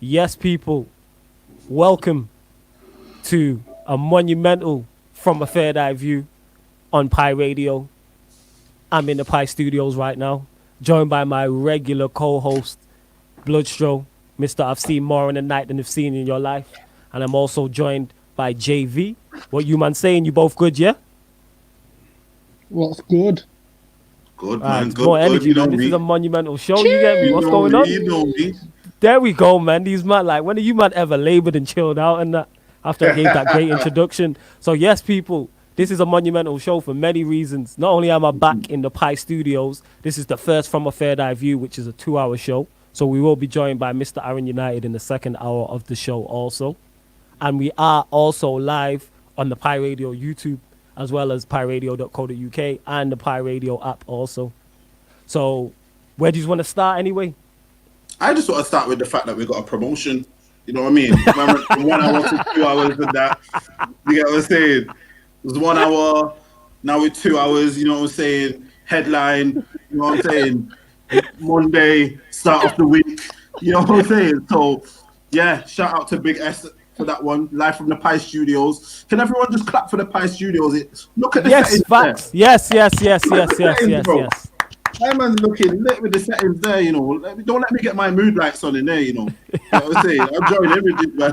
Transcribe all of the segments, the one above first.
Yes, people, welcome to a monumental From a Third Eye View on Pi Radio. I'm in the Pi Studios right now, joined by my regular co-host, Bloodstro, Mr. I've seen more in the night than you've seen in your life. And I'm also joined by JV. What you man saying? You both good, yeah? What's good? Good, man. Good, more good. energy, You know man. This me. is a monumental show. You get me? What's going on? You know me. There we go, man. These man, like, when are you man ever labored and chilled out and that after I gave that great introduction? So yes, people, this is a monumental show for many reasons. Not only am I back in the Pi Studios, this is the first From a Third Eye View, which is a 2-hour show. So we will be joined by Mr. Aaron Utd in the second hour of the show also. And we are also live on the Pi Radio YouTube, as well as piradio.co.uk and the Pi Radio app also. So where do you want to start anyway? I just want to start with the fact that we got a promotion. You know what I mean? From 1 hour to 2 hours and that. You get what I'm saying? It was 1 hour, now we're 2 hours, you know what I'm saying? Headline, you know what I'm saying? Monday, start of the week, you know what I'm saying? So, yeah, shout out to Big S for that one, live from the Pi Studios. Can everyone just clap for the Pi Studios? Look at the settings facts. there. Yes. My man's looking lit with the settings there, you know. Don't let me get my mood lights on in there, you know. You know what I'm saying? I'm enjoying everything, man.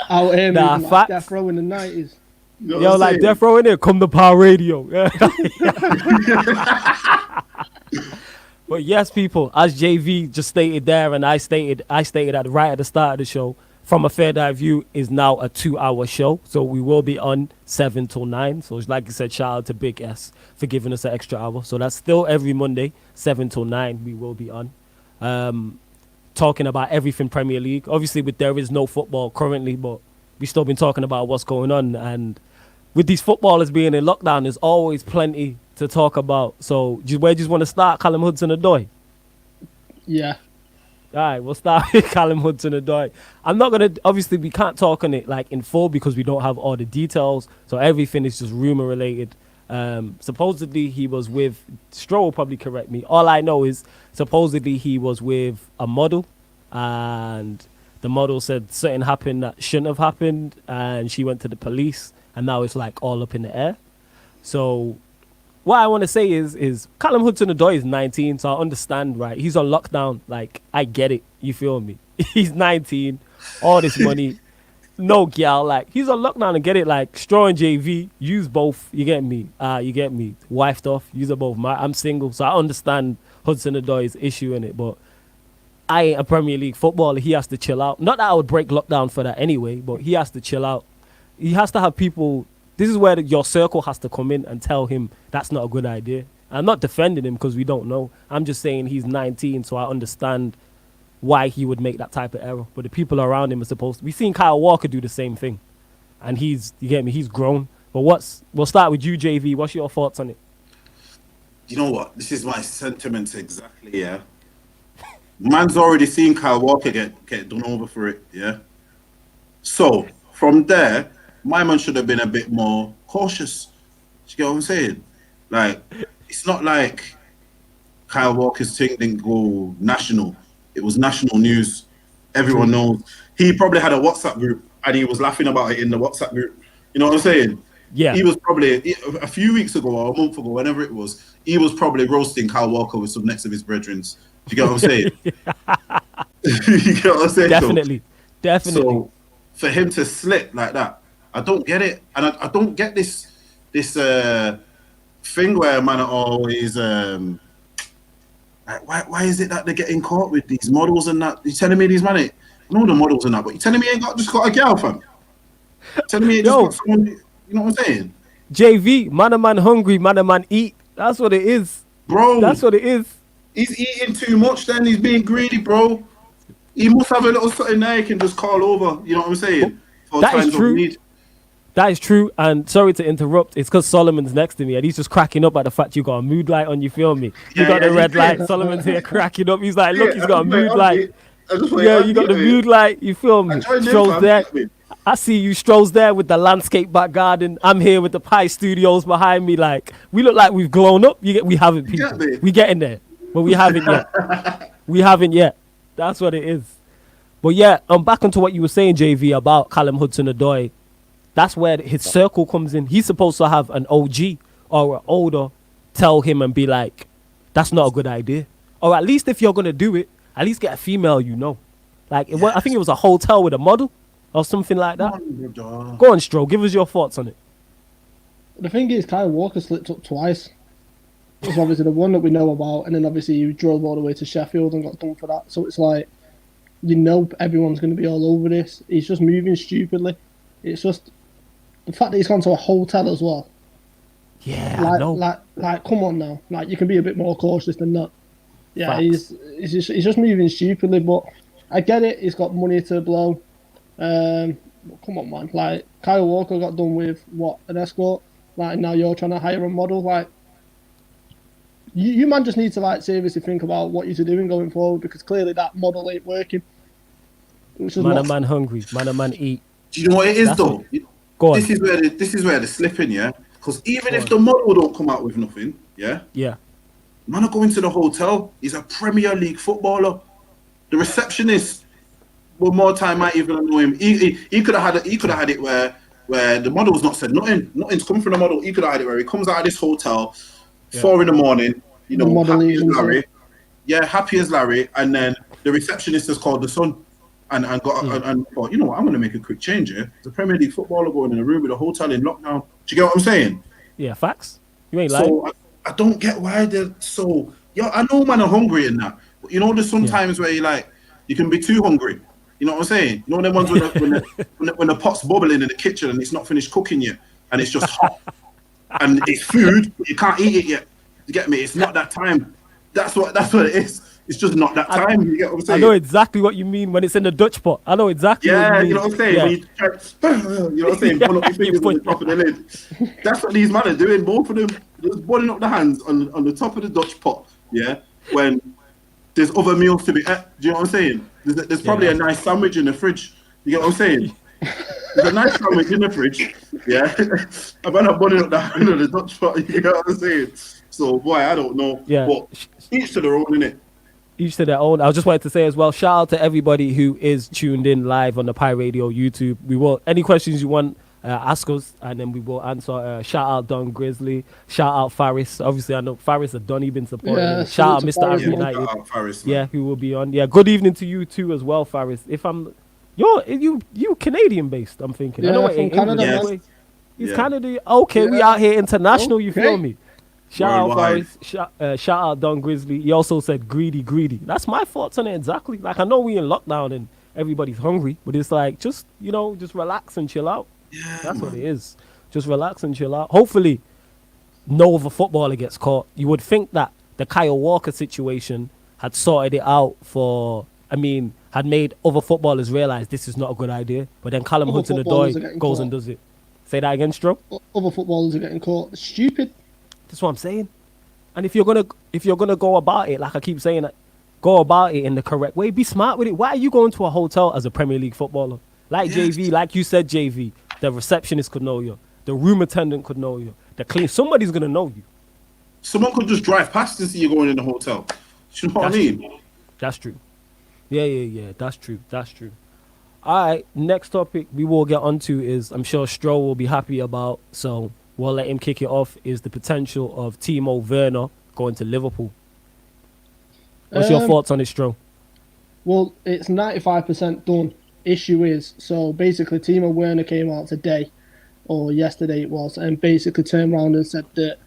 Out here, Nah, like facts. Death Row in the 90s. You know Yo, what I'm like saying? Death Row in there, come to Power Radio. But yes, people, as JV just stated there, and I stated right at the start of the show, From a Third Eye View is now a 2-hour show. So we will be on 7 till 9. So like I said, shout out to Big S for giving us an extra hour. So that's still every Monday, 7 till 9, we will be on. Talking about everything Premier League. Obviously, there is no football currently, but we've still been talking about what's going on. And with these footballers being in lockdown, there's always plenty to talk about. So where do you want to start, Callum Hudson Odi? Yeah. All right, we'll start with Callum Hudson Odi. I'm not going to, obviously, we can't talk on it like in full because we don't have all the details. So everything is just rumor related. Supposedly he was with, Stroh will probably correct me. All I know is supposedly he was with a model and the model said something happened that shouldn't have happened and she went to the police and now it's like all up in the air. So what I want to say is Callum Hudson Odi is 19, so I understand, right? He's on lockdown. Like, I get it. You feel me? He's 19, all this money, no gal. Like, he's on lockdown and get it. Like, Straw and JV, use both. You get me? Wifed off, use them both. I'm single, so I understand Hudson Odoi's issue in it, but I ain't a Premier League footballer. He has to chill out. Not that I would break lockdown for that anyway, but he has to chill out. He has to have people. This is where your circle has to come in and tell him that's not a good idea. I'm not defending him because we don't know. I'm just saying he's 19, so I understand why he would make that type of error. But the people around him are supposed to. We've seen Kyle Walker do the same thing. And you get me, he's grown. But we'll start with you, JV. What's your thoughts on it? You know what? This is my sentiments exactly, yeah. Man's already seen Kyle Walker get done over for it, yeah. So, from there, my man should have been a bit more cautious. Do you get what I'm saying? Like, it's not like Kyle Walker's thing didn't go national. It was national news. Everyone knows. He probably had a WhatsApp group and he was laughing about it in the WhatsApp group. You know what I'm saying? Yeah. He was probably, a few weeks ago or a month ago, whenever it was, he was probably roasting Kyle Walker with some next of his brethren. Do you get what I'm saying? You get what I'm saying? Definitely. So, for him to slip like that, I don't get it, and I don't get this thing where man are always like, why is it that they're getting caught with these models and that? You telling me these man ain't, I know the models and that, but you telling me ain't just got a girl, fam? Telling me ain't just got someone, you know what I'm saying? JV, man hungry, man eat. That's what it is, bro. That's what it is. He's eating too much. Then he's being greedy, bro. He must have a little something there he can just call over. You know what I'm saying? For that is true. Need. That is true, and sorry to interrupt. It's because Solomon's next to me, and he's just cracking up at the fact you got a mood light on. You feel me? You got the red light. Solomon's here cracking up. He's like, look, he's got a mood light. Yeah, you got the mood light. You feel me? Strolls there. I see you, Strolls there with the landscape back garden. I'm here with the Pi Studios behind me. Like, we look like we've grown up. We haven't, people. We getting there, but we haven't yet. We haven't yet. That's what it is. But yeah, back onto what you were saying, JV, about Callum Hudson Odi. That's where his circle comes in. He's supposed to have an OG or an older tell him and be like, that's not a good idea. Or at least if you're going to do it, at least get a female you know. Like, I think it was a hotel with a model or something like that. Go on, Stro. Give us your thoughts on it. The thing is, Kyle Walker slipped up twice. It's obviously the one that we know about, and then obviously he drove all the way to Sheffield and got done for that. So it's like, you know, everyone's going to be all over this. He's just moving stupidly. It's just the fact that he's gone to a hotel as well. Yeah, like, I know. Like, come on now. Like, you can be a bit more cautious than that. Yeah, Facts. he's just moving stupidly, but I get it. He's got money to blow. Come on, man. Like, Kyle Walker got done with, what, an escort? Like, now you're trying to hire a model? Like, you man just need to, like, seriously think about what you're doing going forward, because clearly that model ain't working. Man a man hungry. Man a man eat. Do you know what it is, That's though? Go on. This is where they're slipping, yeah? Because even if the model don't come out with nothing, yeah? Yeah. Man are going to the hotel. He's a Premier League footballer. The receptionist, one more time, might even know him. He could have had it where the model's not said nothing. Nothing's come from the model. He could have had it where he comes out of this hotel, 4 a.m, you know, happy as Larry. Yeah, happy as Larry, and then the receptionist has called the son and thought, you know what, I'm gonna make a quick change here. The Premier League footballer going in a room with a hotel in lockdown. Do you get what I'm saying? Yeah, facts. You ain't lying. So I don't get why they're so. Yeah, I know man are hungry in that, but you know, there's sometimes where you can be too hungry. You know what I'm saying? You know them ones when the pot's bubbling in the kitchen and it's not finished cooking yet, and it's just hot, and it's food, but you can't eat it yet. You get me? It's not that time. That's what it is. It's just not that time. You get what I'm saying? I know exactly what you mean when it's in the Dutch pot. I know exactly what you mean. You know what I'm saying? Yeah. When you know what I'm saying? Pull up your fingers on the top of the lid. That's what these men are doing. Both of them just balling up the hands on the top of the Dutch pot. Yeah, when there's other meals to be ate. Do you know what I'm saying? There's probably a nice sandwich in the fridge. You get what I'm saying? There's a nice sandwich in the fridge. Yeah, I'm not balling up the hand on the Dutch pot. You get what I'm saying? So boy, I don't know. Yeah. But each to their own, innit? Each to their own. I just wanted to say as well, shout out to everybody who is tuned in live on the Pi Radio YouTube. We will, any questions you want, ask us, and then we will answer. Shout out Don Grizzly. Shout out Faris. Obviously, I know Faris has Donny been supporting. Yeah, shout out salute to Mr Aaron Faris, Utd. Shout out Faris, man. Yeah, who will be on. Yeah, good evening to you too as well, Faris. If I'm, you Canadian based, I'm thinking. I Yeah, know from it ain't Canada, English, man. anyway. He's Yeah. Canada. Okay, we Yeah. out here international. You Okay. feel me? Shout out Worldwide. Faris. Shout out Don Grizzly. He also said greedy. That's my thoughts on it exactly. Like, I know we in lockdown and everybody's hungry, but it's like, just relax and chill out. Yeah, That's what man. it is. Just relax and chill out. Hopefully, no other footballer gets caught. You would think that the Kyle Walker situation had sorted it out had made other footballers realize this is not a good idea. But then Callum Other Hudson footballers are Odi getting goes caught. and does it. Say that again, Stro. Other footballers are getting caught. It's stupid. That's what I'm saying. And if you're gonna go about it, like I keep saying, go about it in the correct way. Be smart with it. Why are you going to a hotel as a Premier League footballer? Like JV, like you said, JV, the receptionist could know you. The room attendant could know you. Somebody's gonna know you. Someone could just drive past and see you going in the hotel. Do you know what I mean? That's true. Yeah. That's true. All right, next topic we will get onto is, I'm sure Stro will be happy about, so we'll let him kick it off, is the potential of Timo Werner going to Liverpool. What's your thoughts on it, Stro? Well, it's 95% done. Issue is, so basically Timo Werner came out today, or yesterday it was, and basically turned around and said that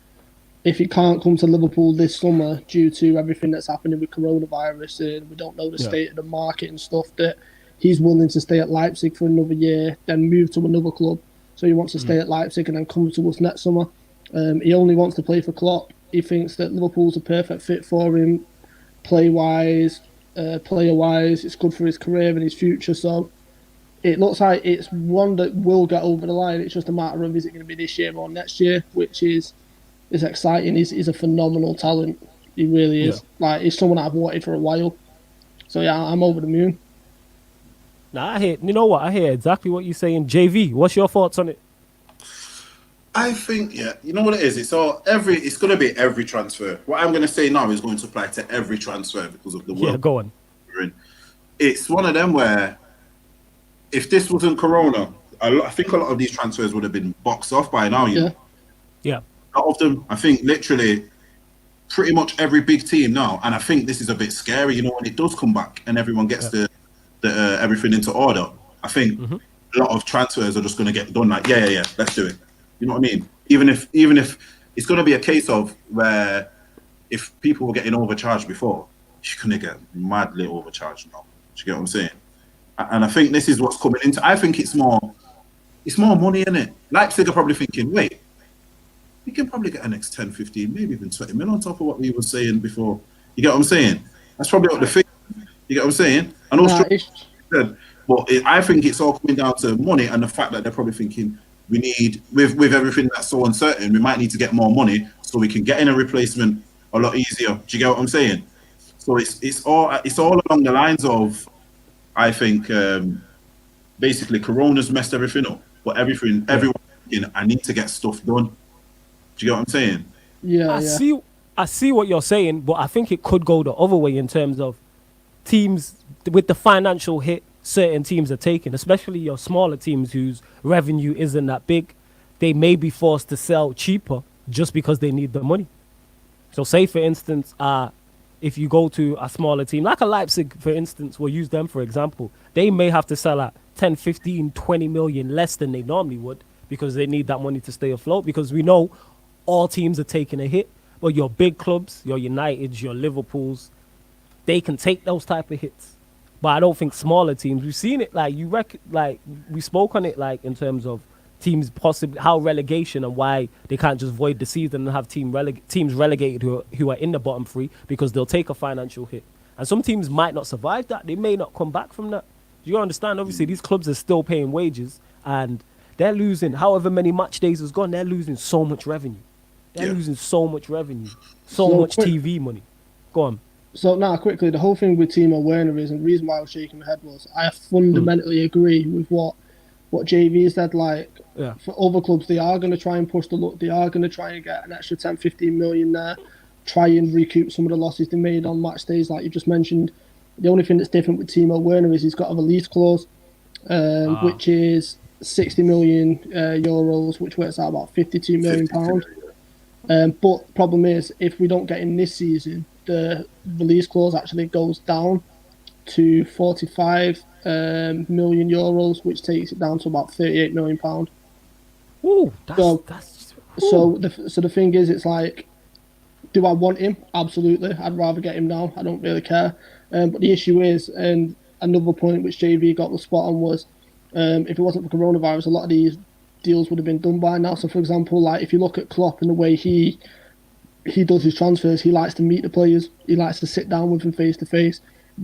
if he can't come to Liverpool this summer due to everything that's happening with coronavirus and we don't know the state of the market and stuff, that he's willing to stay at Leipzig for another year, then move to another club. So he wants to stay at Leipzig and then come to us next summer. He only wants to play for Klopp. He thinks that Liverpool's a perfect fit for him, play-wise, player-wise. It's good for his career and his future. So it looks like it's one that will get over the line. It's just a matter of, is it going to be this year or next year, which is exciting. He's a phenomenal talent. He really is. Like, he's someone I've wanted for a while. So yeah, I'm over the moon. Nah, I hear exactly what you're saying. JV, what's your thoughts on it? I think, you know what it is? It's going to be every transfer. What I'm going to say now is going to apply to every transfer because of the world. Yeah, go on. we're in. it's one of them where if this wasn't Corona, I think a lot of these transfers would have been boxed off by now. You know, Yeah. a lot of them. I think literally, pretty much every big team now, and I think this is a bit scary. You know, when it does come back and everyone gets the everything into order, I think a lot of transfers are just going to get done. Like, yeah, let's do it. You know what I mean? Even if it's going to be a case of where if people were getting overcharged before, you're going to get madly overcharged now. Do you get what I'm saying? And I think this is what's coming into. I think it's more money in it. Leipzig are probably thinking, wait, we can probably get an next 10, 15, maybe even 20 mil on top of what we were saying before. You get what I'm saying? That's probably what the thing. You get what I'm saying? And also, but I think it's all coming down to money and the fact that they're probably thinking we need with everything that's so uncertain, we might need to get more money so we can get in a replacement a lot easier. Do you get what I'm saying? So it's all along the lines of, I think, basically Corona's messed everything up, but everyone thinking, I need to get stuff done. Do you get what I'm saying? Yeah, I see what you're saying, but I think it could go the other way in terms of teams with the financial hit certain teams are taking, especially your smaller teams whose revenue isn't that big. They may be forced to sell cheaper just because they need the money. So say, for instance, if you go to a smaller team, like a Leipzig, for instance, we'll use them for example, they may have to sell at 10, 15, 20 million less than they normally would because they need that money to stay afloat, because we know all teams are taking a hit. But your big clubs, your Uniteds, your Liverpools, they can take those type of hits. But I don't think smaller teams, we've seen it, like we spoke on it, like in terms of teams possibly how relegation and why they can't just void the season and have teams relegated who are in the bottom three, because they'll take a financial hit. And some teams might not survive that. They may not come back from that. Do you understand? Obviously, these clubs are still paying wages and they're losing, however many match days has gone, they're losing so much revenue. They're losing so much revenue, so much TV money. Go on. So now, quickly, the whole thing with Timo Werner is, and the reason why I was shaking my head was, I fundamentally agree with what JV said. Like, for other clubs, they are going to try and push the luck. They are going to try and get an extra 10, 15 million there, try and recoup some of the losses they made on match days, like you just mentioned. The only thing that's different with Timo Werner is he's got a release clause, which is 60 million euros, which works out about 52 million pounds. But problem is, if we don't get in this season, the release clause actually goes down to 45 million euros, which takes it down to about 38 million pound. Ooh, so the thing is, it's like, do I want him? Absolutely. I'd rather get him now. I don't really care. But the issue is, and another point which JV got the spot on was, if it wasn't for coronavirus, a lot of these deals would have been done by now. So, for example, like if you look at Klopp and the way he does his transfers, he likes to meet the players. He likes to sit down with them face to face,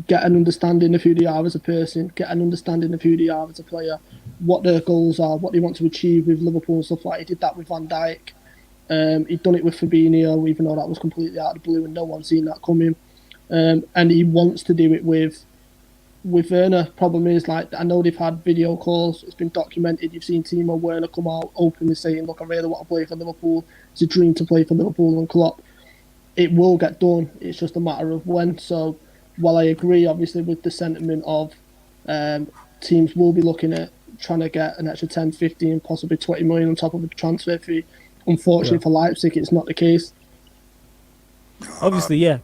get an understanding of who they are as a person, get an understanding of who they are as a player, what their goals are, what they want to achieve with Liverpool and stuff like that. He did that with Van Dijk. He'd done it with Fabinho, even though that was completely out of the blue and no one seen that coming. And he wants to do it with Werner. Problem is, like, I know they've had video calls, it's been documented, you've seen Timo Werner come out openly saying, look, I really want to play for Liverpool, it's a dream to play for Liverpool and Klopp. It will get done, it's just a matter of when. So while I agree obviously with the sentiment of teams will be looking at trying to get an extra 10, 15, possibly 20 million on top of the transfer fee, unfortunately for Leipzig it's not the case. Obviously, yeah.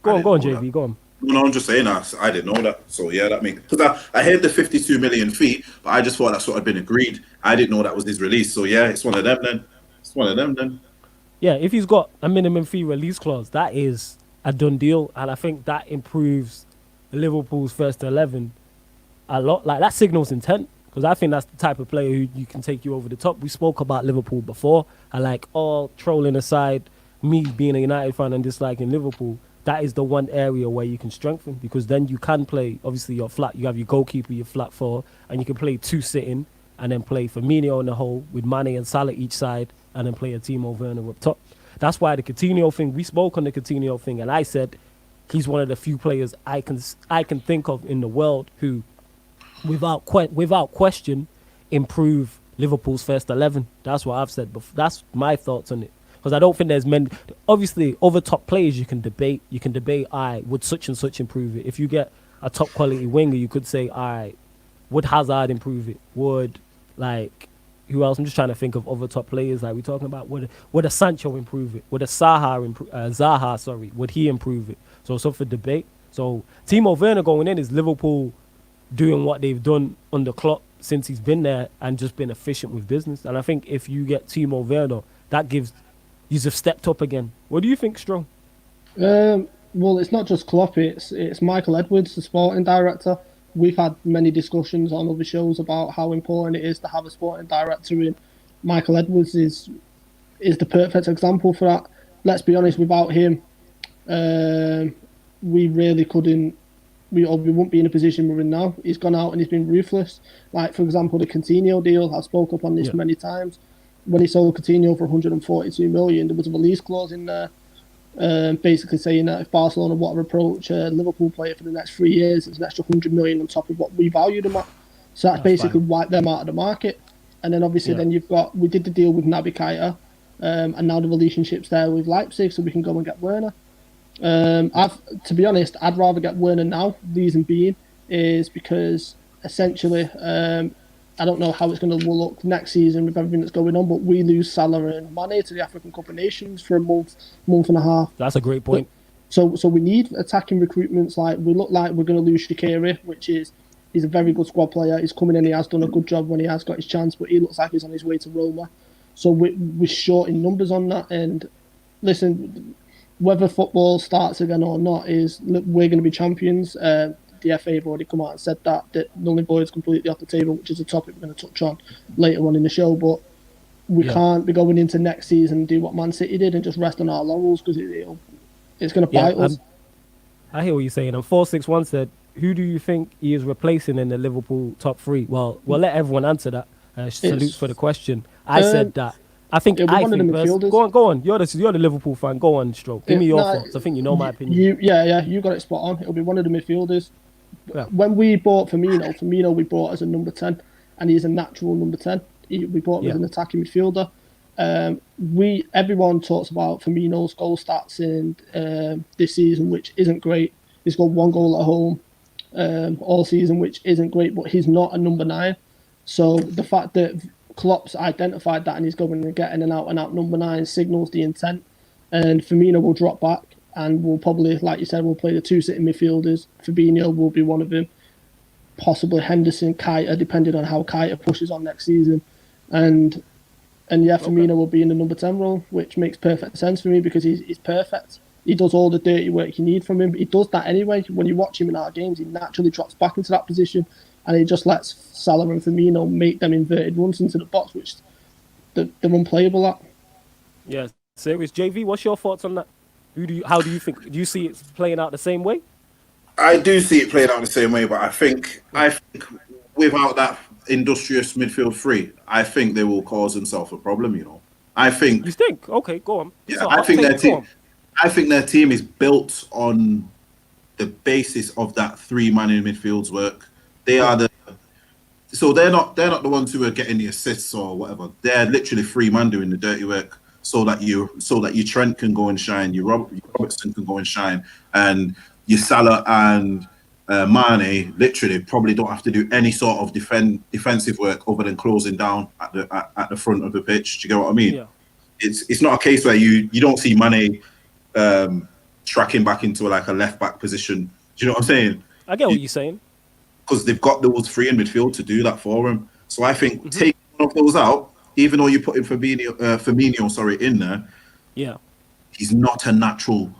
Go on, JV, go on. No, I'm just saying that. I didn't know that. So, yeah, that makes... Because I heard the 52 million fee, but I just thought that's what had been agreed. I didn't know that was his release. So, yeah, it's one of them then. Yeah, if he's got a minimum fee release clause, that is a done deal. And I think that improves Liverpool's first 11 a lot. Like, that signals intent. Because I think that's the type of player who you can take you over the top. We spoke about Liverpool before. And, like, all trolling aside, me being a United fan and disliking Liverpool, that is the one area where you can strengthen, because then you can play, obviously, your flat, you have your goalkeeper, your flat four, and you can play two sitting and then play Firmino in the hole with Mane and Salah each side and then play a Timo Werner up top. That's why the Coutinho thing, we spoke on the Coutinho thing, and I said he's one of the few players I can think of in the world who, without question, improve Liverpool's first 11. That's what I've said before. That's my thoughts on it. Because I don't think there's many. Obviously, over top players you can debate. Would such and such improve it? If you get a top quality winger, you could say, all right, would Hazard improve it? Would, like, who else? I'm just trying to think of other top players like we're talking about. Would a Sancho improve it? Would a Zaha, sorry, would he improve it? So it's up for debate. So Timo Werner going in is Liverpool doing what they've done under Klopp since he's been there and just been efficient with business. And I think if you get Timo Werner, that gives you've stepped up again. What do you think, Strong? Well, it's not just Klopp. It's Michael Edwards, the sporting director. We've had many discussions on other shows about how important it is to have a sporting director in. Michael Edwards is the perfect example for that. Let's be honest, without him, we really couldn't. We wouldn't be in a position we're in now. He's gone out and he's been ruthless. Like, for example, the Coutinho deal. I spoke up on this many times. When he sold Coutinho for 142 million, there was a release clause in there, basically saying that if Barcelona want to approach a Liverpool player for the next 3 years, it's an extra 100 million on top of what we valued them at. So that's basically wiped them out of the market. And then obviously then you've got, we did the deal with Naby Keita, and now the relationship's there with Leipzig, so we can go and get Werner. To be honest, I'd rather get Werner now. Reason being is because essentially, I don't know how it's going to look next season with everything that's going on, but we lose Salah and Mane to the African Cup of Nations for a month and a half. That's a great point. So we need attacking recruitments. Like, we look like we're going to lose Shaqiri, he's a very good squad player. He's coming in, he has done a good job when he has got his chance, but he looks like he's on his way to Roma. So we're short in numbers on that. And listen, whether football starts again or not, we're going to be champions. The FA have already come out and said that null and void is completely off the table, which is a topic we're going to touch on later on in the show. But we can't be going into next season and do what Man City did and just rest on our laurels, because it's going to bite us. I hear what you're saying. And 461 said, who do you think he is replacing in the Liverpool top three? Well, we'll let everyone answer that. Salutes for the question. I said that. I think one of the midfielders. Go on. You're the Liverpool fan. Go on, Stroke. Give me your thoughts. I think you know my opinion. You got it spot on. It'll be one of the midfielders. Yeah. When we bought Firmino we bought as a number 10, and he's a natural number 10. We bought him as an attacking midfielder. Everyone talks about Firmino's goal stats in this season, which isn't great. He's got 1 goal at home all season, which isn't great, but he's not a number 9. So the fact that Klopp's identified that and he's going and getting an out-and-out number 9 signals the intent. And Firmino will drop back and we'll probably, like you said, we'll play the 2 sitting midfielders. Fabinho will be one of them. Possibly Henderson, Keita, depending on how Keita pushes on next season. And Firmino will be in the number 10 role, which makes perfect sense for me because he's perfect. He does all the dirty work you need from him. He does that anyway. When you watch him in our games, he naturally drops back into that position and he just lets Salah and Firmino make them inverted runs into the box, which they're unplayable at. Yeah, serious. JV, what's your thoughts on that? How do you think? Do you see it playing out the same way? I do see it playing out the same way, but I think without that industrious midfield three, I think they will cause themselves a problem. You think? Okay, go on. Yeah, so I think their team is built on the basis of that 3-man in midfield's work. They're not the ones who are getting the assists or whatever. They're literally 3-man doing the dirty work. So that your Trent can go and shine, your Robertson can go and shine, and your Salah and Mane literally probably don't have to do any sort of defensive work other than closing down at the front of the pitch. Do you get what I mean? Yeah. It's not a case where you don't see Mane tracking back into like a left back position. Do you know what I'm saying? I get what you're saying. Because they've got those 3 in midfield to do that for him. So I think taking one of those out, even though you put in Firmino in there, he's not a natural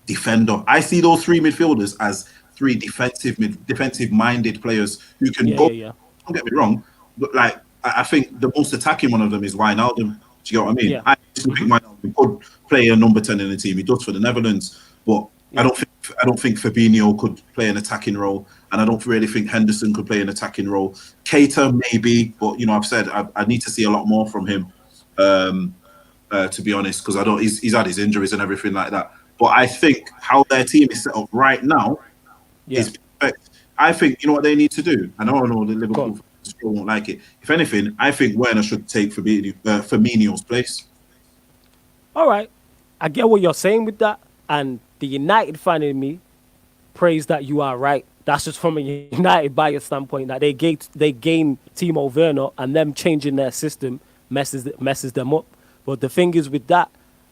defender. I see those 3 midfielders as 3 defensive-minded players who can go. Yeah. Don't get me wrong, but like I think the most attacking one of them is Wijnaldum. Do you get what I mean? Yeah. I think Wijnaldum could play a number 10 in the team. He does for the Netherlands, but I don't think Fabinho could play an attacking role, and I don't really think Henderson could play an attacking role. Keita maybe, but I've said I need to see a lot more from him, to be honest, because he's had his injuries and everything like that. But I think how their team is set up right now is perfect. I think what they need to do. I know the Liverpool fans won't like it. If anything, I think Werner should take Firmino's place. All right, I get what you're saying with that, and the United fan in me praise that you are right. That's just from a United bias standpoint that they gain Timo Werner, and them changing their system messes them up. But the thing is with that,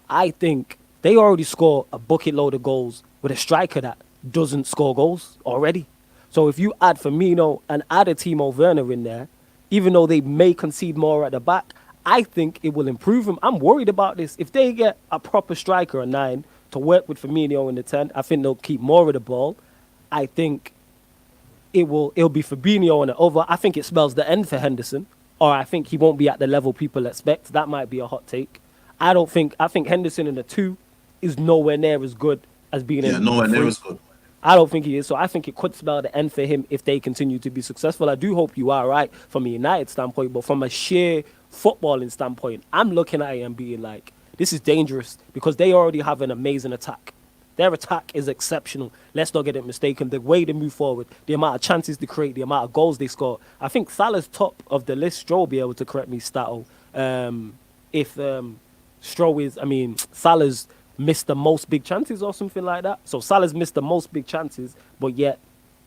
I think they already score a bucket load of goals with a striker that doesn't score goals already. So if you add Firmino and add a Timo Werner in there, even though they may concede more at the back, I think it will improve them. I'm worried about this. If they get a proper striker, a 9, to work with Firmino in the 10, I think they'll keep more of the ball. I think it'll be Fabinho on the over. I think it spells the end for Henderson, or I think he won't be at the level people expect. That might be a hot take. I think Henderson in the 2 is nowhere near as good as being in nowhere the near 3. as good. I don't think he is. So I think it could spell the end for him if they continue to be successful. I do hope you are right from a United standpoint, but from a sheer footballing standpoint, I'm looking at it and being like, this is dangerous because they already have an amazing attack. Their attack is exceptional. Let's not get it mistaken. The way they move forward, the amount of chances they create, the amount of goals they score. I think Salah's top of the list. Stroll will be able to correct me, Stato. Salah's missed the most big chances or something like that. So Salah's missed the most big chances, but yet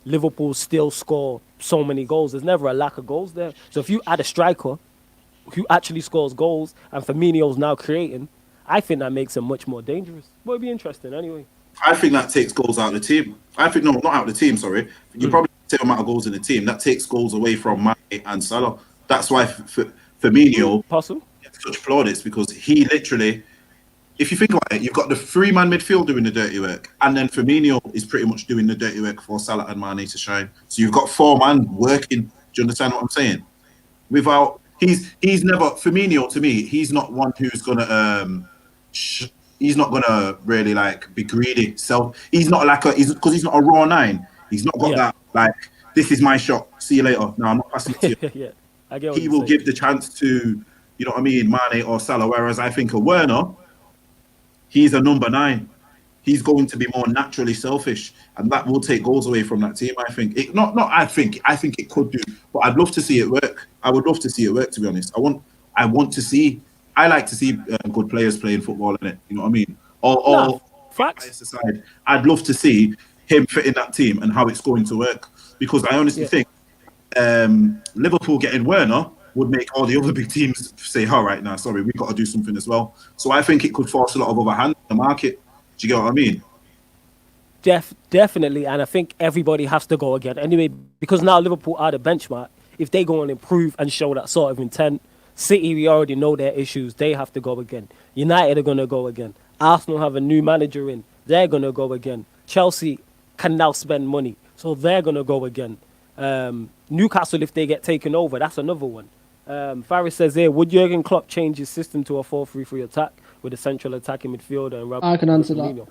Liverpool still score so many goals. There's never a lack of goals there. So if you add a striker who actually scores goals and Firmino's now creating, I think that makes him much more dangerous. But it'd be interesting anyway. I think that takes goals out of the team. No, not out of the team, sorry. You probably say the amount of goals in the team. That takes goals away from Mane and Salah. That's why Firmino gets such plaudits, because he literally, if you think about it, you've got the 3-man midfield doing the dirty work, and then Firmino is pretty much doing the dirty work for Salah and Mane to shine. So you've got 4-man working. Do you understand what I'm saying? He's never, Firmino to me, he's not one who's gonna he's not gonna really like be greedy. So he's not like because he's not a raw 9. He's not got that like, this is my shot. See you later. No, I'm not passing it to you. Yeah, I get what he will give the chance to, you know what I mean, Mane or Salah. Whereas I think a Werner, he's a number 9. He's going to be more naturally selfish, and that will take goals away from that team. I think I think it could do, but I'd love to see it work. I would love to see it work, to be honest. I like to see good players playing football in it. You know what I mean? All facts aside, I'd love to see him fit in that team and how it's going to work, because I honestly think Liverpool getting Werner would make all the other big teams say, all right, now, sorry, we've got to do something as well. So I think it could force a lot of other hands in the market. Do you get what I mean? Definitely, and I think everybody has to go again. Anyway, because now Liverpool are the benchmark. If they go and improve and show that sort of intent, City, we already know their issues. They have to go again. United are going to go again. Arsenal have a new manager in. They're going to go again. Chelsea can now spend money, so they're going to go again. Newcastle, if they get taken over, that's another one. Faris says here, would Jurgen Klopp change his system to a 4-3-3 attack with a central attacking midfielder? And I can answer that.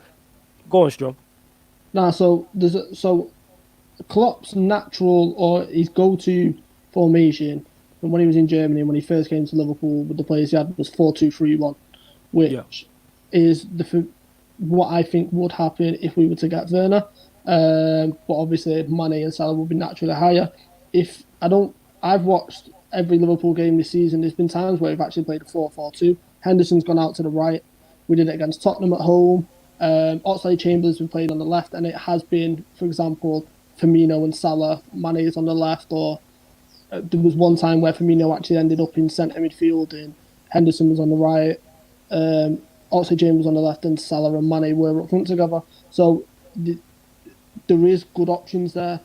Go on, Strong. So Klopp's natural or his go-to formation from when he was in Germany, when he first came to Liverpool with the players he had, was 4-2-3-1, which is what I think would happen if we were to get Werner. But obviously Mane and Salah will be naturally higher. I've watched every Liverpool game this season. There's been times where we've actually played a 4-4-2. Henderson's gone out to the right. We did it against Tottenham at home. Oxlade-Chamberlain's been played on the left, and it has been, for example, Firmino and Salah. Mane is on the left, or there was one time where Firmino actually ended up in centre midfield and Henderson was on the right. Oxlade-Chamberlain was on the left, and Salah and Mane were up front together. So there is good options there.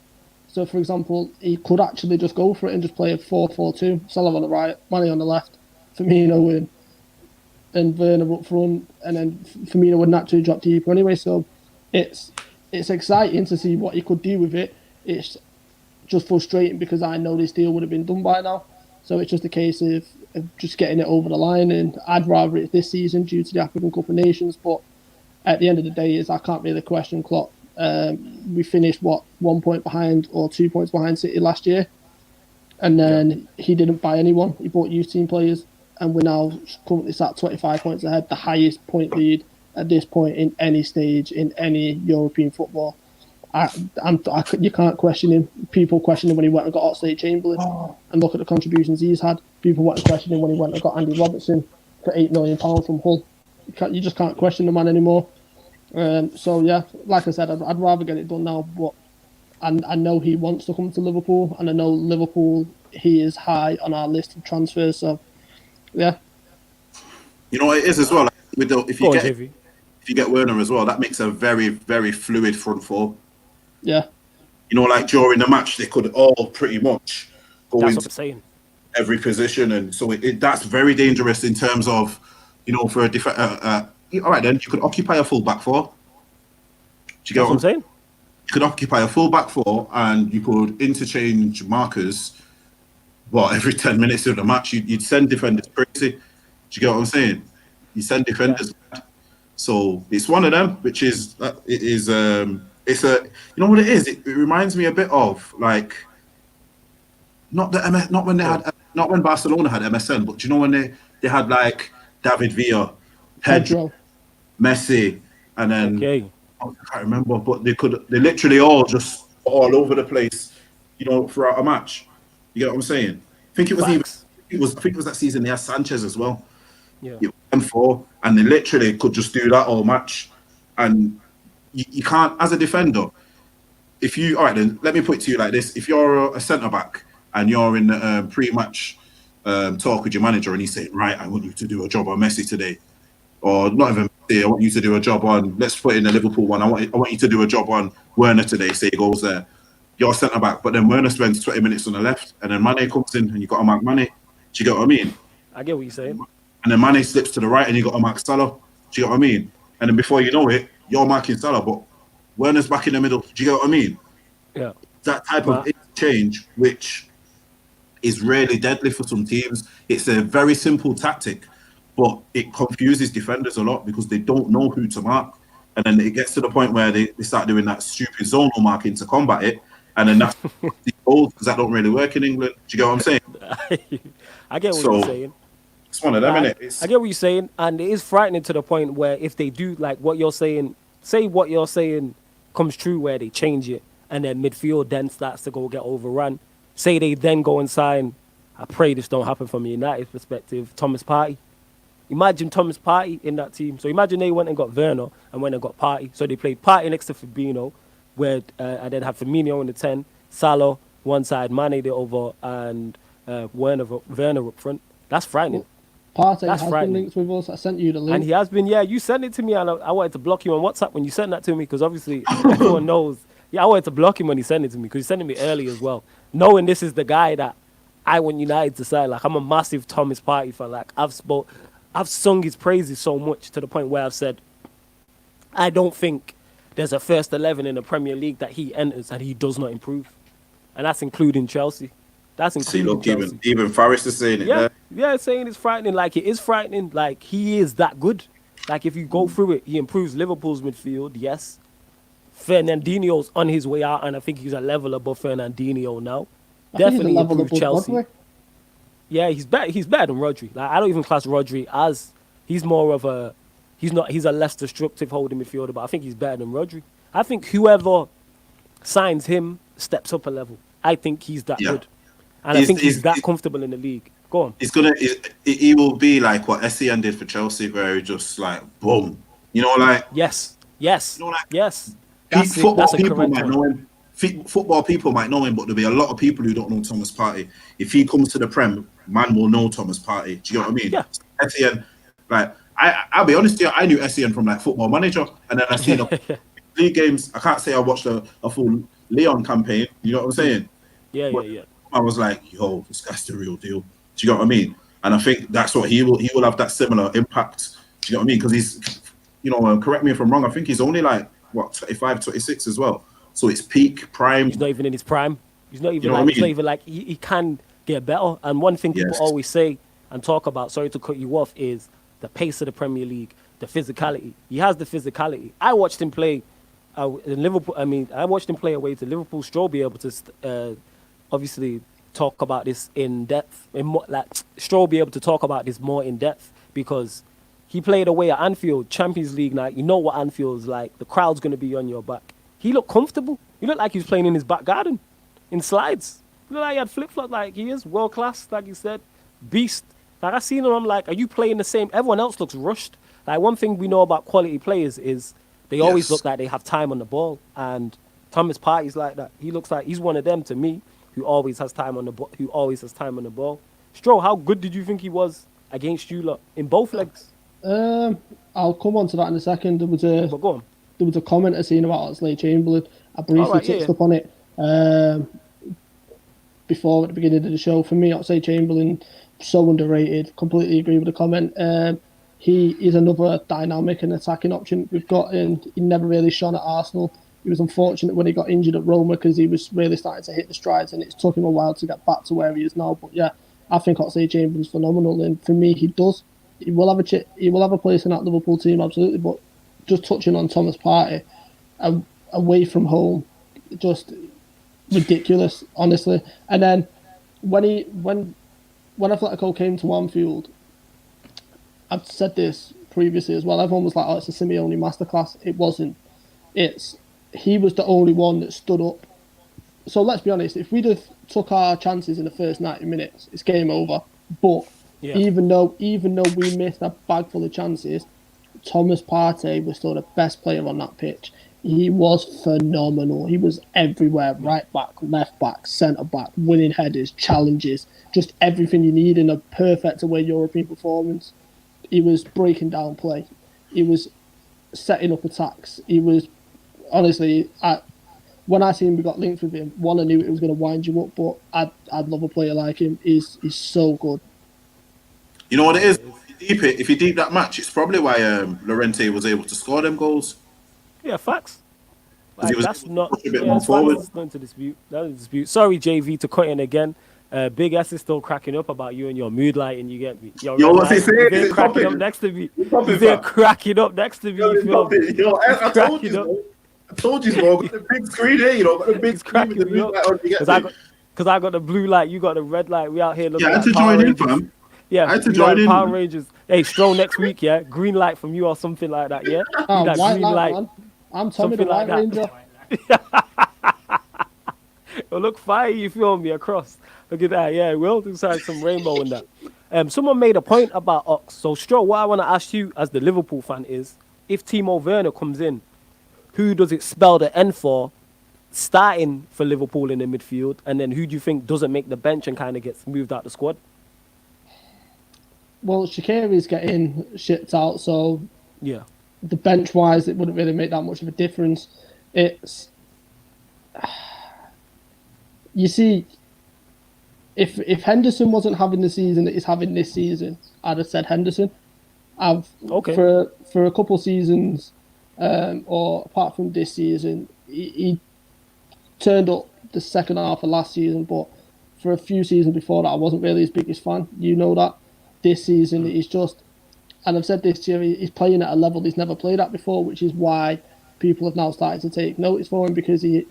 So, for example, he could actually just go for it and just play a 4-4-2. Salah on the right, Mane on the left, Firmino and Werner up front, and then Firmino would naturally drop deeper anyway. So it's exciting to see what he could do with it. It's just frustrating because I know this deal would have been done by now. So it's just a case of just getting it over the line, and I'd rather it this season due to the African Cup of Nations. But at the end of the day, I can't really question Klopp. We finished 1 point behind or 2 points behind City last year, and then he didn't buy anyone. He bought youth team players, and we're now currently sat 25 points ahead, the highest point lead at this point in any stage in any European football. You can't question him. People question him when he went and got Oxlade-Chamberlain, and look at the contributions he's had. People weren't questioning him when he went and got Andy Robertson for £8 million from Hull. You just can't question the man anymore. So yeah, like I said, I'd rather get it done now, but I know he wants to come to Liverpool, and I know Liverpool, he is high on our list of transfers. So yeah, You know what it is as well. Like, with the, Go on, JV. if you get Werner as well, that makes a very very fluid front four. yeah, You know, like during the match, they could all pretty much go That's what into I'm saying. every position, and so that's very dangerous in terms of, you know, for a defense. All right, then you could occupy a full back four. Do you get That's what I'm what I'm saying. You could occupy a full back four, and you could interchange markers. Well, every 10 minutes of the match, you'd send defenders crazy. Do you get what I'm saying? You send defenders. So it's one of them, which is it's a, you know what it is. It reminds me a bit of like not when they had not when Barcelona had MSN, but do you know when they had like David Villa, Pedro, Pedro. Messi, and then Okay. I can't remember, but they literally all just all over the place, you know, throughout a match. You get what I'm saying? I think it was Facts. I think it was that season they had Sanchez as well. Yeah. M4, and they literally could just do that all match. And you can't, as a defender, if you, all right, then let me put it to you like this: if you're a centre back and you're in the pre-match talk with your manager, and he's saying, right, I want you to do a job on Messi today, or not even Messi, I want you to do a job on, let's put in the Liverpool one, I want you to do a job on Werner today. Say he goes there, you're centre back, but then Werner spends 20 minutes on the left, and then Mane comes in, and you got to mark Mane. Do you get what I mean? I get what you're saying. And then Mane slips to the right, and you got to mark Salah. Do you get what I mean? And then before you know it, you're marking Salah, but Werner's back in the middle. Do you get what I mean? Yeah. That type of change, which is really deadly for some teams. It's a very simple tactic, but it confuses defenders a lot because they don't know who to mark. And then it gets to the point where they start doing that stupid zonal marking to combat it. And then that's the goals, because that don't really work in England. Do you get what I'm saying? I get what So, you're saying. It's one of them, innit? It's, I get what you're saying, and it is frightening to the point where if they do like what you're saying, say what you're saying comes true, where they change it, and then midfield then starts to go get overrun. Say they then go and sign. I pray this don't happen from a United perspective. Thomas Partey. Imagine Thomas Partey in that team. So imagine they went and got Werner and went and got Partey. So they played Partey next to Fabinho, where and then have Firmino in the 10, Salah one side, Mane the over, and Werner up front. That's frightening. Partey That's has frightening. been linked with us. I sent you the link. And he has been, yeah, you sent it to me, and I wanted to block you on WhatsApp when you sent that to me, because obviously everyone knows. Yeah, I wanted to block him when he sent it to me, because he sent it me early as well. Knowing this is the guy that I want United to sign. Like, I'm a massive Thomas Partey fan. Like, I've sung his praises so much to the point where I've said, I don't think there's a first 11 in the Premier League that he enters and he does not improve. And that's including Chelsea. That's see, including look, Chelsea. even Forrest is saying it Yeah, there. yeah, saying it's frightening. Like, it is frightening. Like, he is that good. Like, if you go through it, he improves Liverpool's midfield, yes. Fernandinho's on his way out, and I think he's a level above Fernandinho now. I think he's a Definitely level improved above Chelsea. Rodri. Yeah, he's better than Rodri. Like, I don't even class Rodri as, he's more of a, he's a less destructive holding midfielder, but I think he's better than Rodri. I think whoever signs him steps up a level. I think he's that good. And I think he's that comfortable in the league. Go on. He will be like what Essien did for Chelsea, where he just like boom. You know, like Yes. you know, like, Yes. That's it. football That's a people correct might one. know him. Football people might know him, but there'll be a lot of people who don't know Thomas Partey. If he comes to the Prem, man will know Thomas Partey. Do you know what I mean? Yeah. Essien, like I'll be honest with you, I knew Essien from like Football Manager, and then I seen the league games. I can't say I watched a full Leon campaign. You know what I'm saying? Yeah. I was like, yo, this guy's the real deal. Do you know what I mean? And I think that's what he will have that similar impact. Do you know what I mean? Because he's, you know, correct me if I'm wrong, I think he's only like, what, 25, 26 as well. So it's peak, prime. He's not even in his prime. He's not even, You know like, what I he's not mean? even like, he can get better. And one thing people always say and talk about, sorry to cut you off, is the pace of the Premier League, the physicality. He has the physicality. I watched him play in Liverpool. I watched him play away to Liverpool. Stroll be able to obviously talk about this in depth. Stroll be able to talk about this more in depth, because he played away at Anfield, Champions League night. You know what Anfield's like. The crowd's going to be on your back. He looked comfortable. He looked like he was playing in his back garden, in slides. He looked like he had flip-flops. Like, he is world class, like you said. Beast. Like, I seen him, I'm like, are you playing the same? Everyone else looks rushed. Like, one thing we know about quality players is They always Yes. look like they have time on the ball, and Thomas Partey's like that. He looks like he's one of them to me, who always has time on the ball. Who always has time on the ball. Stroll, how good did you think he was against you lot in both legs? I'll come on to that in a second. But go on. There was a comment I seen about Oxlade-Chamberlain. I briefly Alright, touched yeah. up on it before at the beginning of the show. For me, Oxlade-Chamberlain, so underrated. Completely agree with the comment. He is another dynamic and attacking option we've got, and he never really shone at Arsenal. He was unfortunate when he got injured at Roma because he was really starting to hit the strides, and it took him a while to get back to where he is now. But yeah, I think Oxlade-Chamberlain's phenomenal, and for me, he does. He will have a place in that Liverpool team, absolutely. But just touching on Thomas Partey, away from home, just ridiculous, honestly. And then when Atletico came to Anfield, I've said this previously as well. Everyone was like, "Oh, it's a Simeone masterclass." It wasn't. He was the only one that stood up. So let's be honest. If we'd have took our chances in the first 90 minutes, it's game over. But Yeah. even though we missed a bag full of chances, Thomas Partey was still the best player on that pitch. He was phenomenal. He was everywhere, right back, left back, centre back, winning headers, challenges, just everything you need in a perfect away European performance. He was breaking down play. He was setting up attacks. He was, honestly, when I seen we got linked with him, I knew it was going to wind you up, but I'd love a player like him. He's so good. You know what it is? If you deep that match, it's probably why Llorente was able to score them goals. Yeah, facts. Because he was That's not. push a bit Yeah, more that's forward. facts. That's nothing to dispute. That is dispute. Sorry, JV, to cut in again. Big S is still cracking up about you and your mood lighting. You get me? Your Yo, red what's he light. saying? He's there Is it cracking up popping? next to me. popping, He's there fam? cracking up next to me. You feel me? I told cracking you, up. bro. I told you, bro. Got the big screen here, you know. Got the big He's screen with the cracking me blue up. light on. You get Because I got the blue light, you got the red light. We out here looking Yeah, I had like to Power join in, Rangers. fam. Yeah, I had to we join like in, Power man. Rangers. Hey, Stroll next week, yeah? Green light from you or something like that, yeah? Oh, That white green light, light. man. I'm Tommy Something the like White that. Ranger. It'll look fire, you feel me, across. Look at that, yeah, we'll decide some rainbow in that. Someone made a point about Ox. So, Stroll, what I want to ask you as the Liverpool fan is, if Timo Werner comes in, who does it spell the N for starting for Liverpool in the midfield? And then who do you think doesn't make the bench and kind of gets moved out the squad? Well, Shaqiri's getting shipped out, so Yeah. the bench wise, it wouldn't really make that much of a difference. It's you see, if Henderson wasn't having the season that he's having this season, I'd have said Henderson. Okay. For a couple seasons, or apart from this season, he turned up the second half of last season, but for a few seasons before that, I wasn't really his biggest fan. You know that. This season, he's just, and I've said this to you, he's playing at a level he's never played at before, which is why people have now started to take notice for him, because he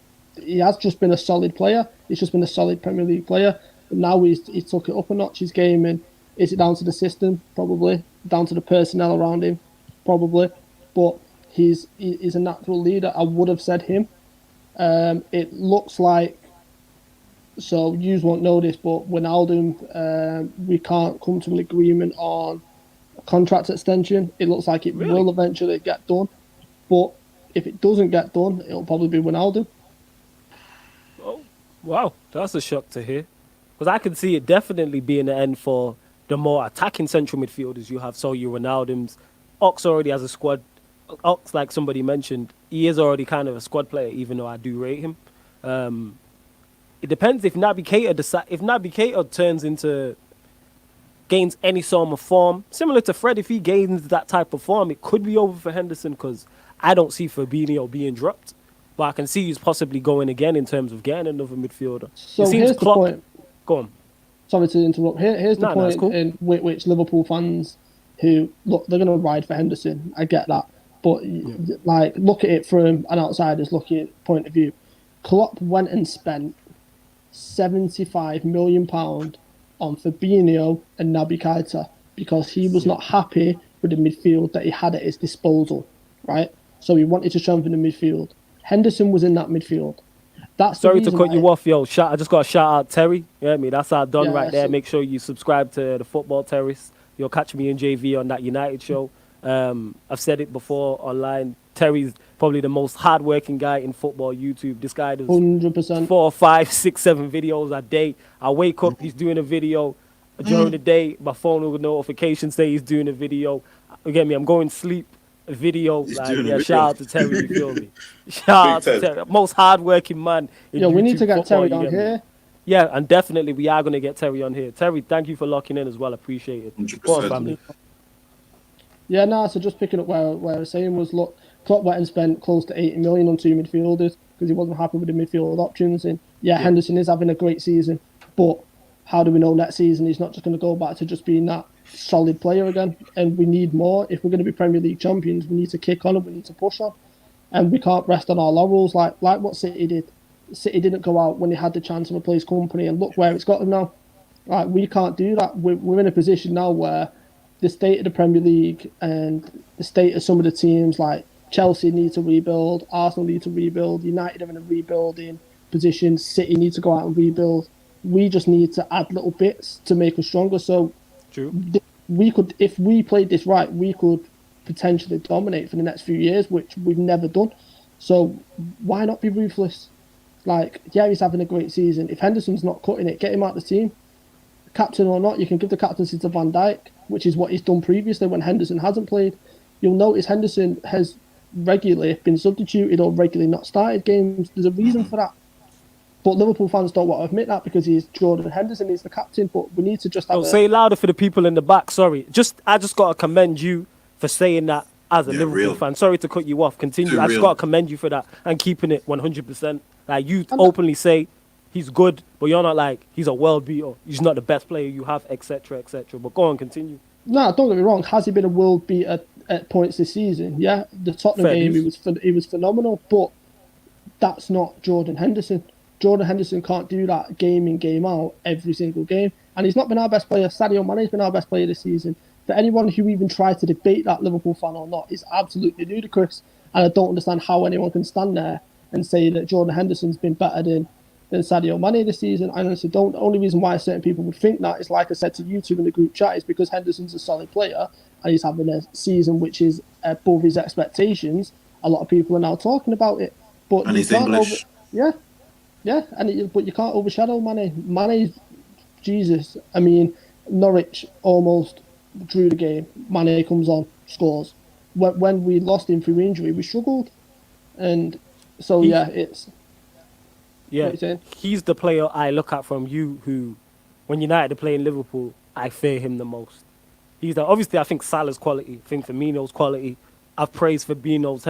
has just been a solid player. He's just been a solid Premier League player. But now he's took it up a notch, his game, and is it down to the system? Probably. Down to the personnel around him? Probably. But he's a natural leader. I would have said him. It looks like, so you won't know this, but Wijnaldum, we can't come to an agreement on a contract extension. It looks like it will eventually get done. But if it doesn't get done, it'll probably be Wijnaldum. Oh, wow. That's a shock to hear. Because I can see it definitely being the end for the more attacking central midfielders you have. So your Ronaldums. Ox already has a squad. Ox, like somebody mentioned, he is already kind of a squad player, even though I do rate him. It depends if Naby Keita turns into, gains any sort of form, similar to Fred. If he gains that type of form, it could be over for Henderson, because I don't see Fabinho being dropped. But I can see he's possibly going again in terms of getting another midfielder. So It seems here's the point. Go on. Sorry to interrupt. Here's the No, point it's cool. in which Liverpool fans who look, they're going to ride for Henderson. I get that, but like, look at it from an outsider's looking point of view. Klopp went and spent £75 million on Fabinho and Naby Keita because he was not happy with the midfield that he had at his disposal, right? So he wanted to strengthen the midfield. Henderson was in that midfield. That's the Sorry to reason cut why- you off, yo. I just got to shout out Terry. You know what I mean? That's our done Yeah, right there. so- Make sure you subscribe to the Football Terrace. You'll catch me and JV on that United show. I've said it before online. Terry's probably the most hardworking guy in football YouTube. This guy does 100%. 4, 5, 6, 7 videos a day. I wake up, he's doing a video. During the day, my phone will notifications say he's doing a video. You get me? I'm going to sleep. A video. He's Like, doing a yeah, video. shout out to Terry, you feel me? Shout out to Big time. Terry. Most hardworking man in Yo, we need YouTube to get football, Terry you on get me? here. Yeah, and definitely we are going to get Terry on here. Terry, thank you for locking in as well. Appreciate it. 100%. Go on, family. Yeah, no, so just picking up where I was saying was, look, Klopp went and spent close to 80 million on 2 midfielders because he wasn't happy with the midfield options. And yeah, Henderson is having a great season, but how do we know next season he's not just going to go back to just being that solid player again? And we need more. If we're going to be Premier League champions, we need to kick on and we need to push on. And we can't rest on our laurels like what City did. City didn't go out when they had the chance to replace Company, and look where it's got them now. Like, we can't do that. We're in a position now where the state of the Premier League and the state of some of the teams, like Chelsea need to rebuild, Arsenal need to rebuild, United are in a rebuilding position, City need to go out and rebuild. We just need to add little bits to make us stronger. So True. we could, if we played this right, we could potentially dominate for the next few years, which we've never done. So why not be ruthless? Like, yeah, he's having a great season. If Henderson's not cutting it, get him out of the team. Captain or not, you can give the captaincy to Van Dijk, which is what he's done previously when Henderson hasn't played. You'll notice Henderson has regularly been substituted or regularly not started games. There's a reason for that. But Liverpool fans don't want to admit that because he's Jordan Henderson, he's the captain. But we need to just have Say it louder for the people in the back. Sorry. I just got to commend you for saying that as a Liverpool real. fan. Sorry to cut you off. Continue. Too I just real. got to commend you for that and keeping it 100%. Like, you openly say he's good, but you're not like he's a world beater. He's not the best player you have, etc., etc. But go on, continue. No, don't get me wrong. Has he been a world beater at points this season? Yeah, the Tottenham Fair game, dues. he was phenomenal. But that's not Jordan Henderson. Jordan Henderson can't do that game in, game out every single game. And he's not been our best player. Sadio Mane's been our best player this season. For anyone who even tried to debate that, Liverpool fan or not, is absolutely ludicrous. And I don't understand how anyone can stand there and say that Jordan Henderson's been better than Sadio Mane this season. I honestly don't. The only reason why certain people would think that is, like I said to you two in the group chat, is because Henderson's a solid player and he's having a season which is above his expectations. A lot of people are now talking about it. But And you he's can't English. but you can't overshadow Mane. Mane, Jesus. I mean, Norwich almost drew the game. Mane comes on, scores. When we lost him through injury, we struggled. And so, Yeah, what are you saying? he's the player I look at from you who, when United are playing Liverpool, I fear him the most. Obviously, I think Salah's quality, I think Firmino's quality. I've praised Fabinho's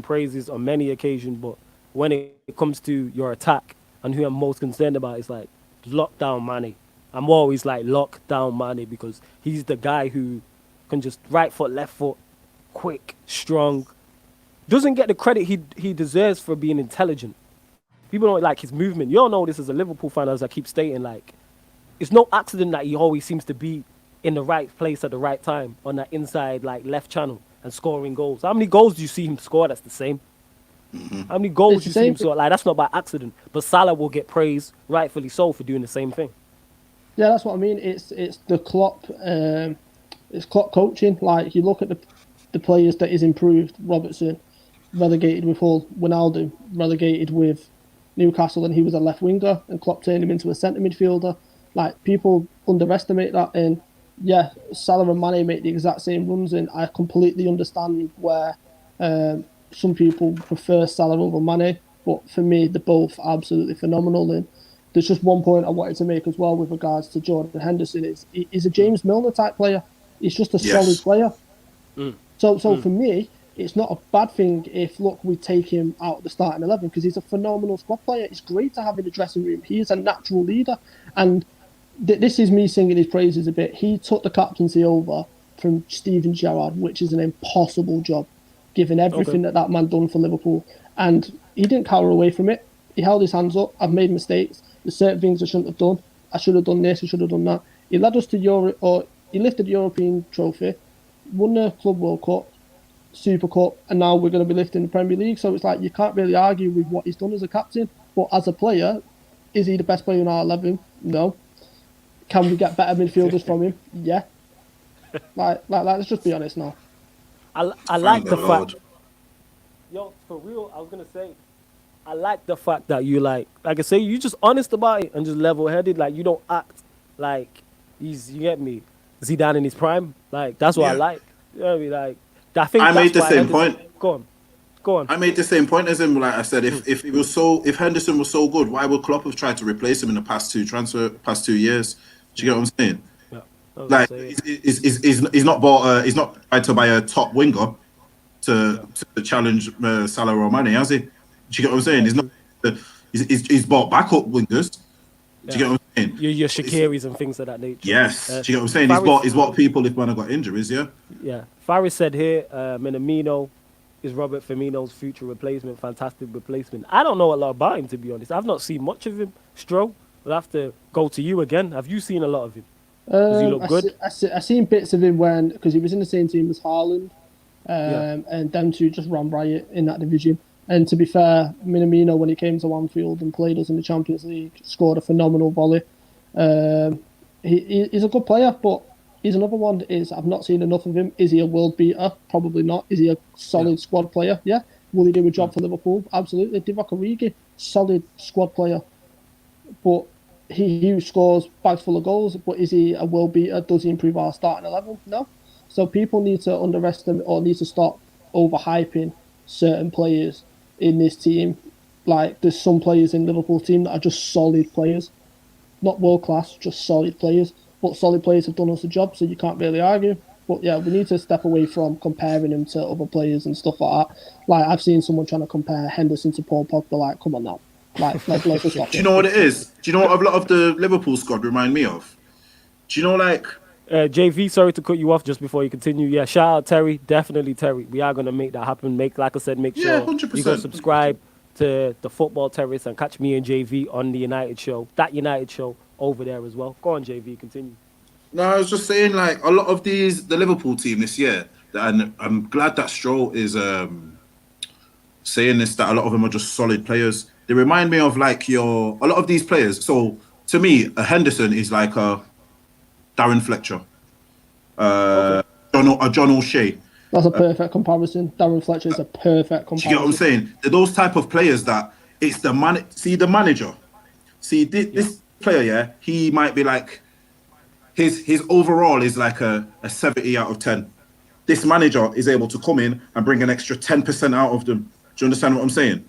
praises on many occasions, but when it comes to your attack and who I'm most concerned about, is like lockdown Mane. I'm always like lockdown Mane because he's the guy who can just right foot, left foot, quick, strong. Doesn't get the credit he deserves for being intelligent. People don't like his movement. You all know this as a Liverpool fan, as I keep stating. Like, it's no accident that he always seems to be in the right place at the right time on that inside, like, left channel and scoring goals. How many goals do you see him score that's the same? How many goals It's do you the see him same score? Like, that's not by accident. But Salah will get praised, rightfully so, for doing the same thing. Yeah, that's what I mean. It's the Klopp, it's Klopp coaching. Like, you look at the players that he's improved. Robertson, relegated with Hull. Wijnaldum, relegated with Newcastle, and he was a left winger, and Klopp turned him into a centre midfielder. Like, people underestimate that, and yeah, Salah and Mane make the exact same runs, and I completely understand where some people prefer Salah over Mane, but for me, they're both absolutely phenomenal. And there's just one point I wanted to make as well with regards to Jordan Henderson. He's a James Milner type player. He's just a solid player. So for me, it's not a bad thing if, look, we take him out of the starting 11 because he's a phenomenal squad player. It's great to have in the dressing room. He is a natural leader. And this is me singing his praises a bit. He took the captaincy over from Steven Gerrard, which is an impossible job, given everything that man done for Liverpool. And he didn't cower away from it. He held his hands up. I've made mistakes. There's certain things I shouldn't have done. I should have done this. I should have done that. He led us to he lifted the European trophy, won the Club World Cup, Super Cup, and now we're going to be lifting the Premier League. So it's like, you can't really argue with what he's done as a captain. But as a player, is he the best player in our 11? No. Can we get better midfielders from him? Yeah. Like, let's just be honest now. I Thank like the the fact. Lord. Yo, for real, I was gonna say, I like the fact that you like I say, you just honest about it and just level headed. Like you don't act like you get me, Zidane in his prime. Like that's what I Yeah. like. You know what I mean? Like I think I that's made the why same Henderson. point. Go on, go on. I made the same point as him. Like I said, Mm, if Henderson was so good, why would Klopp have tried to replace him in the past 2 years? Do you get what I'm saying? yeah, I was gonna Like say it. he's not bought he's not tried to buy a top winger Yeah, to challenge Salah or Mane, has he? Do you get what I'm saying? yeah, He's not. true. He's bought backup wingers. Do you Yeah, get what I'm saying? your It's, Shakiris and things of that nature. yes. Do you get what I'm saying? Faris, He's bought people if man have got injuries. Yeah. yeah, Faris said here, Minamino is Robert Firmino's future replacement. Fantastic replacement. I don't know a lot about him to be honest. I've not seen much of him. Stroll, we'll have to go to you again. Have you seen a lot of him? Does he look good? I seen bits of him when because he was in the same team as Haaland, Yeah, and them two just ran riot in that division. And to be fair, Minamino when he came to Anfield and played us in the Champions League scored a phenomenal volley. Um, he's a good player, but he's another one. Is I've not seen enough of him. Is he a world beater? Probably not. Is he a yeah, solid squad player? Yeah. Will he do a mm, job for Liverpool? Absolutely. Divock Origi, solid squad player, but he scores bags full of goals. But is he a world beater? Does he improve our starting 11? No. So people need to underestimate or need to stop overhyping certain players in this team. Like there's some players in Liverpool team that are just solid players, not world class, just solid players. But solid players have done us the job, so you can't really argue. But yeah, we need to step away from comparing him to other players and stuff like that. Like I've seen someone trying to compare Henderson to Paul Pogba. Like, come on now, let's just stop Do you it. know what it is? Do you know what a lot of the Liverpool squad remind me of? Do you know like JV, sorry to cut you off just before you continue. Yeah, shout out Terry. Definitely Terry. We are gonna make that happen. Like I said, make yeah, sure you go 100%. subscribe to the Football Terrace and catch me and JV on the United show. That United show over there as well. Go on, JV, continue. No, I was just saying like a lot of the Liverpool team this year, and I'm glad that Stroll is saying this, that a lot of them are just solid players. They remind me of like a lot of these players. So to me, a Henderson is like a Darren Fletcher, Okay. John O'Shea. That's a perfect comparison. Darren Fletcher is a perfect Do you get what I'm comparison. saying? They're those type of players that it's the man. See the manager. See Yeah. this player, yeah. He might be like his overall is like a 70 out of 10. This manager is able to come in and bring an extra 10% out of them. Do you understand what I'm saying?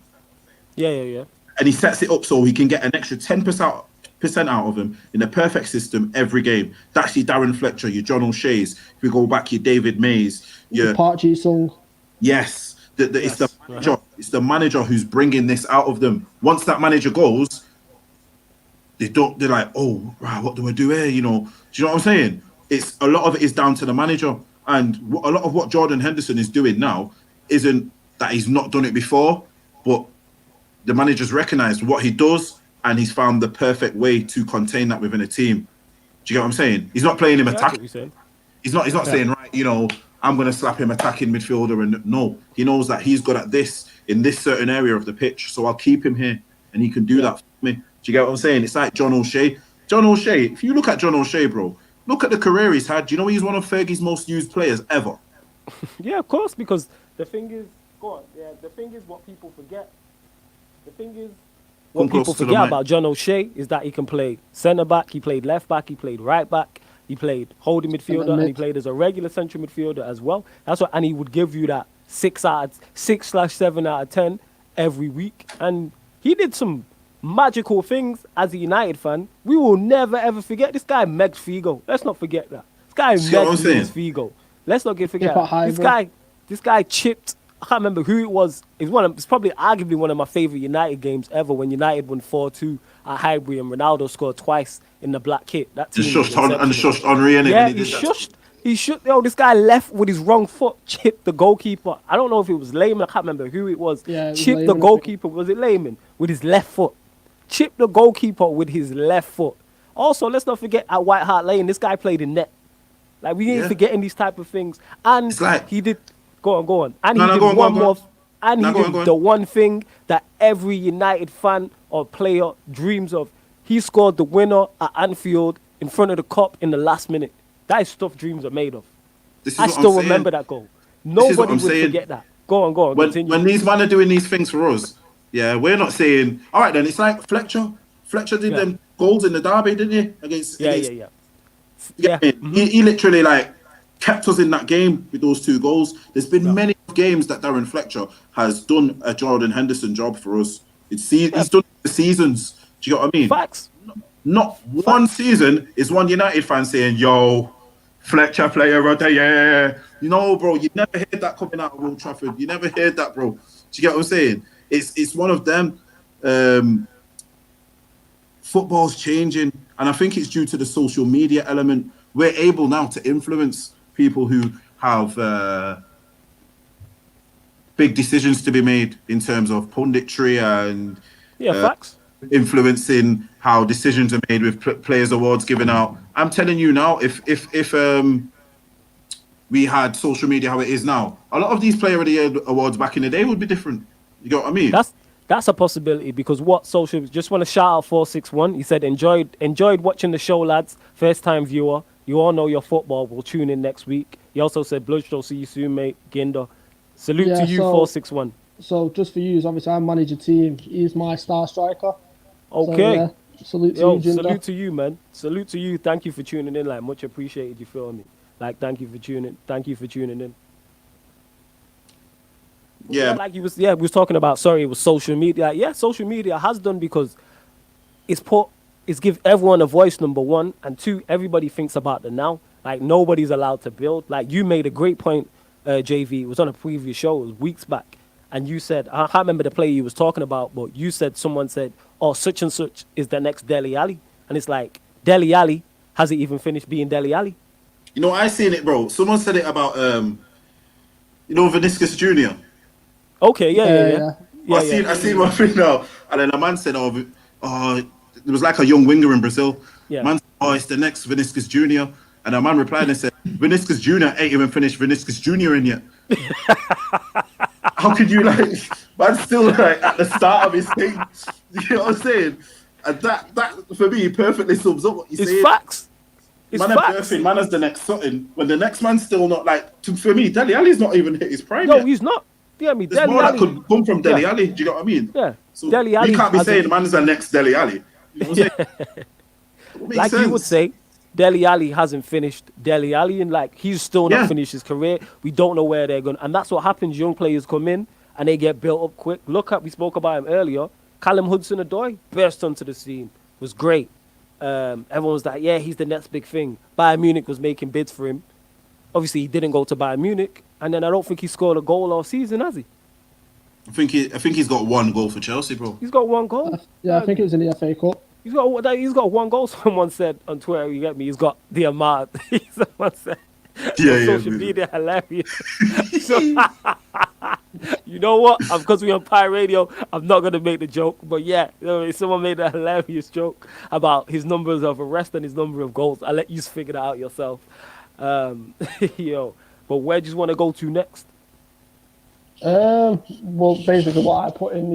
Yeah. And he sets it up so he can get an extra 10% out of him in a perfect system every game. That's your Darren Fletcher, your John O'Shea's. If we go back, your David Mays, your Park Ji Sung. yes. It's the Yes. manager. It's the manager who's bringing this out of them. Once that manager goes, they don't. They're like, oh, right, what do I do here? You know, do you know what I'm saying? It's a lot of it is down to the manager, and a lot of what Jordan Henderson is doing now isn't that he's not done it before, but the manager's recognised what he does, and he's found the perfect way to contain that within a team. Do you get what I'm saying? He's not playing him Yeah, that's attack. what we saying. He's not Yeah. saying, right, you know, I'm going to slap him attacking midfielder. And no, he knows that he's good at this in this certain area of the pitch. So I'll keep him here and he can do Yeah. that for me. Do you get what I'm saying? It's like John O'Shea. John O'Shea, if you look at John O'Shea, bro, look at the career he's had. Do you know he's one of Fergie's most used players ever? Yeah, of course, because the thing is, go on. Yeah, the thing is what people forget. The thing is, what Come close people to the forget mic. about John O'Shea is that he can play centre back, he played left back, he played right back, he played holding midfielder, and he mid. played as a regular central midfielder as well. That's what, and he would give you that 6/7 out of 10 every week. And he did some magical things as a United fan. We will never ever forget this guy, Megs Figo. Let's not forget that. This guy, See what I'm Megs saying? Figo. Let's not forget Keep it high, this bro. guy. This guy chipped. I can't remember who it was. It's probably arguably one of my favorite United games ever when United won 4-2 at Highbury and Ronaldo scored twice in the black kit. That team Just was exceptional. shushed Henri in it. Yeah, when he did that. shushed. He should. Yo, this guy left with his wrong foot, chipped the goalkeeper. I don't know if it was Lehman. I can't remember who it was. Yeah, it was Chipped the Lehman, I think. goalkeeper. Was it Lehman with his left foot? Chipped the goalkeeper with his left foot. Also, let's not forget at White Hart Lane, this guy played in net. Like we ain't Yeah. forgetting these type of things. And It's like- he did. Go on. And No, he no, did go on, one go on. more. And No, he go on, did go on. the one thing that every United fan or player dreams of. He scored the winner at Anfield in front of the Kop in the last minute. That is stuff dreams are made of. This is I what still I'm saying. remember that goal. This is what Nobody I'm would saying. forget that. Go on, continue. When these men are doing these things for us, yeah, we're not saying, all right, then it's like Fletcher. Fletcher did Yeah. them goals in the derby, didn't he? Against Yeah. you get me? He literally like kept us in that game with those 2 goals. There's been many games that Darren Fletcher has done a Jordan Henderson job for us. He's done the seasons. Do you get what I mean? Facts. Not one season is one United fan saying, "Yo, Fletcher player of the year." You know, bro, you never heard that coming out of Old Trafford. You never heard that, bro. Do you get what I'm saying? It's one of them. Football's changing, and I think it's due to the social media element. We're able now to influence people who have big decisions to be made in terms of punditry and Facts. influencing how decisions are made with players awards given out. I'm telling you now, if we had social media how it is now, a lot of these player of the year awards back in the day would be different. You get what I mean? That's a possibility, because what social, just want to shout out 461. He said enjoyed watching the show, lads. First time viewer. You all know your football. We'll tune in next week. He also said Bloodstroll, see you soon, mate. Ginder. Salute to you, 461. So just for you, obviously I manage a team. He's my star striker. Okay. So, salute to you, Ginder. Salute to you, man. Salute to you. Thank you for tuning in. Like, much appreciated. You feel me? Like, thank you for tuning in. Yeah. Like we was talking about. Sorry, it was social media. Like, yeah, social media has done, because it's give everyone a voice, number one, and two, everybody thinks about the now. Like, nobody's allowed to build. Like, you made a great point, JV. It was on a previous show. It was weeks back. And you said, I can't remember the player you was talking about, but you said, someone said, oh, such and such is the next Dele Alli. And it's like, Dele Alli hasn't even finished being Dele Alli. You know, I seen it, bro. Someone said it about, Vinicius Jr. Okay, yeah. I seen one thing now. And then a man said, it was like a young winger in Brazil. Yeah. Man said, oh, it's the next Vinicius Jr. And a man replied and said, Vinicius Jr. ain't even finished Vinicius Jr. in yet. How could you, like, man's still, like, at the start of his thing. You know what I'm saying? And that for me, perfectly sums up what you're saying. It's facts. It's man, facts. birthing, man as the next something. When the next man's still not, like, for me, Dele Alli's not even hit his prime No, yet. he's not. Yeah, There's Dele more Alli, that could come from Dele Alli. Do you know what I mean? Yeah. So Dele Alli we can't be has saying man's the next Dele Alli. You know what I'm saying? like sense. you would say, Dele Alli hasn't finished Dele Alli, and like he's still not finished his career. We don't know where they're going, and that's what happens. Young players come in and they get built up quick. We spoke about him earlier. Callum Hudson Odi burst onto the scene, was great. Everyone was like, yeah, he's the next big thing. Bayern Munich was making bids for him. Obviously, he didn't go to Bayern Munich, and then I don't think he scored a goal all season, has he? I think he's got one goal for Chelsea, bro. He's got one goal. Yeah, I think it was in the FA Cup. He's got one goal. Someone said on Twitter, you get me. He's got the amount. Someone said, social media hilarious. So, you know what? Because we're on Pie Radio, I'm not gonna make the joke. But yeah, someone made a hilarious joke about his numbers of arrests and his number of goals. I'll let you figure that out yourself. But where do you want to go to next? Well, basically what I put in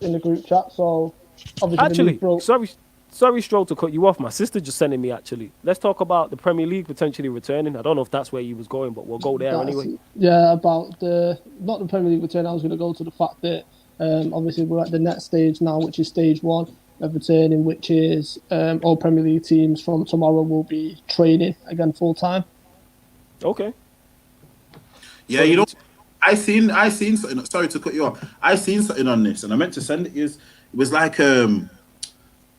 the group chat. So obviously, actually, sorry, Stroll, to cut you off. My sister just sent me. Actually, let's talk about the Premier League potentially returning. I don't know if that's where you was going, but we'll go there anyway. Yeah, about not the Premier League return. I was going to go to the fact that obviously we're at the next stage now, which is stage one of returning, which is all Premier League teams from tomorrow will be training again full time. Okay. Yeah, you know, I seen something. Sorry to cut you off. I seen something on this, and I meant to send it. It was like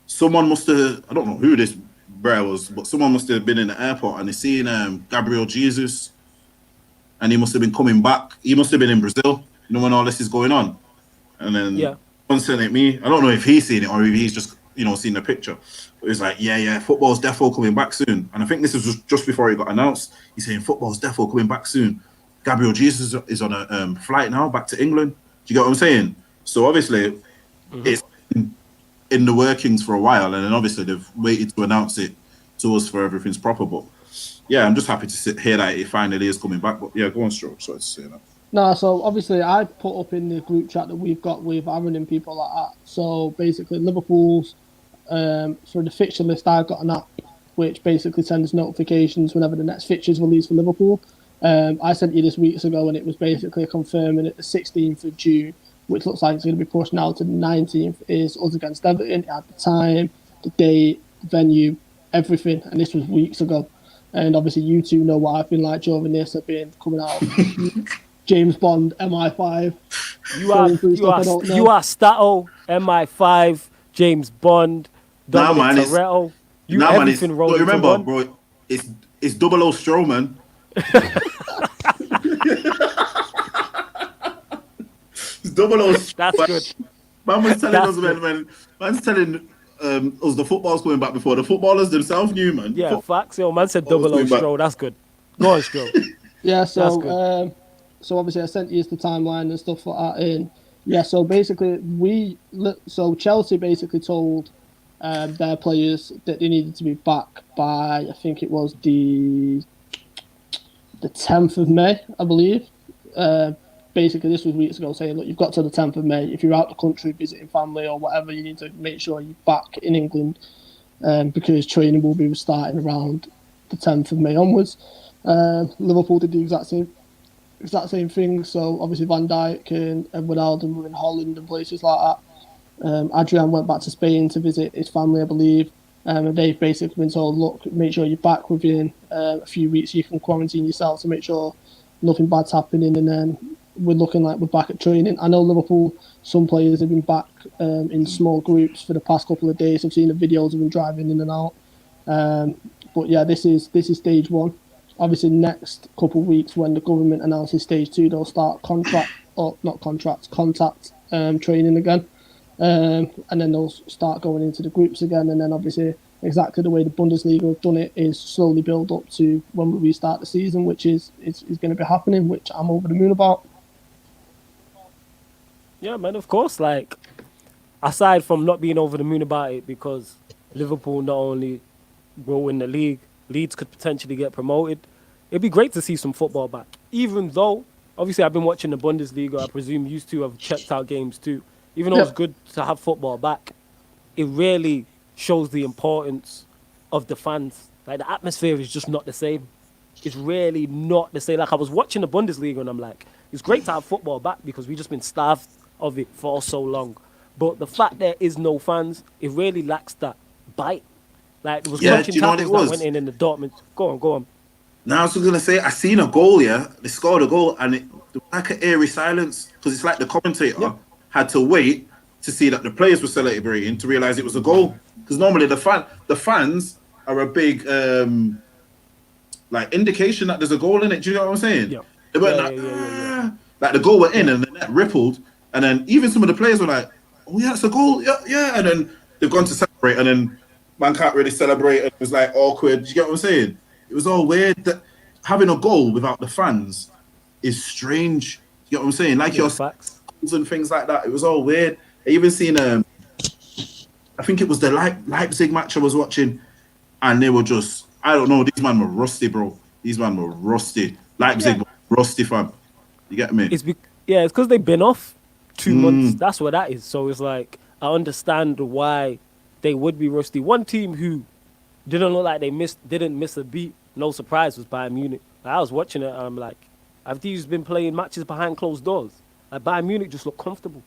someone must have. I don't know who this bro was, but someone must have been in the airport and they seen Gabriel Jesus, and he must have been coming back. He must have been in Brazil, you know, when all this is going on. And then someone sent it me. I don't know if he's seen it or if he's just seen the picture. But it was like, yeah, football's defo coming back soon. And I think this was just before it got announced. He's saying football's defo coming back soon. Gabriel Jesus is on a flight now back to England. Do you get what I'm saying? So obviously, it's in the workings for a while, and then obviously they've waited to announce it to us for everything's proper. But yeah, I'm just happy to hear that it finally is coming back. But yeah, go on, Stroke. Sorry to say that. No, so obviously I put up in the group chat that we've got with Aaron and people like that. So basically, Liverpool's for the fixture list, I've got an app which basically sends notifications whenever the next fixture is released for Liverpool. I sent you this weeks ago, and it was basically confirming it the 16th of June, which looks like it's going to be pushed now to the 19th, is us against Everton. It had the time, the date, the venue, everything, and this was weeks ago. And obviously, you two know what I've been like during this. I've been coming out James Bond, MI5. You are Stato, MI5, James Bond, Dominic Toretto. Everything rolling. Remember, bro, it's 00 Strowman. It's 00. That's good. Man was telling us man's telling us the football's going back before the footballers themselves knew, man. Yeah, facts. Yo, man said 00 Stroh. That's good. Go on, Stroh. Yeah, so obviously I sent you the timeline and stuff like that. And yeah, so basically Chelsea basically told their players that they needed to be back by, I think it was the 10th of May, I believe. Basically, this was weeks ago, saying, look, you've got to the 10th of May. If you're out the country visiting family or whatever, you need to make sure you're back in England because training will be starting around the 10th of May onwards. Liverpool did the exact same thing. So obviously Van Dijk and Wijnaldum were in Holland and places like that. Adrian went back to Spain to visit his family, I believe. And they've basically been told, look, make sure you're back within a few weeks. You can quarantine yourself to make sure nothing bad's happening. And then we're looking like we're back at training. I know Liverpool, some players have been back in small groups for the past couple of days. I've seen the videos of them driving in and out. But yeah, this is stage one. Obviously, next couple of weeks when the government announces stage two, they'll start contact training again. And then they'll start going into the groups again. And then obviously, exactly the way the Bundesliga have done it is slowly build up to when we restart the season, which is going to be happening, which I'm over the moon about. Yeah, man, of course. Like, aside from not being over the moon about it, because Liverpool not only will win the league, Leeds could potentially get promoted. It'd be great to see some football back. Even though, obviously, I've been watching the Bundesliga. I presume you two have checked out games too. Even though it's good to have football back, it really shows the importance of the fans. Like, the atmosphere is just not the same. It's really not the same. Like, I was watching the Bundesliga and I'm like, it's great to have football back because we've just been starved of it for so long. But the fact there is no fans, it really lacks that bite. Like, there was punching tackles that went in the Dortmund. Go on. Now, I was going to say, I seen a goal, They scored a goal, and it was like an eerie silence, because it's like the commentator had to wait to see that the players were celebrating to realise it was a goal. Because normally the fans are a big like indication that there's a goal in it. Do you know what I'm saying? Yeah. They were like the goal went in and the net rippled, and then even some of the players were like, "Oh yeah, it's a goal, yeah," and then they've gone to celebrate, and then man can't really celebrate. It was like awkward. Do you get what I'm saying? It was all weird. That having a goal without the fans is strange. You get what I'm saying? Like your facts and things like that. It was all weird. I even seen I think it was the Leipzig match I was watching, and they were just, I don't know, these men were rusty, bro. These men were rusty. Leipzig were rusty, fam. You get me? It's because they've been off 2 months. That's what that is. So it's like, I understand why they would be rusty. One team who didn't look like they didn't miss a beat, no surprise, was Bayern Munich. I was watching it and I'm like, have these been playing matches behind closed doors? Like, Bayern Munich just look comfortable.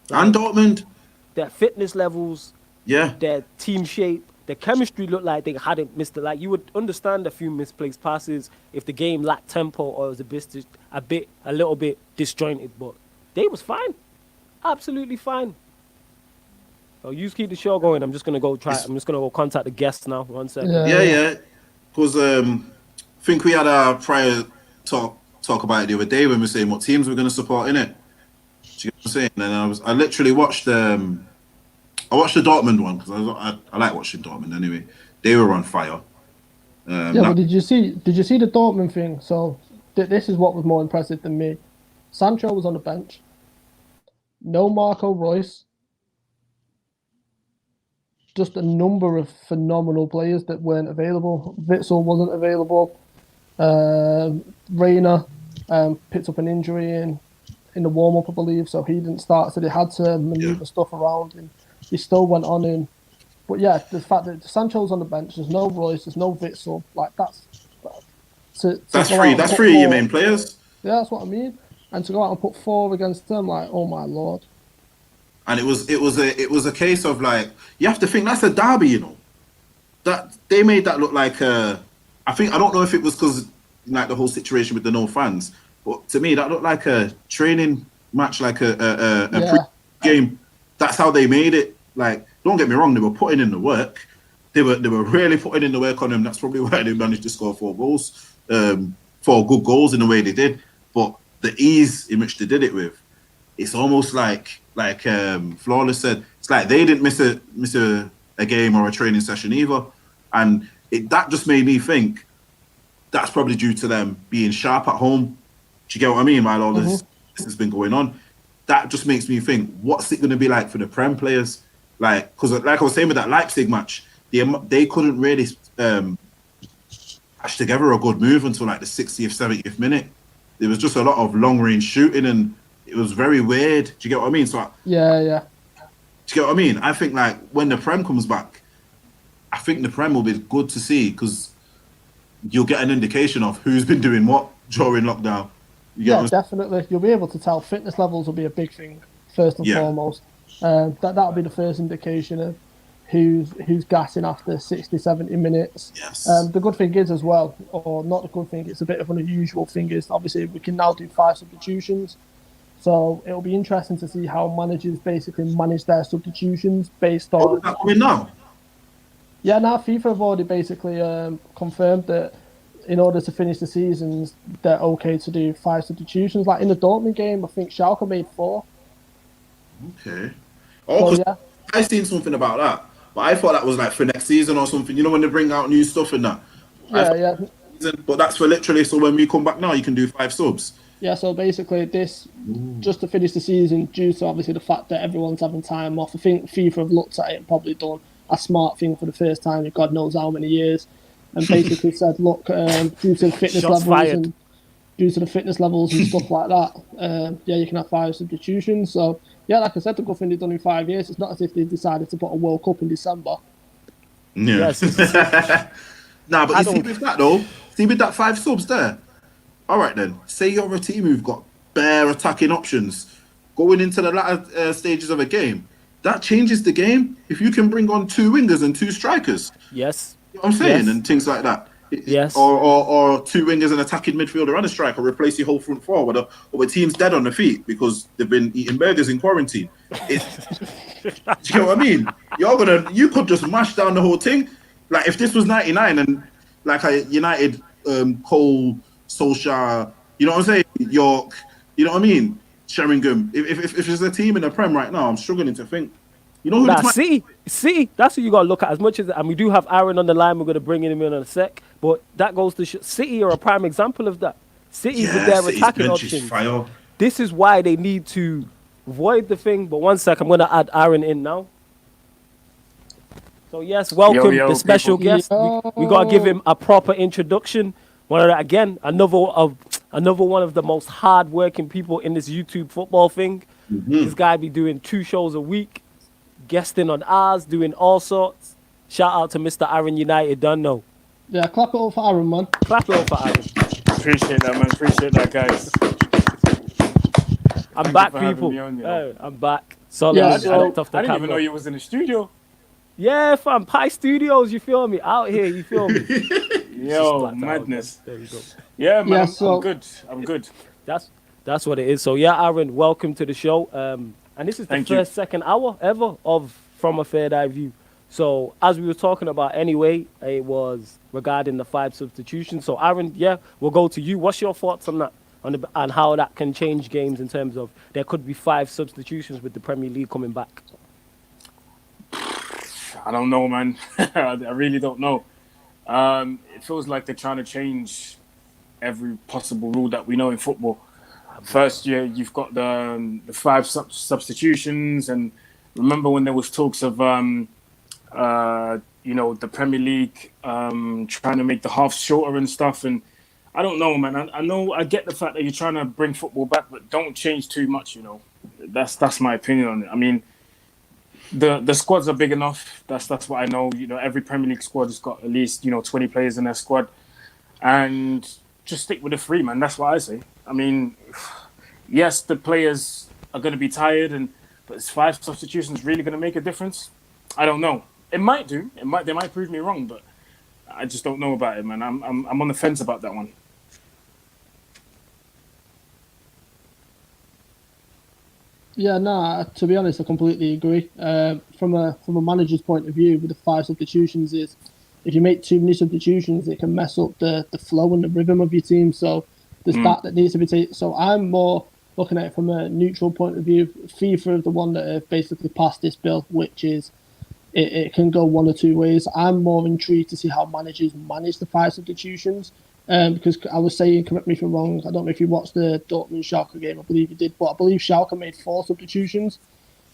Like, and Dortmund. Their fitness levels, their team shape, their chemistry looked like they hadn't missed it. Like, you would understand a few misplaced passes if the game lacked tempo or was a little bit disjointed, but they was fine. Absolutely fine. So you keep the show going. I'm just gonna go contact the guests now. 1 second. Yeah. Because I think we had our prior talk about it the other day when we were saying what teams we're gonna support in it. Do you get what I'm saying? And I literally watched I watched the Dortmund one because I like watching Dortmund anyway. They were on fire. But did you see the Dortmund thing? So this is what was more impressive than me. Sancho was on the bench. No Marco Reus. Just a number of phenomenal players that weren't available. Witsel wasn't available. Reina picked up an injury in the warm-up, I believe, so he didn't start. So they had to maneuver stuff around, and he still went on in. But yeah, the fact that Sancho's on the bench, there's no Royce, there's no Witsel, like That's go three. out and That's put three of your four. main players. Yeah, that's what I mean. And to go out and put 4 against them, like, oh my lord. And it was a case of like you have to think that's a derby, you know. That they made that look like I don't know if it was because like the whole situation with the no fans, but to me that looked like a training match, like a Yeah. game. That's how they made it. Like, don't get me wrong, they were putting in the work. They were really putting in the work on them. That's probably why they managed to score 4 goals, 4 good goals in the way they did. But the ease in which they did it with, it's almost like Flawless said, it's like they didn't miss a game or a training session either. And that just made me think that's probably due to them being sharp at home. Do you get what I mean? While all this has been going on, that just makes me think, what's it going to be like for the Prem players? Like, because like I was saying with that Leipzig match, they couldn't really patch together a good move until like the 60th, 70th minute. There was just a lot of long range shooting and it was very weird. Do you get what I mean? So Yeah. do you get what I mean? I think like when the Prem comes back, I think the Prem will be good to see because you'll get an indication of who's been doing what during lockdown. Yeah, definitely. You'll be able to tell. Fitness levels will be a big thing first and foremost. That'll be the first indication of who's gassing after 60, 70 minutes. Yes. The good thing is as well, or not the good thing, it's a bit of an unusual thing, is obviously we can now do 5 substitutions. So it'll be interesting to see how managers basically manage their substitutions based on... is that coming now? Yeah, now FIFA have already basically confirmed that in order to finish the seasons, they're okay to do 5 substitutions. Like in the Dortmund game, I think Schalke made 4. Okay. Oh, So, yeah. I seen something about that, but I thought that was like for next season or something. You know when they bring out new stuff and that. Yeah. But that's for literally. So when we come back now, you can do 5 subs. Yeah, so basically this, just to finish the season, due to obviously the fact that everyone's having time off, I think FIFA have looked at it and probably done a smart thing for the first time in God knows how many years, and basically said, look, due to the fitness Shots levels fired. and due to the fitness levels and stuff like that, yeah, you can have 5 substitutions. So yeah, like I said, the good thing they've done in 5 years. It's not as if they decided to put a World Cup in December. Yeah. Yes. Nah, but I you see don't- with that though, see with that 5 subs there. All right then, say you're a team who've got bare attacking options going into the latter stages of a game. That changes the game. If you can bring on 2 wingers and 2 strikers, Yes. you know what I'm saying, Yes. and things like that. Yes. Or 2 wingers and attacking midfielder and a striker, replace your whole front four or the team's dead on the feet because they've been eating burgers in quarantine. Do you know what I mean? You could just mash down the whole thing. Like if this was '99 and like a United, Cole, Solskjaer, you know what I'm saying? York, you know what I mean? Sheringham. If there's a team in the Prem right now, I'm struggling to think. You know who Nah, this might- City, that's what you got to look at. As much as, and we do have Aaron on the line, we're going to bring him in a sec. But that goes to City are a prime example of that. City with their City's attacking bench is options. fire. This is why they need to void the thing. But one sec, I'm going to add Aaron in now. So yes, welcome Yo, the special people. guest. We got to give him a proper introduction. Another one of the most hard-working people in this YouTube football thing. This guy be doing 2 shows a week, guesting on ours, doing all sorts. Shout out to Mr Aaron Utd. Don't know. Yeah, clap it up for Aaron, man. Clap it up for Aaron. Appreciate that, man. Appreciate that, guys. I'm Thank back, you for having people. me on, you know. I'm back. Solid. Yeah, I so- looked off the I didn't even camera. know you was in the studio. Yeah, fam. Pi Studios, you feel me? Out here, you feel me? Yo, Blacked out, madness. There you go. Yeah, man. Yeah, I'm so- good. I'm good. That's what it is. So yeah, Aaron, welcome to the show. And this is the Thank you. first second hour ever of From a Third Eye View. So as we were talking about anyway, it was regarding the 5 substitutions. So Aaron, yeah, we'll go to you. What's your thoughts on that? On how that can change games in terms of there could be 5 substitutions with the Premier League coming back. I don't know, man. I really don't know. It feels like they're trying to change every possible rule that we know in football. First year, you've got the 5 substitutions, and remember when there was talks of the Premier League trying to make the halves shorter and stuff. And I don't know, man. I get the fact that you're trying to bring football back, but don't change too much. You know, that's my opinion on it. I mean, the squads are big enough. That's what I know. You know, every Premier League squad has got at least 20 players in their squad, and just stick with the 3, man. That's what I say. I mean, yes, the players are going to be tired, but is 5 substitutions really going to make a difference? I don't know. It might do. They might prove me wrong, but I just don't know about it, man. I'm on the fence about that one. Yeah, no. To be honest, I completely agree. From a manager's point of view, with the 5 substitutions, is if you make too many substitutions, it can mess up the flow and the rhythm of your team. So there's that needs to be taken. So I'm more looking at it from a neutral point of view. FIFA are the one that have basically passed this bill, which is it can go one or two ways. I'm more intrigued to see how managers manage the 5 substitutions. Because I was saying, correct me if I'm wrong, I don't know if you watched the Dortmund-Schalke game, I believe you did, but I believe Schalke made 4 substitutions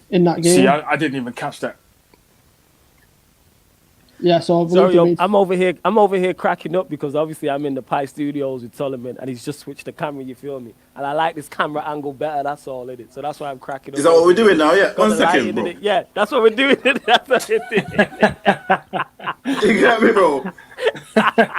in that game. See, I didn't even catch that. Yeah, so I'm over here cracking up because obviously I'm in the Pi Studios with Solomon and he's just switched the camera, you feel me? And I like this camera angle better, that's all it is. So that's why I'm cracking up. Is that what we're doing now? Yeah, Got 1 second, bro. Yeah, that's what we're doing. That's what it is. You get me, bro? That's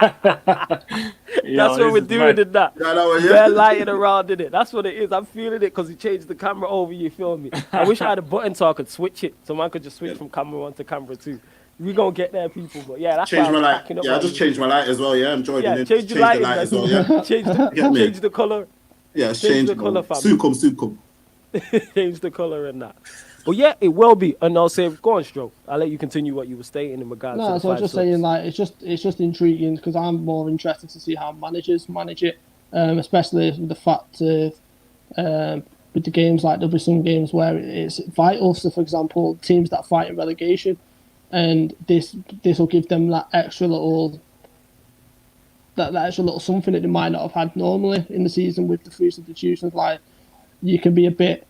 what we're doing in that. Yeah. They're lighting around in it. That's what it is. I'm feeling it because he changed the camera over, you feel me? I wish I had a button so I could switch it. So man could just switch from camera 1 to camera 2. We gonna get there, people. But yeah, that's change why my I'm light. cracking up. Yeah, I just changed my light as well. Yeah, I'm joining Yeah, it. change the the lighting light as well. Yeah, change the color. Yeah, it's change changed the colour, fam. Sukum. Change the color and that. But yeah, it will be. And I'll say, go on, Stroke. I'll let you continue what you were stating in regards to the so I was just saying, like, it's just intriguing because I'm more interested to see how managers manage it, especially with the fact of with the games, like there'll be some games where it's vital. So, for example, teams that fight in relegation, and this will give them that extra little something that they might not have had normally in the season with the 3 substitutions. Like, you can be a bit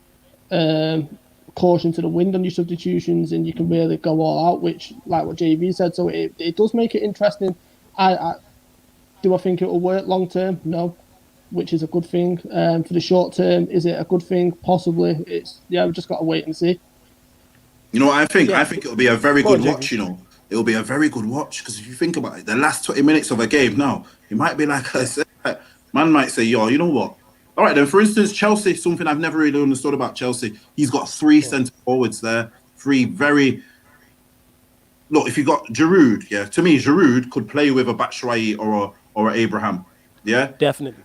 caution to the wind on your substitutions, and you can really go all out, which, like what JV said, so it does make it interesting. Do I think it will work long term? No, which is a good thing. For the short term, is it a good thing? Possibly. We've just got to wait and see. You know what I think? I think it'll be a very good watch, JV. you know. It'll be a very good watch because if you think about it, the last 20 minutes of a game now, it might be like I said, man might say, yo, you know what? All right, then, for instance, Chelsea, something I've never really understood about Chelsea. He's got 3 centre forwards there, 3 very... Look, if you got Giroud, yeah, to me, Giroud could play with a Batshuayi or a Abraham, yeah? Definitely.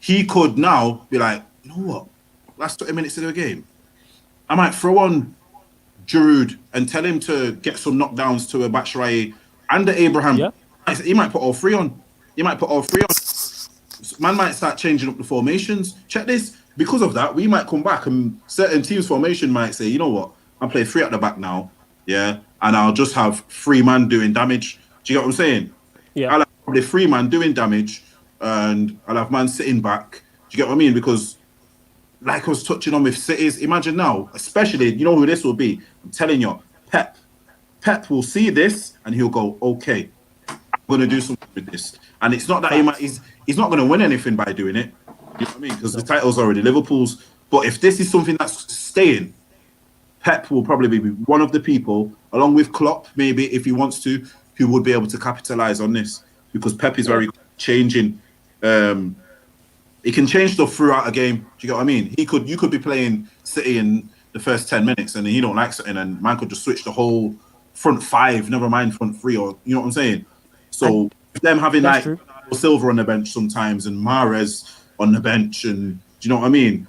He could now be like, you know what? Last 20 minutes of the game, I might throw on Giroud and tell him to get some knockdowns to a Batshuayi and a Abraham. Yeah. He might put all 3 on. Man might start changing up the formations. Check this. Because of that, we might come back and certain teams' formation might say, you know what? I'll play 3 at the back now. Yeah. And I'll just have 3 man doing damage. Do you get what I'm saying? Yeah. I'll have probably 3 man doing damage and I'll have man sitting back. Do you get what I mean? Because like I was touching on with Cities, imagine now, especially, you know who this will be? I'm telling you, Pep. Pep will see this and he'll go, okay, I'm going to do something with this. And it's not that he's not going to win anything by doing it. You know what I mean? Because the title's already Liverpool's. But if this is something that's staying, Pep will probably be one of the people, along with Klopp, maybe if he wants to, who would be able to capitalise on this. Because Pep is very changing. He can change stuff throughout a game. Do you get what I mean? You could be playing City in the first 10 minutes and he don't like something and man could just switch the whole front 5, never mind front 3, or you know what I'm saying? So them having like Silva on the bench sometimes and Mahrez on the bench and do you know what I mean?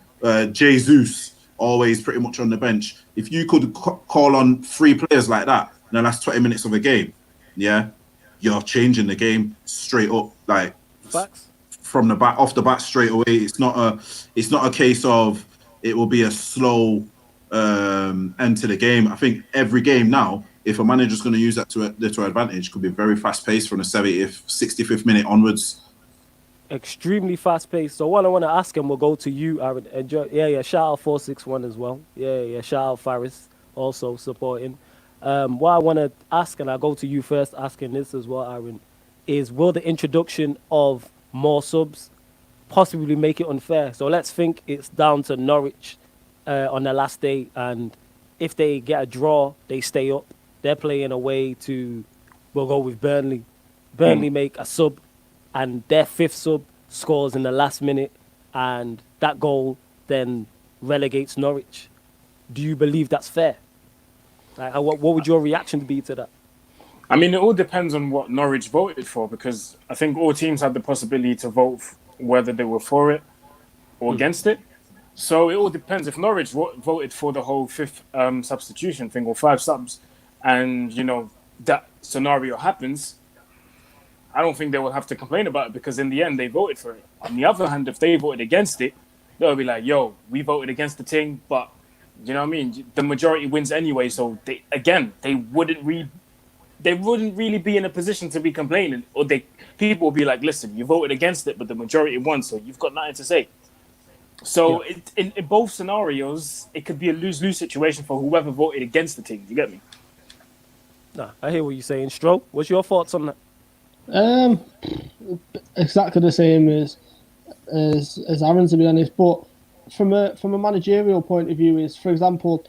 Jesus always pretty much on the bench. If you could call on 3 players like that in the last 20 minutes of a game, yeah, you're changing the game straight up, like Facts. From the back, off the bat straight away. It's not a case of it will be a slow end to the game. I think every game now, if a manager's going to use that to advantage, could be very fast paced from the 70th, 65th minute onwards. Extremely fast paced. So what I want to ask him, we'll go to you, Aaron. Enjoy. Yeah. Shout out 461 as well. Yeah. Shout out Faris also supporting. What I want to ask, and I'll go to you first, asking this as well, Aaron, is will the introduction of more subs possibly make it unfair? So let's think it's down to Norwich on their last day, and if they get a draw, they stay up. They're playing away to, we'll go with Burnley. Burnley make a sub, and their 5th sub scores in the last minute, and that goal then relegates Norwich. Do you believe that's fair? Like, what would your reaction be to that? I mean, it all depends on what Norwich voted for, because I think all teams had the possibility to vote whether they were for it or against it. So it all depends. If Norwich voted for the whole fifth substitution thing, or 5 subs, and, you know, that scenario happens, I don't think they will have to complain about it, because in the end, they voted for it. On the other hand, if they voted against it, they'll be like, yo, we voted against the thing, but, you know what I mean? The majority wins anyway, so they wouldn't really be in a position to be complaining, or people will be like, listen, you voted against it, but the majority won, so you've got nothing to say. So in both scenarios, it could be a lose-lose situation for whoever voted against the thing. You get me? Nah, I hear what you're saying. Stro, what's your thoughts on that? Exactly the same as Aaron, to be honest. But from a managerial point of view, is, for example,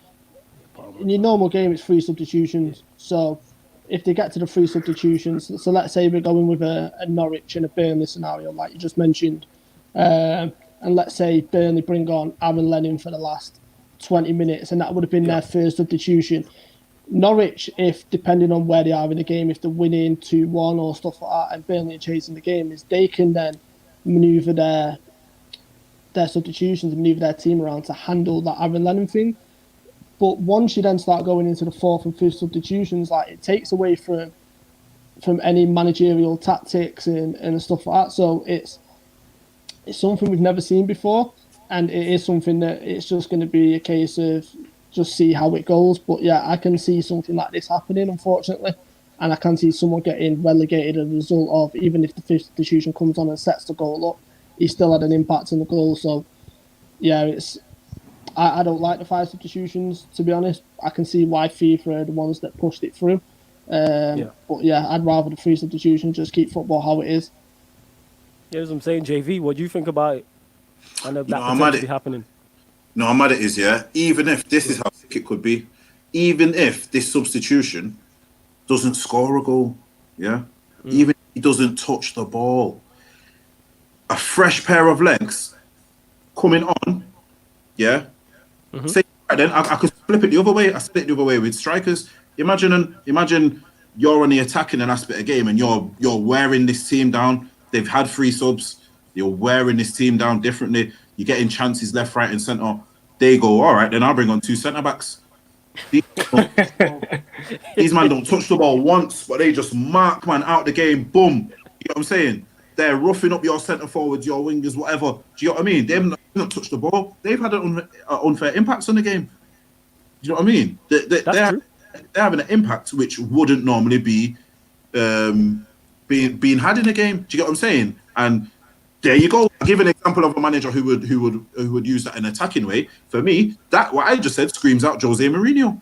in your normal game, it's 3 substitutions. So if they get to the 3 substitutions, so let's say we're going with a Norwich and a Burnley scenario, like you just mentioned, and let's say Burnley bring on Aaron Lennon for the last 20 minutes, and that would have been their first substitution. Norwich, if depending on where they are in the game, if they're winning 2-1 or stuff like that, and Burnley are chasing the game, is they can then manoeuvre their substitutions and manoeuvre their team around to handle that Aaron Lennon thing. But once you then start going into the 4th and 5th substitutions, like, it takes away from any managerial tactics and stuff like that. So it's something we've never seen before, and it is something that it's just going to be a case of just see how it goes. But yeah, I can see something like this happening, unfortunately, and I can see someone getting relegated as a result of, even if the 5th substitution comes on and sets the goal up, he still had an impact on the goal. So yeah, I don't like the 5 substitutions, to be honest. I can see why FIFA are the ones that pushed it through. But yeah, I'd rather the 3 substitutions, just keep football how it is. Yeah, as I'm saying, JV, what do you think about it? I know that potentially happening. No, I'm mad at it, yeah. Even if this is how sick it could be, even if this substitution doesn't score a goal, yeah, even if he doesn't touch the ball, a fresh pair of legs coming on, yeah. Say, then I could flip it the other way. I split it the other way with strikers. Imagine you're on the attacking aspect of the game, and you're wearing this team down. They've had 3 subs. You're wearing this team down differently. You're getting chances left, right, and centre. They go, all right, then I'll bring on 2 centre backs. These man don't touch the ball once, but they just mark man out the game. Boom. You know what I'm saying? They're roughing up your centre forwards, your wingers, whatever. Do you know what I mean? They've not touched the ball. They've had an unfair impacts on the game. Do you know what I mean? They're having an impact which wouldn't normally be being had in a game. Do you get what I'm saying? And there you go. I'll give an example of a manager who would use that in an attacking way. For me, that what I just said screams out Jose Mourinho.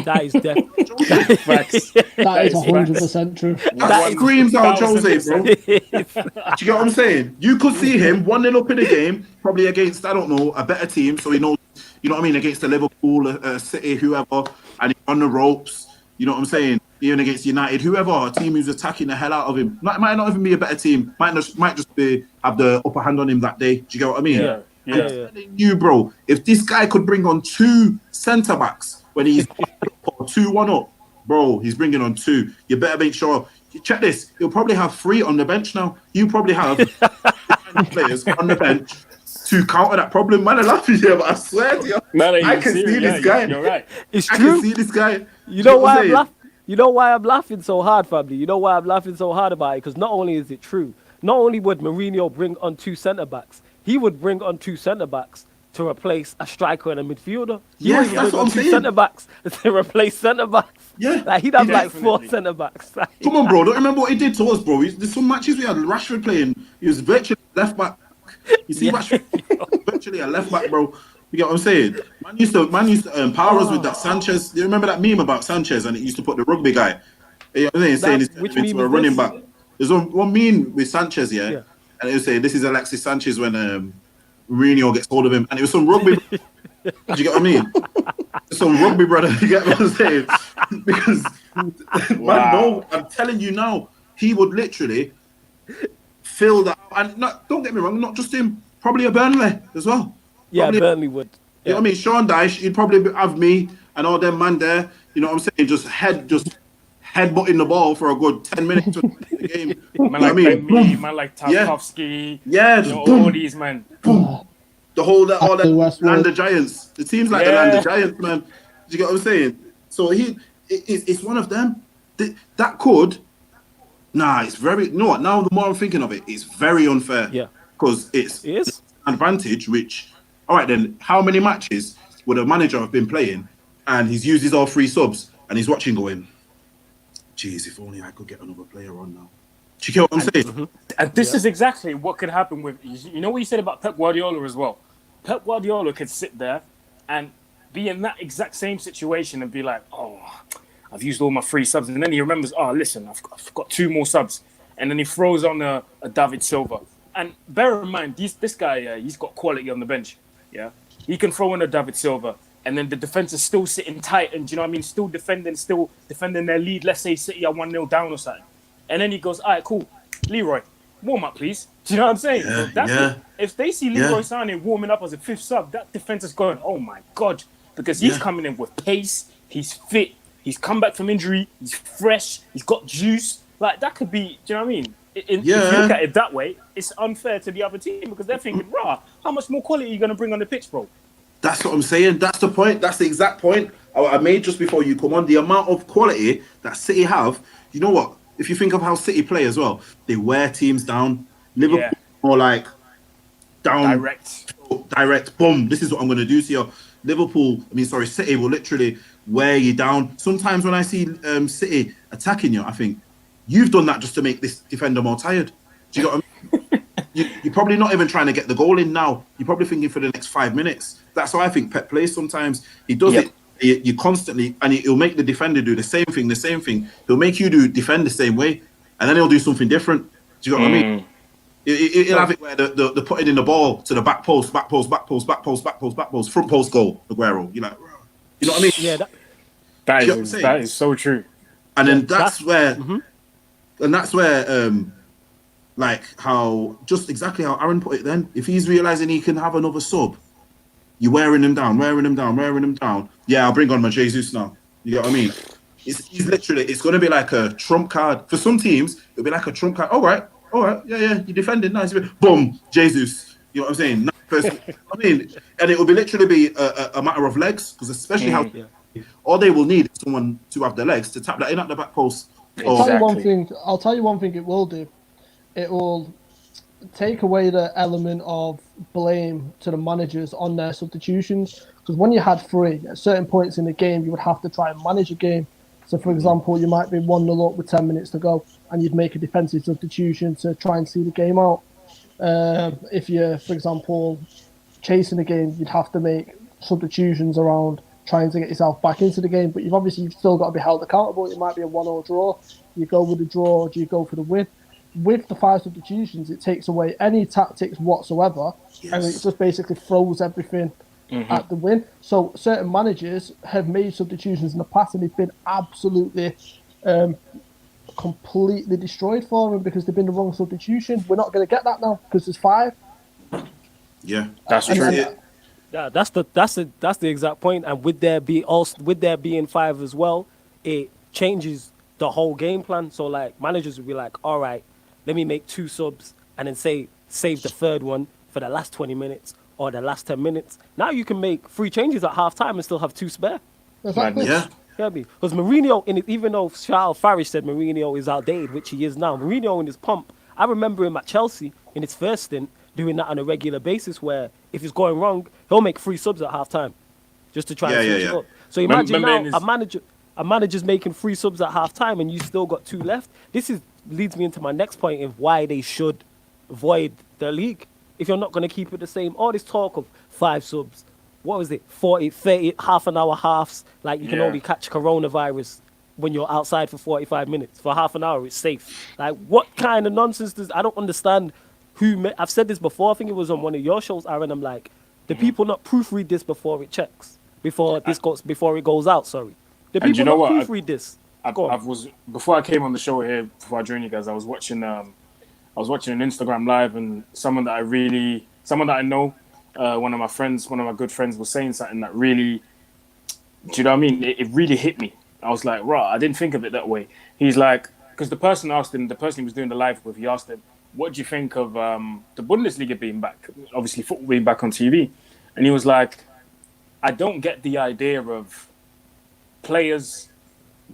That is definitely That is 100% true. That screams out Jose, bro. Do you get what I'm saying? You could see him 1-0 up in a game, probably against, I don't know, a better team. So he knows, you know what I mean, against the Liverpool, City, whoever, and he's on the ropes. You know what I'm saying? Even against United, whoever, a team who's attacking the hell out of him. Might not even be a better team. Might just have the upper hand on him that day. Do you get what I mean? Yeah. I'm telling you, bro, if this guy could bring on 2 centre backs when he's 2-1 up, bro, he's bringing on 2. You better make sure. Check this. He'll probably have 3 on the bench now. You probably have players on the bench to counter that problem. Man, I laugh here, but I swear to you, I can see this guy. You're right. It's I true. can see this guy. You know why I'm laughing? You know why I'm laughing so hard, family? You know why I'm laughing so hard about it? Because not only is it true, not only would Mourinho bring on 2 centre-backs, he would bring on 2 centre-backs to replace a striker and a midfielder. Yes, that's what I'm saying. 2 centre-backs to replace centre-backs. Yeah. Like, he'd have like Definitely. 4 centre-backs. Come on, bro. Don't remember what he did to us, bro. There's some matches we had Rashford playing. He was virtually left back. You see, Rashford virtually a left back, bro. You get what I'm saying? Man used to empower us with that Sanchez. You remember that meme about Sanchez, and it used to put the rugby guy. You know what I'm saying he's which into meme a is running this? back. There's one meme with Sanchez, yeah. And it was saying this is Alexis Sanchez when Mourinho gets hold of him, and it was some rugby. Do you get what I mean? Some rugby brother. You get what I'm saying? Because man, no, I'm telling you now, he would literally fill that. And don't get me wrong, not just him, probably a Burnley as well. Yeah, Probably, Burnley would. you know what I mean? Sean Dyche, he'd probably have me and all them man there. You know what I'm saying? Just headbutting the ball for a good 10 minutes to the game. Man like me, man like Tarkovsky. Yeah, you know, boom, all these men. Boom. All that land of Giants. It seems like the land of Giants, man. Do you get what I'm saying? So it's one of them. That could. Nah, it's very. You know what? Now the more I'm thinking of it, it's very unfair. Yeah. Because it's an advantage. Which, all right, then, how many matches would a manager have been playing, and he's used his all 3 subs, and he's watching going, "Geez, if only I could get another player on now." Do you get what I'm saying? Mm-hmm. And this is exactly what could happen with. You know what you said about Pep Guardiola as well. Pep Guardiola could sit there and be in that exact same situation and be like, "Oh, I've used all my 3 subs," and then he remembers, "Oh, listen, I've got 2 more subs," and then he throws on a David Silva. And bear in mind, this guy, he's got quality on the bench. Yeah, he can throw in a David Silva, and then the defense is still sitting tight, and you know what I mean, still defending their lead. Let's say City are 1-0 down or something, and then he goes, "All right, cool, Leroy, warm up, please." Do you know what I'm saying? If they see Leroy Sané warming up as a 5th sub, that defense is going, "Oh my god," because he's coming in with pace, he's fit. He's come back from injury. He's fresh. He's got juice. Like, that could be, do you know what I mean? If you look at it that way, it's unfair to the other team because they're thinking, how much more quality are you going to bring on the pitch, bro? That's what I'm saying. That's the point. That's the exact point I made just before you come on. The amount of quality that City have, you know what? If you think of how City play as well, they wear teams down. Liverpool more like down. Direct. Boom. This is what I'm going to do to you. City will literally wear you down. Sometimes when I see City attacking you, I think, you've done that just to make this defender more tired. Do you know what I mean? You're probably not even trying to get the goal in now. You're probably thinking for the next 5 minutes. That's how I think Pep plays sometimes. He does it. You constantly, and he'll make the defender do the same thing. He'll make you defend the same way, and then he'll do something different. Do you know what I mean? He'll have it where the putting in the ball to the back post, front post goal, Aguero. You're like, you know what I mean? Yeah, that is so true. And then that's where, like just exactly how Aaron put it. Then, if he's realizing he can have another sub, you're wearing him down. Yeah, I'll bring on my Jesus now. You get what I mean? He's literally. It's going to be like a trump card for some teams. It'll be like a trump card. All right, yeah. You're defending nice. Boom, Jesus. You know what I'm saying? I mean, and it will be literally be a matter of legs because especially all they will need is someone to have the legs to tap that in at the back post. I'll tell you one thing it will do. It will take away the element of blame to the managers on their substitutions. Because when you had 3, at certain points in the game, you would have to try and manage a game. So, for example, you might be 1-0 up with 10 minutes to go, and you'd make a defensive substitution to try and see the game out. If you're, for example, chasing the game, you'd have to make substitutions around trying to get yourself back into the game. But you've still got to be held accountable. It might be a 1-0 draw. You go with the draw, or do you go for the win? With the 5 substitutions, it takes away any tactics whatsoever, and it just basically throws everything at the win. So certain managers have made substitutions in the past, and they've been absolutely, completely destroyed for them because they've been the wrong substitution. We're not going to get that now because there's 5. Yeah, that's true. Yeah, that's the exact point. And with there being 5 as well, it changes the whole game plan. So like managers will be like, all right, let me make 2 subs and then save the 3rd one for the last 20 minutes or the last 10 minutes. Now you can make 3 changes at half time and still have 2 spare. Exactly. Yeah. Because Mourinho, even though Charles Farish said Mourinho is outdated, which he is now, Mourinho in his pomp, I remember him at Chelsea in his first stint doing that on a regular basis where if it's going wrong, he'll make 3 subs at half time just to try and switch it up. So imagine a manager's making 3 subs at half time and you still got 2 left. Leads me into my next point of why they should void the league. If you're not going to keep it the same, all this talk of 5 subs, what was it, 40, 30, half an hour halves, like you can only catch coronavirus when you're outside for 45 minutes. For half an hour, it's safe. Like, what kind of nonsense I don't understand I've said this before, I think it was on one of your shows, Aaron, I'm like, the people not proofread this before it checks, before it goes out, sorry. The people not proofread this. Before I came on the show here, before I joined you guys, I was watching I was watching an Instagram live, and someone that I know, one of my good friends, was saying something that really, do you know what I mean? It really hit me. I was like, right, I didn't think of it that way. He's like, because the person he was doing the live with, he asked him, what do you think of the Bundesliga being back? Obviously, football being back on TV. And he was like, I don't get the idea of players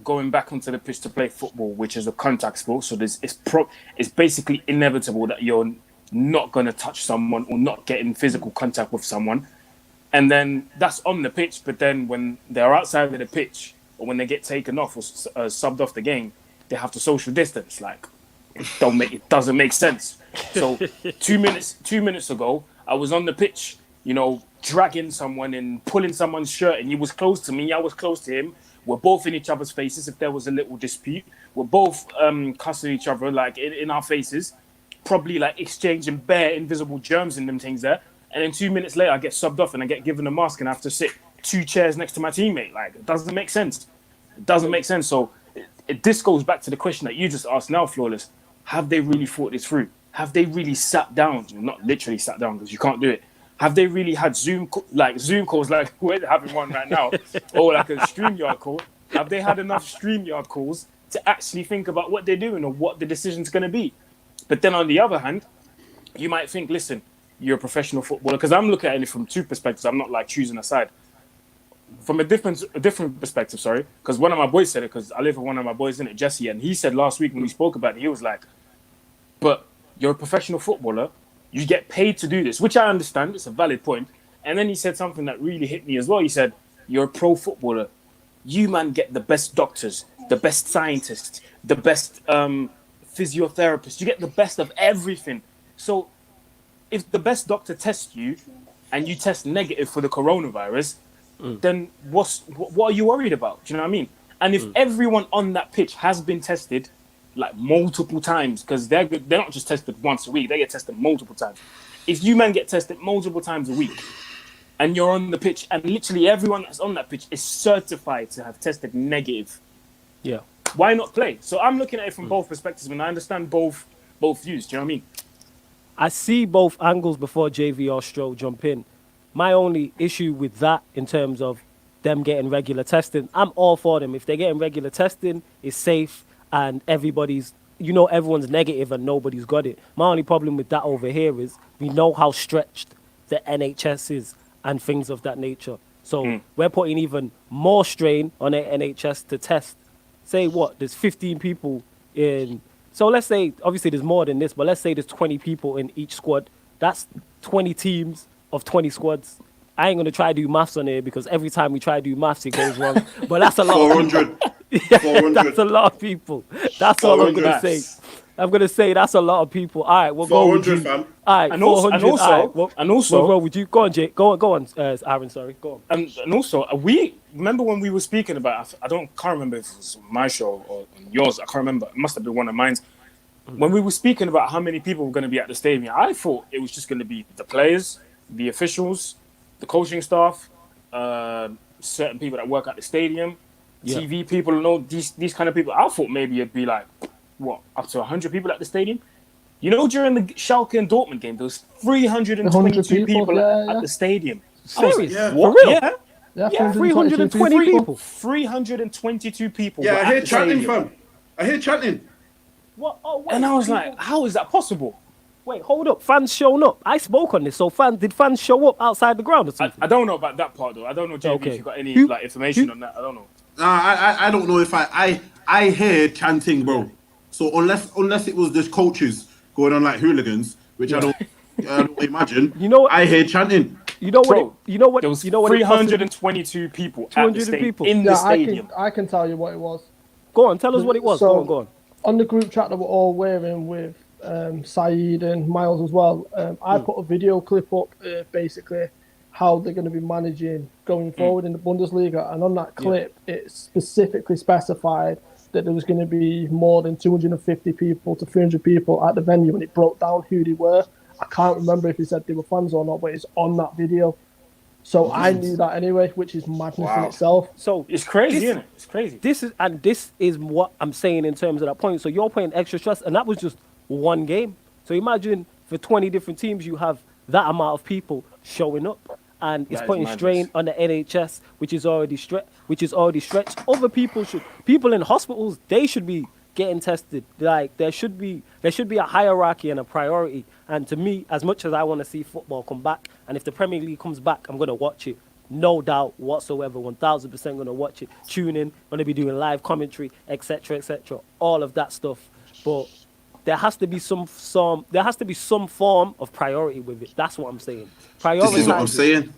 going back onto the pitch to play football, which is a contact sport. So it's basically inevitable that you're not going to touch someone or not get in physical contact with someone. And then that's on the pitch. But then when they're outside of the pitch or when they get taken off or subbed off the game, they have to social distance. Like, it doesn't make sense. So 2 minutes ago, I was on the pitch, dragging someone and pulling someone's shirt, and he was close to me, I was close to him. We're both in each other's faces if there was a little dispute. We're both cussing each other like in our faces, probably like exchanging bare invisible germs and them things there. And then 2 minutes later, I get subbed off and I get given a mask and I have to sit 2 chairs next to my teammate. Like, it doesn't make sense. It doesn't make sense. So this goes back to the question that you just asked now, Flawless. Have they really thought this through? Have they really sat down? Not literally sat down because you can't do it. Have they really had Zoom calls like we're having one right now, or like a StreamYard call? Have they had enough StreamYard calls to actually think about what they're doing or what the decision's going to be? But then on the other hand, you might think, listen, you're a professional footballer, because I'm looking at it from 2 perspectives. I'm not like choosing a side. From a different perspective, sorry, because one of my boys said it, because I live with one of my boys in it, Jesse, and he said last week when we spoke about it, he was like, but you're a professional footballer, you get paid to do this, which I understand, it's a valid point. And then he said something that really hit me as well. He said, you're a pro footballer, you man get the best doctors, the best scientists, the best physiotherapists, you get the best of everything. So if the best doctor tests you and you test negative for the coronavirus, then what are you worried about? Do you know what I mean? And if everyone on that pitch has been tested like multiple times, because they're not just tested once a week, they get tested multiple times. If you man get tested multiple times a week and you're on the pitch and literally everyone that's on that pitch is certified to have tested negative, Yeah. why not play? So I'm looking at it from both perspectives, and I understand both views. Do you know what I mean? I see both angles before JV or Stroh jump in. My only issue with that in terms of them getting regular testing, I'm all for them. If they're getting regular testing, it's safe and everyone's negative and nobody's got it. My only problem with that over here is we know how stretched the NHS is and things of that nature. So we're putting even more strain on the NHS to test. Say what? There's 15 people in. So let's say, obviously there's more than this, but let's say there's 20 people in each squad. That's 20 teams of 20 squads. I ain't going to try to do maths on here because every time we try to do maths, it goes wrong. But that's a lot. 400. Yeah, 400. that's a lot of people. That's all I'm going to 400. say. I'm going to say that's a lot of people. All right, we'll go with 400, you. fam. All right, And also- 400. and also- we'll roll with you. Go on, Jake. Go on, Aaron, sorry. Go on. And also, we remember when we were speaking about, can't remember if it was my show or yours, I can't remember. It must have been one of mine. When we were speaking about how many people were going to be at the stadium, I thought it was just going to be the players, the officials, the coaching staff, certain people that work at the stadium, TV people, and all these kind of people. I thought maybe it'd be like, up to 100 people at the stadium? During the Schalke and Dortmund game, there was 322 people at the stadium. Serious? Yeah. For real? Yeah. 320 people. 322 people. Yeah, were I at hear the chanting, stadium. fam. I hear chanting. What? Oh, wait, And I was like, how is that possible? wait, hold up. Fans showing up. I spoke on this. So did fans show up outside the ground or something? I don't know about that part though. I don't know, JB, Okay. if you got any Who- information on that. I don't know. I don't know if I hear chanting, bro. So unless it was just coaches going on like hooligans, which I don't imagine. You know what? I hear chanting. You know what? Bro, You know what? There was You know what? it possibly- 322 people at the 200 stadium, people. in the Yeah, stadium. I can tell you what it was. Go on. Tell us what it was. So- Go on. On the group chat that we're all wearing with Saeed and Miles as well, I put a video clip up basically how they're going to be managing going forward in the Bundesliga. And on that clip, it specifically specified that there was going to be more than 250 people to 300 people at the venue, and it broke down who they were. I can't remember if he said they were fans or not, but it's on that video. So I knew that anyway, which is madness in itself. So It's crazy, This- isn't it? It's crazy. this is what I'm saying in terms of that point. So you're putting extra stress, and that was just one game. So imagine for 20 different teams, you have that amount of people showing up, and it's That is putting madness. strain on the NHS, which is already stretched. Other people in hospitals, they should be getting tested. Like there should be a hierarchy and a priority. And to me, as much as I want to see football come back, and if the Premier League comes back, I'm gonna watch it. No doubt whatsoever, 1,000% gonna watch it. Tune in, gonna be doing live commentary, etc., etc. All of that stuff. But there has to be some form of priority with it. That's what I'm saying. This is what I'm Prioritize it. saying.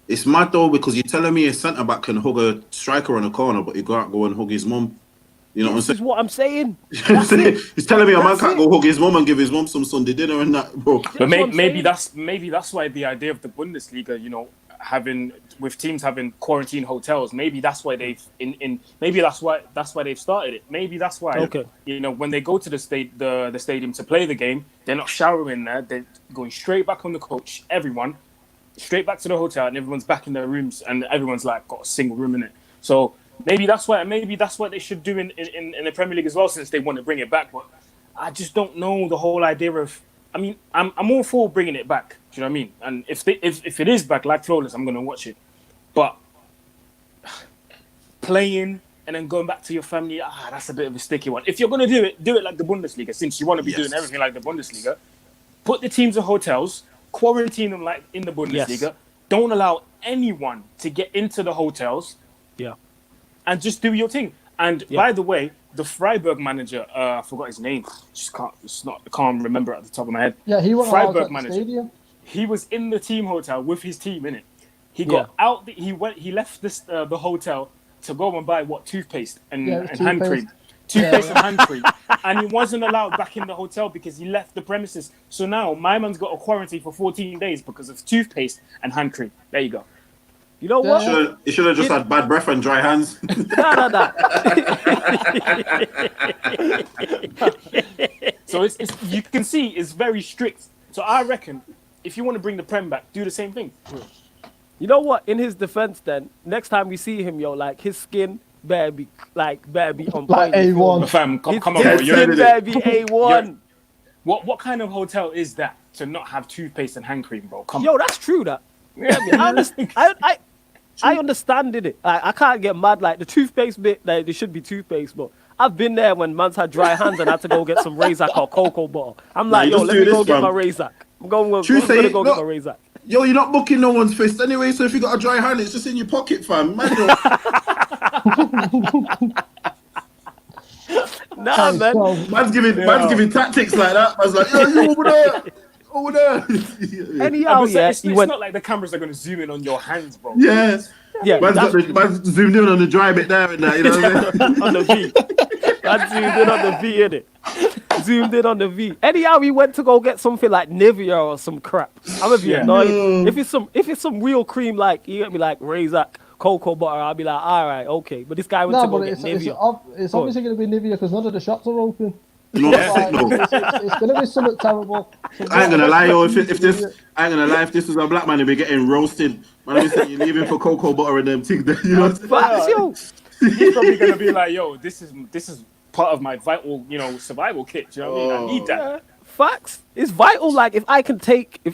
It's mad though, because you're telling me a centre back can hug a striker on a corner, but you can't go and hug his mum. You know This is what what I'm saying. I'm saying? He's telling me a man That's can't it. go hug his mum and give his mum some Sunday dinner and that, bro. But That's what I'm maybe saying. that's why the idea of the Bundesliga, having with teams having quarantine hotels, maybe that's why they've maybe that's why they've started it. Maybe that's why Okay. when they go to the stadium to play the game, they're not showering there. They're going straight back on the coach. Everyone straight back to the hotel, and everyone's back in their rooms, and everyone's like got a single room in it. So maybe that's what they should do in the Premier League as well, since they want to bring it back. But I just don't know the whole idea of. I mean, I'm all for bringing it back. Do you know what I mean? And if it is back like Flawless, I'm gonna watch it. But playing and then going back to your family, that's a bit of a sticky one. If you're gonna do it like the Bundesliga, since you want to be doing everything like the Bundesliga, put the teams in hotels, quarantine them like in the Bundesliga. Yes. Don't allow anyone to get into the hotels. Yeah. And just do your thing. And by the way, the Freiburg manager, I forgot his name. I can't remember at the top of my head. Yeah, he went out Freiburg at the manager. stadium. He was in the team hotel with his team in it. He got out. He left the hotel to go and buy toothpaste and hand cream, toothpaste and hand cream, and he wasn't allowed back in the hotel because he left the premises. So now my man's got a quarantine for 14 days because of toothpaste and hand cream. There you go. You know what? He should have just had bad breath and dry hands. Nah. So it's you can see it's very strict. So I reckon if you want to bring the Prem back, do the same thing. You know what? In his defense, then next time we see him, like his skin better be on point. Like A1. Fam, come on, His bro. skin better be A1. What kind of hotel is that to not have toothpaste and hand cream, bro? Come Yo, on. that's true. That I understand it. I can't get mad. Like the toothpaste bit, like there should be toothpaste, but I've been there when man's had dry hands and had to go get some Razak or cocoa butter. I'm like, yo, let me go get my Razak. I'm going to go get my Razak. Yo, you're not booking no one's fist anyway, so if you got a dry hand, it's just in your pocket, fam. Man, Nah, man. man's giving tactics like that. Man's like, yo, you over there. Anyhow, It's he went. not like the cameras are going to zoom in on your hands, bro. Yes. Yeah, Man's zoomed in on the dry bit there and that, you know what I mean? on the V. I zoomed in on the V, innit? Zoomed in on the V. Anyhow, he went to go get something like Nivea or some crap. I'm gonna be annoyed. If it's some real cream, like you get me like Razak, cocoa butter, I'll be like, all right, okay. But this guy went to go get Nivea. It's obviously going to be Nivea because none of the shops are open. You know what? No. It's going to be something terrible. I ain't gonna lie, yo. If this was a black man, he'd be getting roasted. Man, I be saying you're leaving for cocoa butter and them things. You know. Yo. He's probably going to be like, yo, this is part of my vital, survival kit. Do you know what I mean? I need that. Facts. It's vital. Like if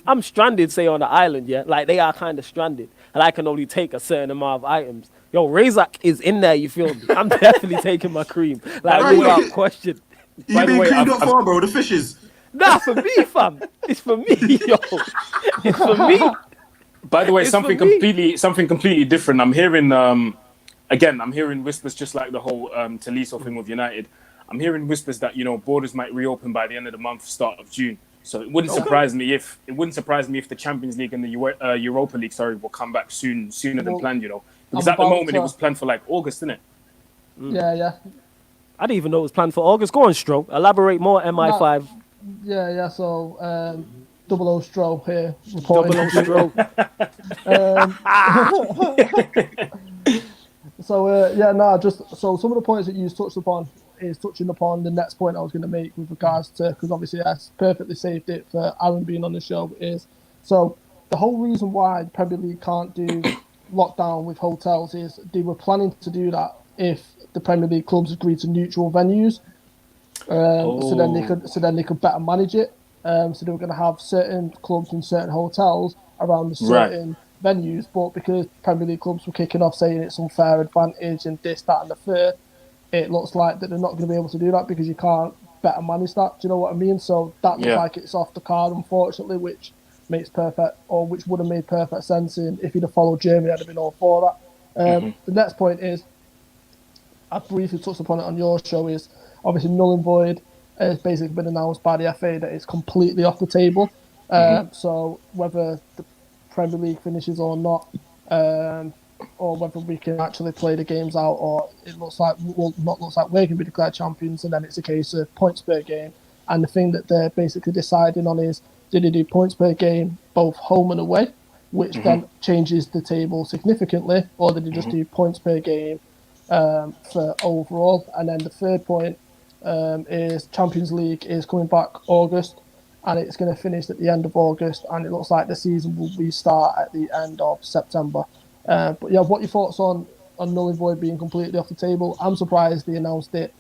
I'm stranded, say on the island, like they are kind of stranded, and I can only take a certain amount of items. Yo, Razak is in there. You feel me? I'm definitely taking my cream, like without question. You been creamed up for, bro? The fishes. Nah, for me, fam. It's for me, yo. It's for me. By the way, It's something for me. completely different. I'm hearing whispers, just like the whole Taliso thing with United. I'm hearing whispers that borders might reopen by the end of the month, start of June. So it wouldn't surprise me if the Champions League and the Europa League, will come back sooner than planned. Because at the moment it was planned for like August, isn't it? Yeah. I didn't even know it was planned for August. Go on, Stro. Elaborate more, MI5. Yeah. So, Double O Stro here reporting. Double O Stro. Just so some of the points that you touched upon is touching upon the next point I was going to make with regards to, because obviously I perfectly saved it for Aaron being on the show, is so the whole reason why the Premier League can't do lockdown with hotels is they were planning to do that if the Premier League clubs agreed to neutral venues, so then they could better manage it. So they were going to have certain clubs and certain hotels around the certain venues. But because Premier League clubs were kicking off saying it's unfair advantage and this, that, and the third, it looks like that they're not going to be able to do that because you can't better manage that. Do you know what I mean? So that looks like it's off the card, unfortunately, which makes which would have made perfect sense if he'd have followed Germany. I'd have been all for that. The next point is, I briefly touched upon it on your show, is obviously null and void has basically been announced by the FA that it's completely off the table. So whether the Premier League finishes or not, or whether we can actually play the games out, or it looks like we're going to be declared champions, and then it's a case of points per game. And the thing that they're basically deciding on is, do they do points per game both home and away, which then changes the table significantly, or do they just do points per game for overall? And then the third point is Champions League is coming back August, and it's going to finish at the end of August, and it looks like the season will restart at the end of September. But yeah, what are your thoughts on null and void being completely off the table? I'm surprised they announced it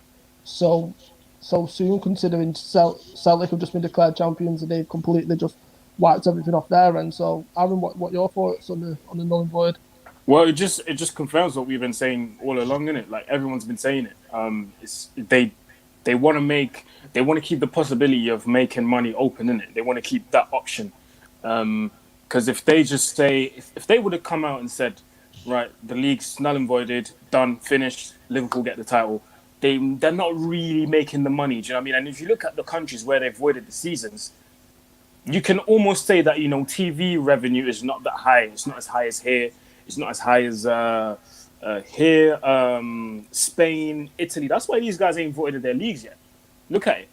so soon, considering Celtic have just been declared champions and they've completely just wiped everything off their end. So, Aaron, what are your thoughts on the null and void? Well, it just confirms what we've been saying all along, innit? Like, everyone's been saying it. They want to keep the possibility of making money open, innit? They want to keep that option. Because if they just say, if they would have come out and said, right, the league's null and voided, done, finished, Liverpool get the title, they're not really making the money. Do you know what I mean? And if you look at the countries where they've voided the seasons, you can almost say that, TV revenue is not that high. It's not as high as here. It's not as high as here, Spain, Italy. That's why these guys ain't voided their leagues yet. Look at it.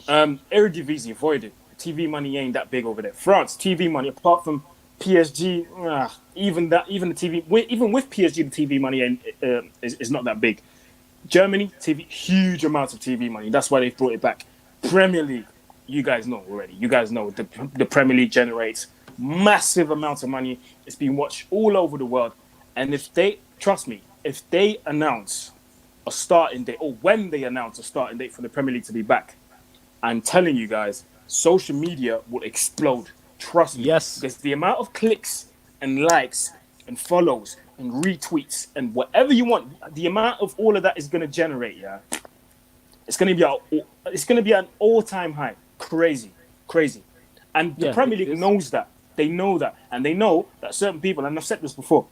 Eredivisie voided. TV money ain't that big over there. France, TV money, apart from PSG, even the TV, even with PSG, the TV money is not that big. Germany, TV, huge amounts of TV money. That's why they've brought it back. Premier League, you guys know already. You guys know the Premier League generates massive amounts of money. It's being watched all over the world. And if they announce a starting date, or when they announce a starting date for the Premier League to be back, I'm telling you guys, social media will explode. Trust me. Yes. Because the amount of clicks and likes and follows and retweets and whatever you want, the amount of all of that is going to generate, it's going to be an all-time high. Crazy. And the Premier League knows that. They know that. And they know that certain people, and I've said this before,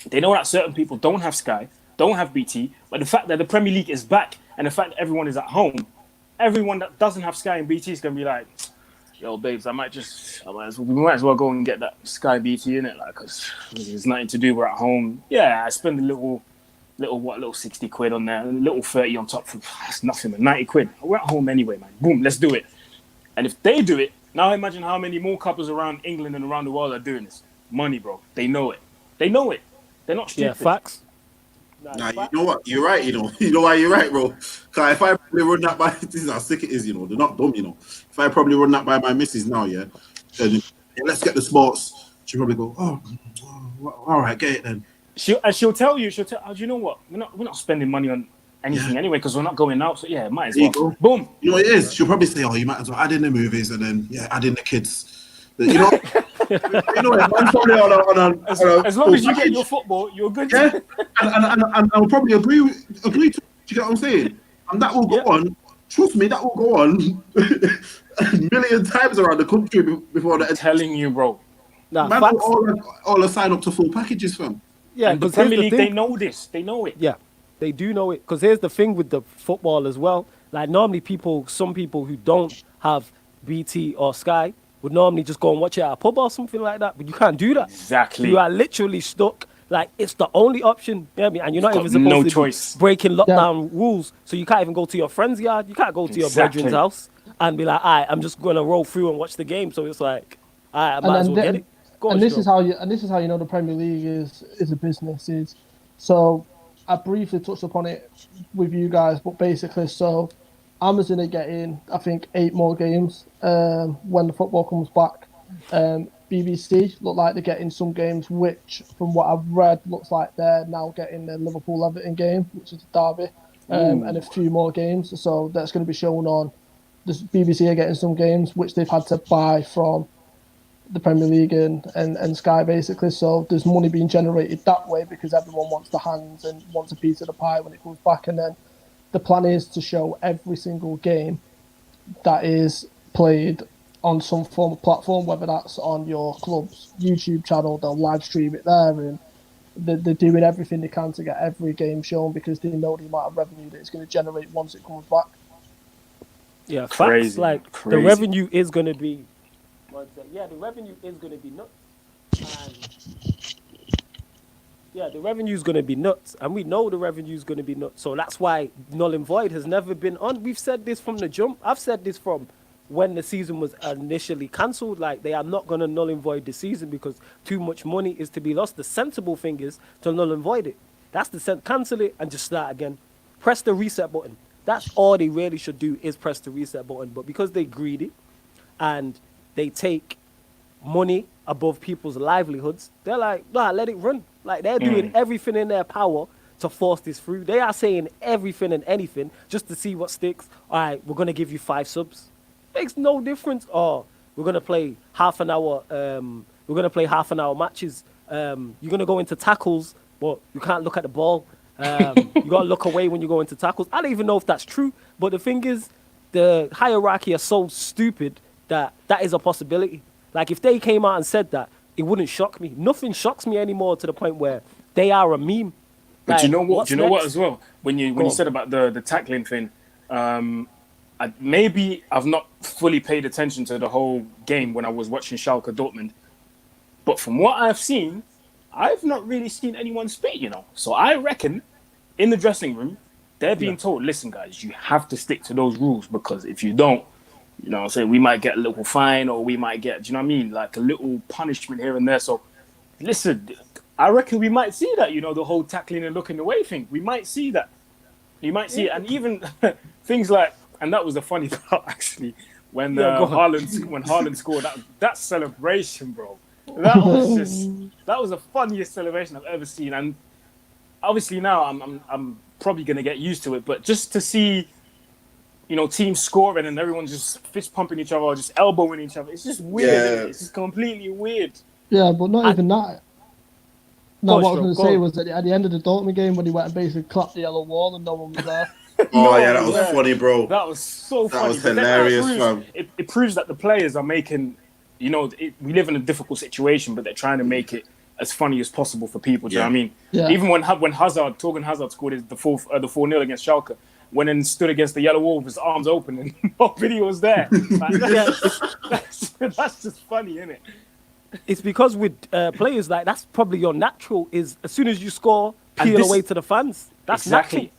they know that certain people don't have Sky, don't have BT, but the fact that the Premier League is back and the fact that everyone is at home, everyone that doesn't have Sky and BT is going to be like, yo, babes, we might as well go and get that Sky BT in it, like, because there's nothing to do. We're at home. Yeah, I spend a little 60 quid on there, a little 30 on top. That's nothing, man. 90 quid. We're at home anyway, man. Boom, let's do it. And if they do it, now imagine how many more couples around England and around the world are doing this. Money, bro. They know it. They're not stupid. Yeah, facts. Nah, you know what? You're right, You know why you're right, bro? Because if I probably run that by, this is how sick it is, They're not dumb, If I probably run that by my missus now, then let's get the sports. She'll probably go, all right, get it then. She'll tell you, do you know what? We're not spending money on anything anyway because we're not going out. So yeah, might as well. Boom. You know what it is? She'll probably say, you might as well add in the movies and then add in the kids. But, man's probably as long as you get your football, you're good. Yeah, and I'll probably agree to. Do you get what I'm saying? And that will go on. Trust me, that will go on a million times around the country before that. I'm telling you, bro. Man, all sign up to full packages, fam. Yeah, and the Premier League, they know this. They know it. Yeah, they do know it. Because here's the thing with the football as well. Like, normally some people who don't have BT or Sky would normally just go and watch it at a pub or something like that. But you can't do that. Exactly. You are literally stuck. Like, it's the only option. You know what I mean? And you're not even supposed to be breaking lockdown rules. So you can't even go to your friend's yard. You can't go to your brethren's house and be like, all right, I'm just going to roll through and watch the game. So it's like, all right, I might as well get it. This is how you know the Premier League is a business. So I briefly touched upon it with you guys, but basically, so Amazon are getting, I think, 8 more games when the football comes back. BBC look like they're getting some games, which, from what I've read, looks like they're now getting the Liverpool-Everton game, which is a derby, and a few more games. So that's going to be shown on the BBC are getting some games which they've had to buy from the Premier League and Sky basically. So there's money being generated that way because everyone wants the hands and wants a piece of the pie when it comes back. And then the plan is to show every single game that is played on some form of platform, whether that's on your club's YouTube channel, they'll live stream it there, and they're doing everything they can to get every game shown because they know the amount of revenue that it's going to generate once it comes back. Yeah, Crazy, facts. Like crazy. the revenue is going to be. Yeah, the revenue is going to be nuts. The revenue is going to be nuts, and we know the revenue is going to be nuts. So that's why null and void has never been on. We've said this from the jump. I've said this from when the season was initially cancelled. Like, they are not going to null and void the season because too much money is to be lost. The sensible thing is to null and void it. That's cancel it and just start again. Press the reset button. That's all they really should do is press the reset button. But because they're greedy and they take money above people's livelihoods, they're like, nah, let it run. Like, they're doing everything in their power to force this through. They are saying everything and anything just to see what sticks. All right, we're going to give you 5 subs. Makes no difference. Oh, we're going to play half an hour. We're going to play half an hour matches. You're going to go into tackles, but you can't look at the ball. You got to look away when you go into tackles. I don't even know if that's true. But the thing is, the hierarchy are so stupid that is a possibility. Like, if they came out and said that, it wouldn't shock me. Nothing shocks me anymore to the point where they are a meme. But like, you know what? what's Do you know what next? as well? When you said about the tackling thing, maybe I've not fully paid attention to the whole game when I was watching Schalke Dortmund. But from what I've seen, I've not really seen anyone spit, you know. So I reckon in the dressing room, they're being told, listen, guys, you have to stick to those rules because if you don't, you know what I'm saying, we might get a little fine or we might get, do you know what I mean, like a little punishment here and there. So listen, I reckon we might see that, you know, the whole tackling and looking away thing. We might see that. You might see it. And even things like, and that was the funny part, actually, when Haaland scored that celebration, bro. That was the funniest celebration I've ever seen. And obviously now I'm probably going to get used to it, but just to see, you know, teams scoring and everyone just fist pumping each other or just elbowing each other, it's just weird. Yeah. It's just completely weird. Yeah, but not even that. No, what I was going to say on. was that at the end of the Dortmund game when he went and basically clapped the yellow wall and no one was there. Oh, yeah, that was funny, bro. That was so funny. That was But then hilarious, that fam. it proves that the players are making, you know, we live in a difficult situation, but they're trying to make it as funny as possible for people. Do you know what I mean? Yeah. Even when Torgan Hazard scored the 4-0 against Schalke, went and stood against the yellow wall with his arms open and nobody was there. Like, that's just funny, isn't it? It's because with players like that's probably your natural is as soon as you score, peel away to the fans. That's exactly.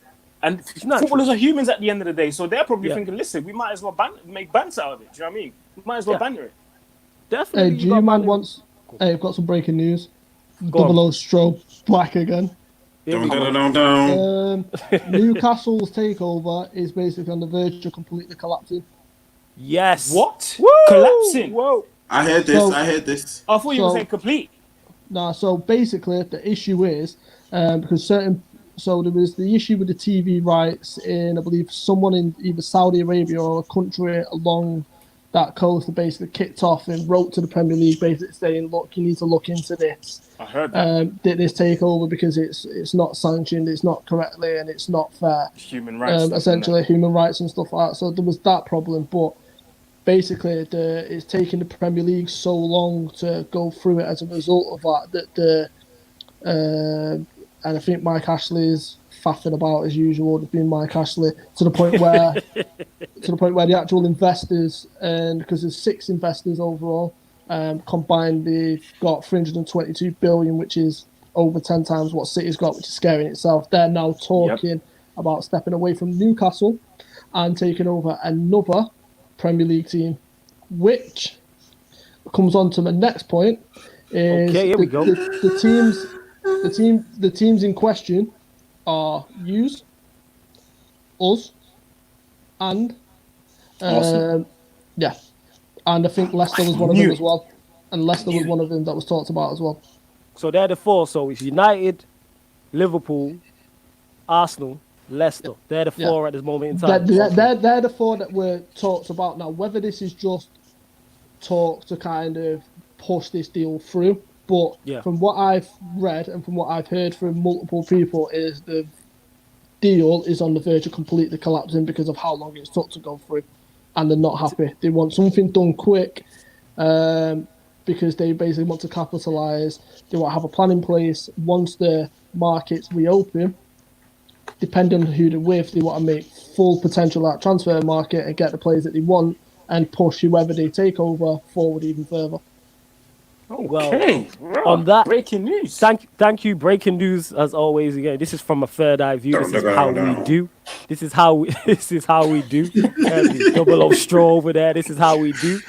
And natural. footballers are humans at the end of the day, so they're probably Yeah. thinking, listen, we might as well make banter out of it. Do you know what I mean? We might as well banter it. Definitely. Hey, G-Man wants... Hey, I've got some breaking news. Double O Strobe back again. Dun, dun, dun, dun, dun. Newcastle's takeover is basically on the verge of completely collapsing. Yes. What? Woo! Collapsing? Whoa. I heard this. So- I heard this. I thought you were So- saying complete. Nah, so basically the issue is because so there was the issue with the TV rights in, I believe, someone in either Saudi Arabia or a country along that coast that basically kicked off and wrote to the Premier League basically saying, look, you need to look into this. I heard that. This takeover because it's not sanctioned, it's not correctly, and it's not fair. Human rights. stuff, Essentially, innit? human rights and stuff like that. So there was that problem, but basically, it's taken the Premier League so long to go through it as a result of that and I think Mike Ashley is faffing about as usual, just being Mike Ashley to the point where the actual investors, and because there's 6 investors overall, combined they've got 322 billion, which is over 10 times what City's got, which is scary in itself. They're now talking about stepping away from Newcastle and taking over another Premier League team, which comes on to my next point. Is Okay, here we go. The teams in question are yous, us, and Awesome. and I think Leicester was one of them as well. And Leicester was one of them that was talked about as well. So they're the 4. So it's United, Liverpool, Arsenal, Leicester. They're the Yeah. four at this moment in time. They're the four that were talked about now. Whether this is just talk to kind of push this deal through, but Yeah. from what I've read and from what I've heard from multiple people, is the deal is on the verge of completely collapsing because of how long it's took to go through, and they're not happy. They want something done quick, because they basically want to capitalise. They want to have a plan in place once the markets reopen. Depending on who they're with, they want to make full potential out transfer market and get the players that they want and push whoever they take over forward even further. Okay. On that, breaking news. Thank you. Breaking news as always. Again, this is from a third eye view. This is how we do. This is how we do. Double O straw over there. This is how we do.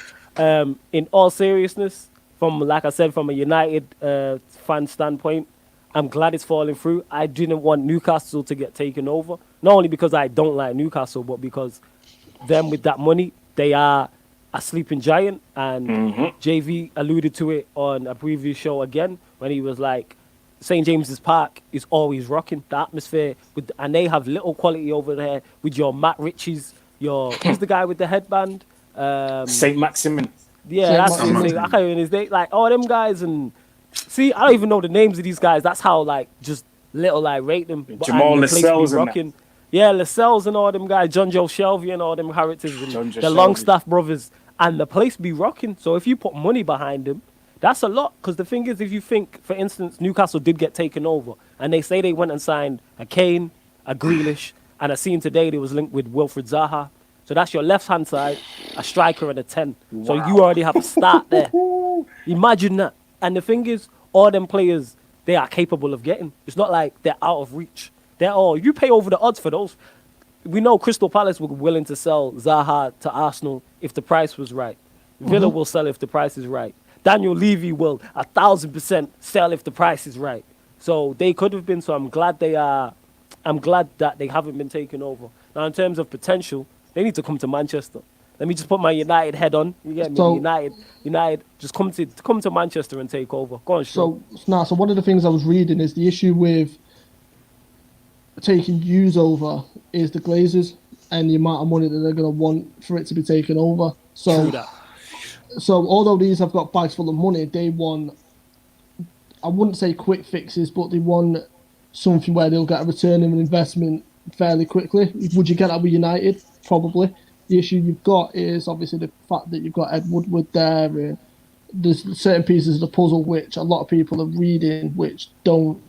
In all seriousness, like I said, from a United fan standpoint, I'm glad it's falling through. I didn't want Newcastle to get taken over. Not only because I don't like Newcastle, but because them with that money, they are a sleeping giant. And JV alluded to it on a previous show again when he was like, St. James's Park is always rocking the atmosphere, and they have little quality over there with your Matt Ritchies, who's the guy with the headband? Saint Maximin. Yeah, that's his name. I can't even his name. Like, all them guys, and see, I don't even know the names of these guys. That's how like just little I rate them. Jamal Lascelles and rocking. Yeah, Lascelles and all them guys, John Joe Shelby and all them characters, and the Longstaff brothers, and the place be rocking. So if you put money behind them, that's a lot. Because the thing is, if you think, for instance, Newcastle did get taken over, and they say they went and signed a Kane, a Grealish, and I seen today they was linked with Wilfred Zaha. So that's your left-hand side, a striker and a 10. Wow. So you already have to start there. Imagine that. And the thing is, all them players, they are capable of getting. It's not like they're out of reach. You pay over the odds for those. We know Crystal Palace were willing to sell Zaha to Arsenal if the price was right. Villa will sell if the price is right. Daniel Levy will 1,000% sell if the price is right. So they could have been. So I'm glad that they haven't been taken over. Now, in terms of potential, they need to come to Manchester. Let me just put my United head on. You get me? So, United, just come to Manchester and take over. Go on, Sean. So one of the things I was reading is the issue with taking Hughes over is the Glazers and the amount of money that they're going to want for it to be taken over. So although these have got bags full of money, they want, I wouldn't say quick fixes, but they want something where they'll get a return on investment fairly quickly. Would you get that with United? Probably. The issue you've got is obviously the fact that you've got Ed Woodward there. There's certain pieces of the puzzle which a lot of people are reading which don't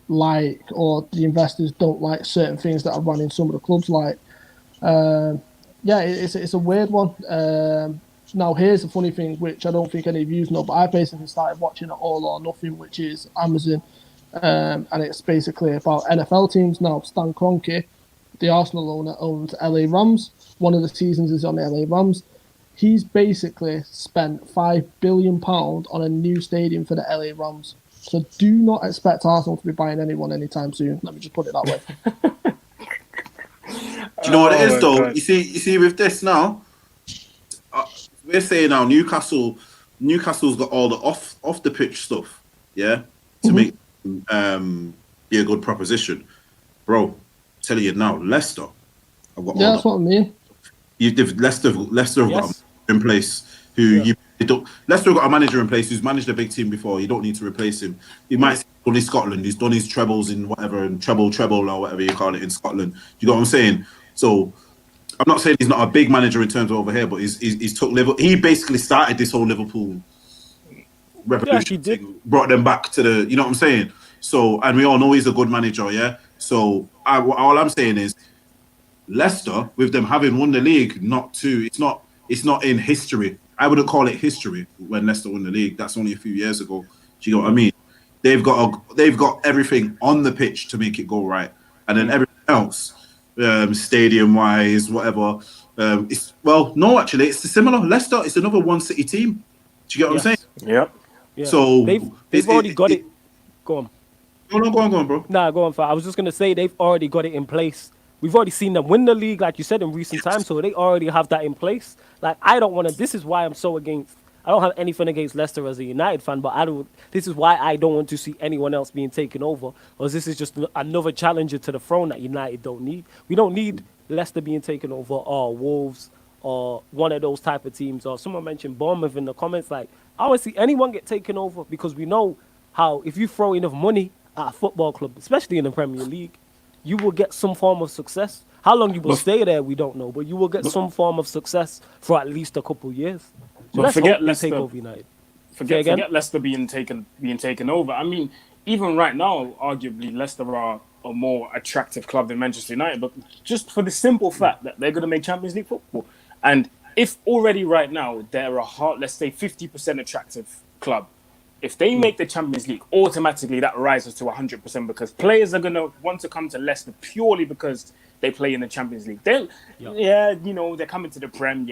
like, or the investors don't like certain things that are running some of the clubs like. It's a weird one. Now, here's the funny thing, which I don't think any of you know, but I basically started watching it All or Nothing, which is Amazon, and it's basically about NFL teams. Now, Stan Kroenke, the Arsenal owner, owns LA Rams. One of the seasons is on the LA Rams. He's basically spent £5 billion on a new stadium for the LA Rams. So do not expect Arsenal to be buying anyone anytime soon. Let me just put it that way. Do you know what it is, though? God. You see, with this now, we're saying now Newcastle's got all the off the pitch stuff, yeah, to make be a good proposition, bro. Tell you now, Leicester. That's what I mean. Leicester have got in place Leicester have got a manager in place who's managed a big team before. You don't need to replace him. You might see only Scotland. He's done his trebles in whatever, and treble or whatever you call it in Scotland. You know what I'm saying? So I'm not saying he's not a big manager in terms of over here, but he's took Liverpool. He basically started this whole Liverpool revolution. Yeah, he did. Brought them back to the. You know what I'm saying? So, and we all know he's a good manager, yeah. So all I'm saying is, Leicester, with them having won the league, it's not in history. I wouldn't call it history when Leicester won the league. That's only a few years ago. Do you know what I mean? They've got everything on the pitch to make it go right, and then everything else, stadium wise, whatever. It's similar. Leicester, it's another one city team. Do you get what I'm saying? Yep. Yeah. So they've already got it. Go on. No, go on, bro. Nah, go on. I was just gonna say they've already got it in place. We've already seen them win the league, like you said, in recent times, so they already have that in place. Like, I don't want to. This is why I'm so against I don't have anything against Leicester as a United fan, but I don't. This is why I don't want to see anyone else being taken over, because this is just another challenger to the throne that United don't need. We don't need Leicester being taken over, or Wolves, or one of those type of teams. Or someone mentioned Bournemouth in the comments. Like, I want to see anyone get taken over, because we know how if you throw enough money at a football club, especially in the Premier League, you will get some form of success. How long you will stay there, we don't know, but you will get some form of success for at least a couple of years. So let's forget hope they Leicester. take over United. Forget Leicester being taken over. I mean, even right now, arguably Leicester are a more attractive club than Manchester United, but just for the simple fact that they're going to make Champions League football. And if already right now they're let's say 50% attractive club, if they make the Champions League, automatically that rises to 100%, because players are going to want to come to Leicester purely because they play in the Champions League. They're coming to the Prem,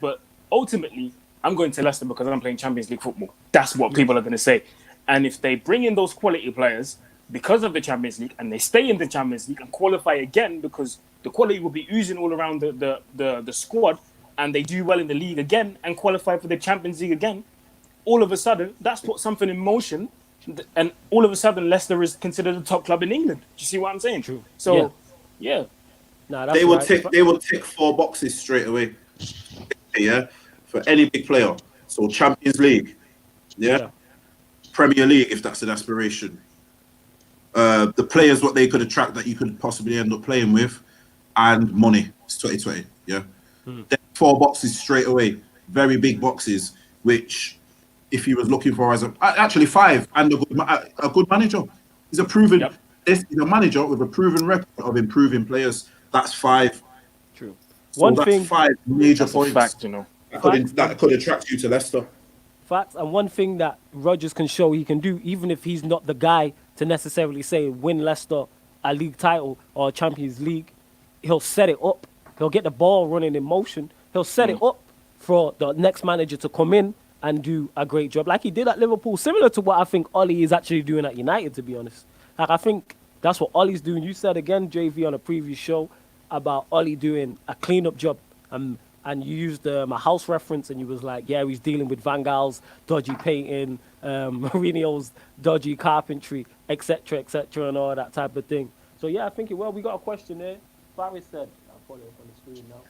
but ultimately, I'm going to Leicester because I'm playing Champions League football. That's what people are going to say. And if they bring in those quality players because of the Champions League, and they stay in the Champions League and qualify again, because the quality will be oozing all around the squad, and they do well in the league again and qualify for the Champions League again, all of a sudden, that's put something in motion, and all of a sudden, Leicester is considered a top club in England. Do you see what I'm saying? True. So, yeah. Nah, They will tick 4 boxes straight away. Yeah, for any big player. So Champions League, yeah. Premier League, if that's an aspiration. The players what they could attract that you could possibly end up playing with, and money. It's 2020, yeah. Then 4 boxes straight away, very big boxes, which if he was looking for as actually 5, and a good manager. He's a proven. He's a manager with a proven record of improving players. That's 5. True. So that's 5 major points. Fact, that could attract you to Leicester. Facts. And one thing that Rodgers can show he can do, even if he's not the guy to necessarily say win Leicester a league title or a Champions League, he'll set it up. He'll get the ball running in motion. He'll set it up for the next manager to come in and do a great job, like he did at Liverpool, similar to what I think Ollie is actually doing at United, to be honest. Like, I think that's what Ollie's doing. You said again, JV, on a previous show about Ollie doing a clean-up job, and you used a house reference, and you was like, yeah, he's dealing with Van Gaal's dodgy painting, Mourinho's dodgy carpentry, etc., and all that type of thing. So, yeah, I think we got a question there. Faris said, I'll pull it up on the screen now.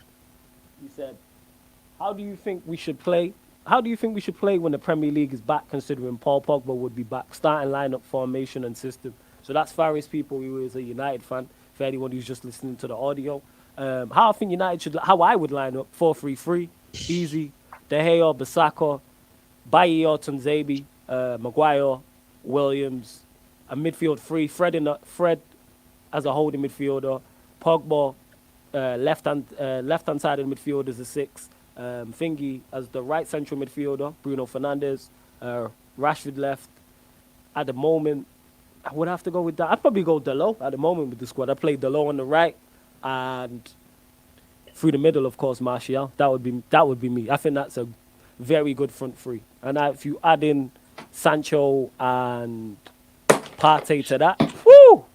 He said, how do you think we should play when the Premier League is back, considering Paul Pogba would be back, starting lineup, formation and system? So that's Faris people who is a United fan, for anyone who's just listening to the audio. How I think United how I would line up: 4-3-3, easy. De Gea, Bissaka, Bailly or Tunzebi, Maguire, Williams, a midfield 3, Fred as a holding midfielder, Pogba, left hand side of the midfield as a 6, Thingy as the right central midfielder, Bruno Fernandes, Rashford left. At the moment, I would have to go with that. I'd probably go Dele at the moment with the squad. I play Dele on the right, and through the middle, of course, Martial. That would be me. I think that's a very good front 3. And if you add in Sancho and Partey to that, whoo,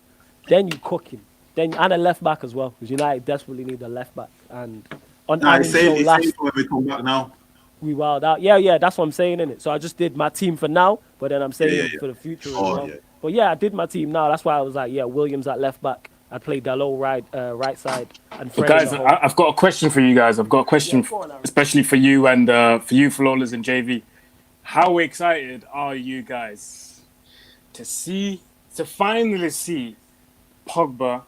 then you cooking. And a left back as well, because United desperately need a left back. And on save when we come back now. We wild out. Yeah, that's what I'm saying, innit? So I just did my team for now, but then I'm saying for the future as well. Yeah. But yeah, I did my team now. That's why I was like, Williams at left back. I played Dele right side. And Fred guys, I've got a question for you guys. I've got a question, especially for you and for you, Flawless and JV. How excited are you guys to finally see Pogba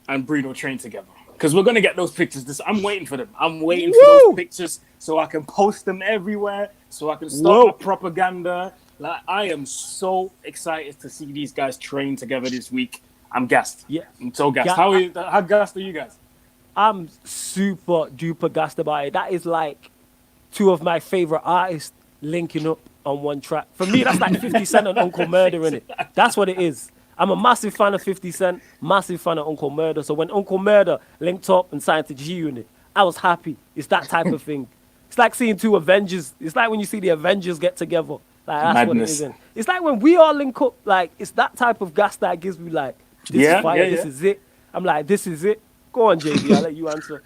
and Bruno train together? Because we're going to get those pictures. I'm waiting for them. I'm waiting for those pictures so I can post them everywhere, so I can start my propaganda. Like, I am so excited to see these guys train together this week. I'm gassed. Yeah. I'm so gassed. How gassed are you guys? I'm super duper gassed about it. That is like 2 of my favorite artists linking up on one track. For me, that's like 50 Cent and Uncle Murder, innit? That's what it is. I'm a massive fan of 50 Cent, massive fan of Uncle Murder. So when Uncle Murder linked up and signed to G-Unit, I was happy. It's that type of thing. It's like seeing 2 Avengers. It's like when you see the Avengers get together. Like, that's Madness. what it is. It's like when we all link up, like, it's that type of gas that gives me, like, this is fire, this is it. I'm like, this is it. Go on, JB, I'll let you answer.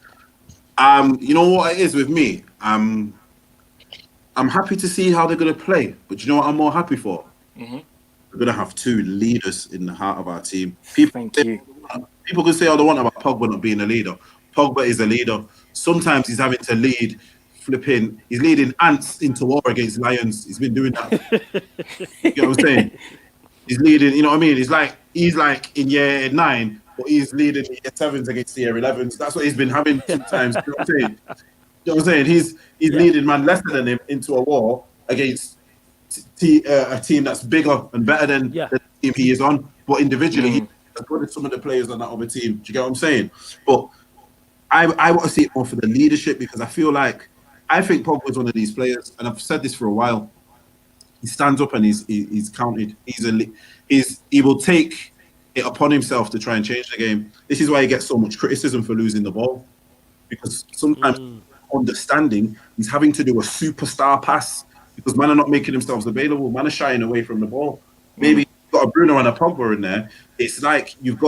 You know what it is with me? I'm happy to see how they're going to play. But you know what I'm more happy for? Mm-hmm. We're going to have two leaders in the heart of our team. Thank you. People can say all they want about Pogba not being a leader. Pogba is a leader. Sometimes he's having to lead, he's leading ants into war against lions. He's been doing that. You know what I'm saying? He's leading, you know what I mean? He's like in year 9, but he's leading year 7s against year 11s. That's what he's been having sometimes. You know what I'm saying? You know what I'm saying? He's leading man lesser than him into a war against a team that's bigger and better than the team he is on. But individually, he's as good as some of the players on that other team. Do you get what I'm saying? But I want to see it more for the leadership, because I think Pogba's one of these players, and I've said this for a while. He stands up and he's counted. He will take it upon himself to try and change the game. This is why he gets so much criticism for losing the ball, because sometimes understanding he's having to do a superstar pass because man are not making themselves available. Man are shying away from the ball. Maybe you've got a Bruno and a Pogba in there. It's like you've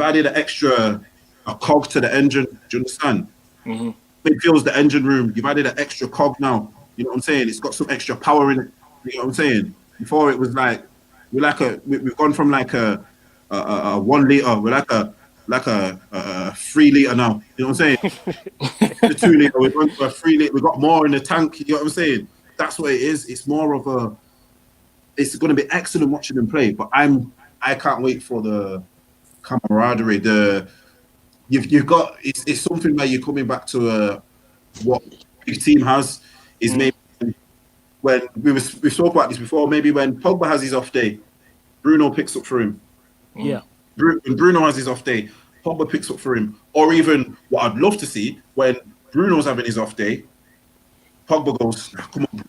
added a cog to the engine. Do you understand? Mm-hmm. Midfield's the engine room. You've added an extra cog now. You know what I'm saying? It's got some extra power in it. You know what I'm saying? Before it was like we've gone from like a 1 liter. We're like a 3 liter now. You know what I'm saying? The 2 liter. We've gone to a 3 liter. We've got more in the tank. You know what I'm saying? That's what it is. It's more of it's going to be excellent watching them play. But I can't wait for the camaraderie. You've got it's something where you're coming back to what big team has is maybe when we spoke about this before. Maybe when Pogba has his off day, Bruno picks up for him. Yeah. When Bruno has his off day, Pogba picks up for him. Or even what I'd love to see, when Bruno's having his off day, Pogba goes, come on.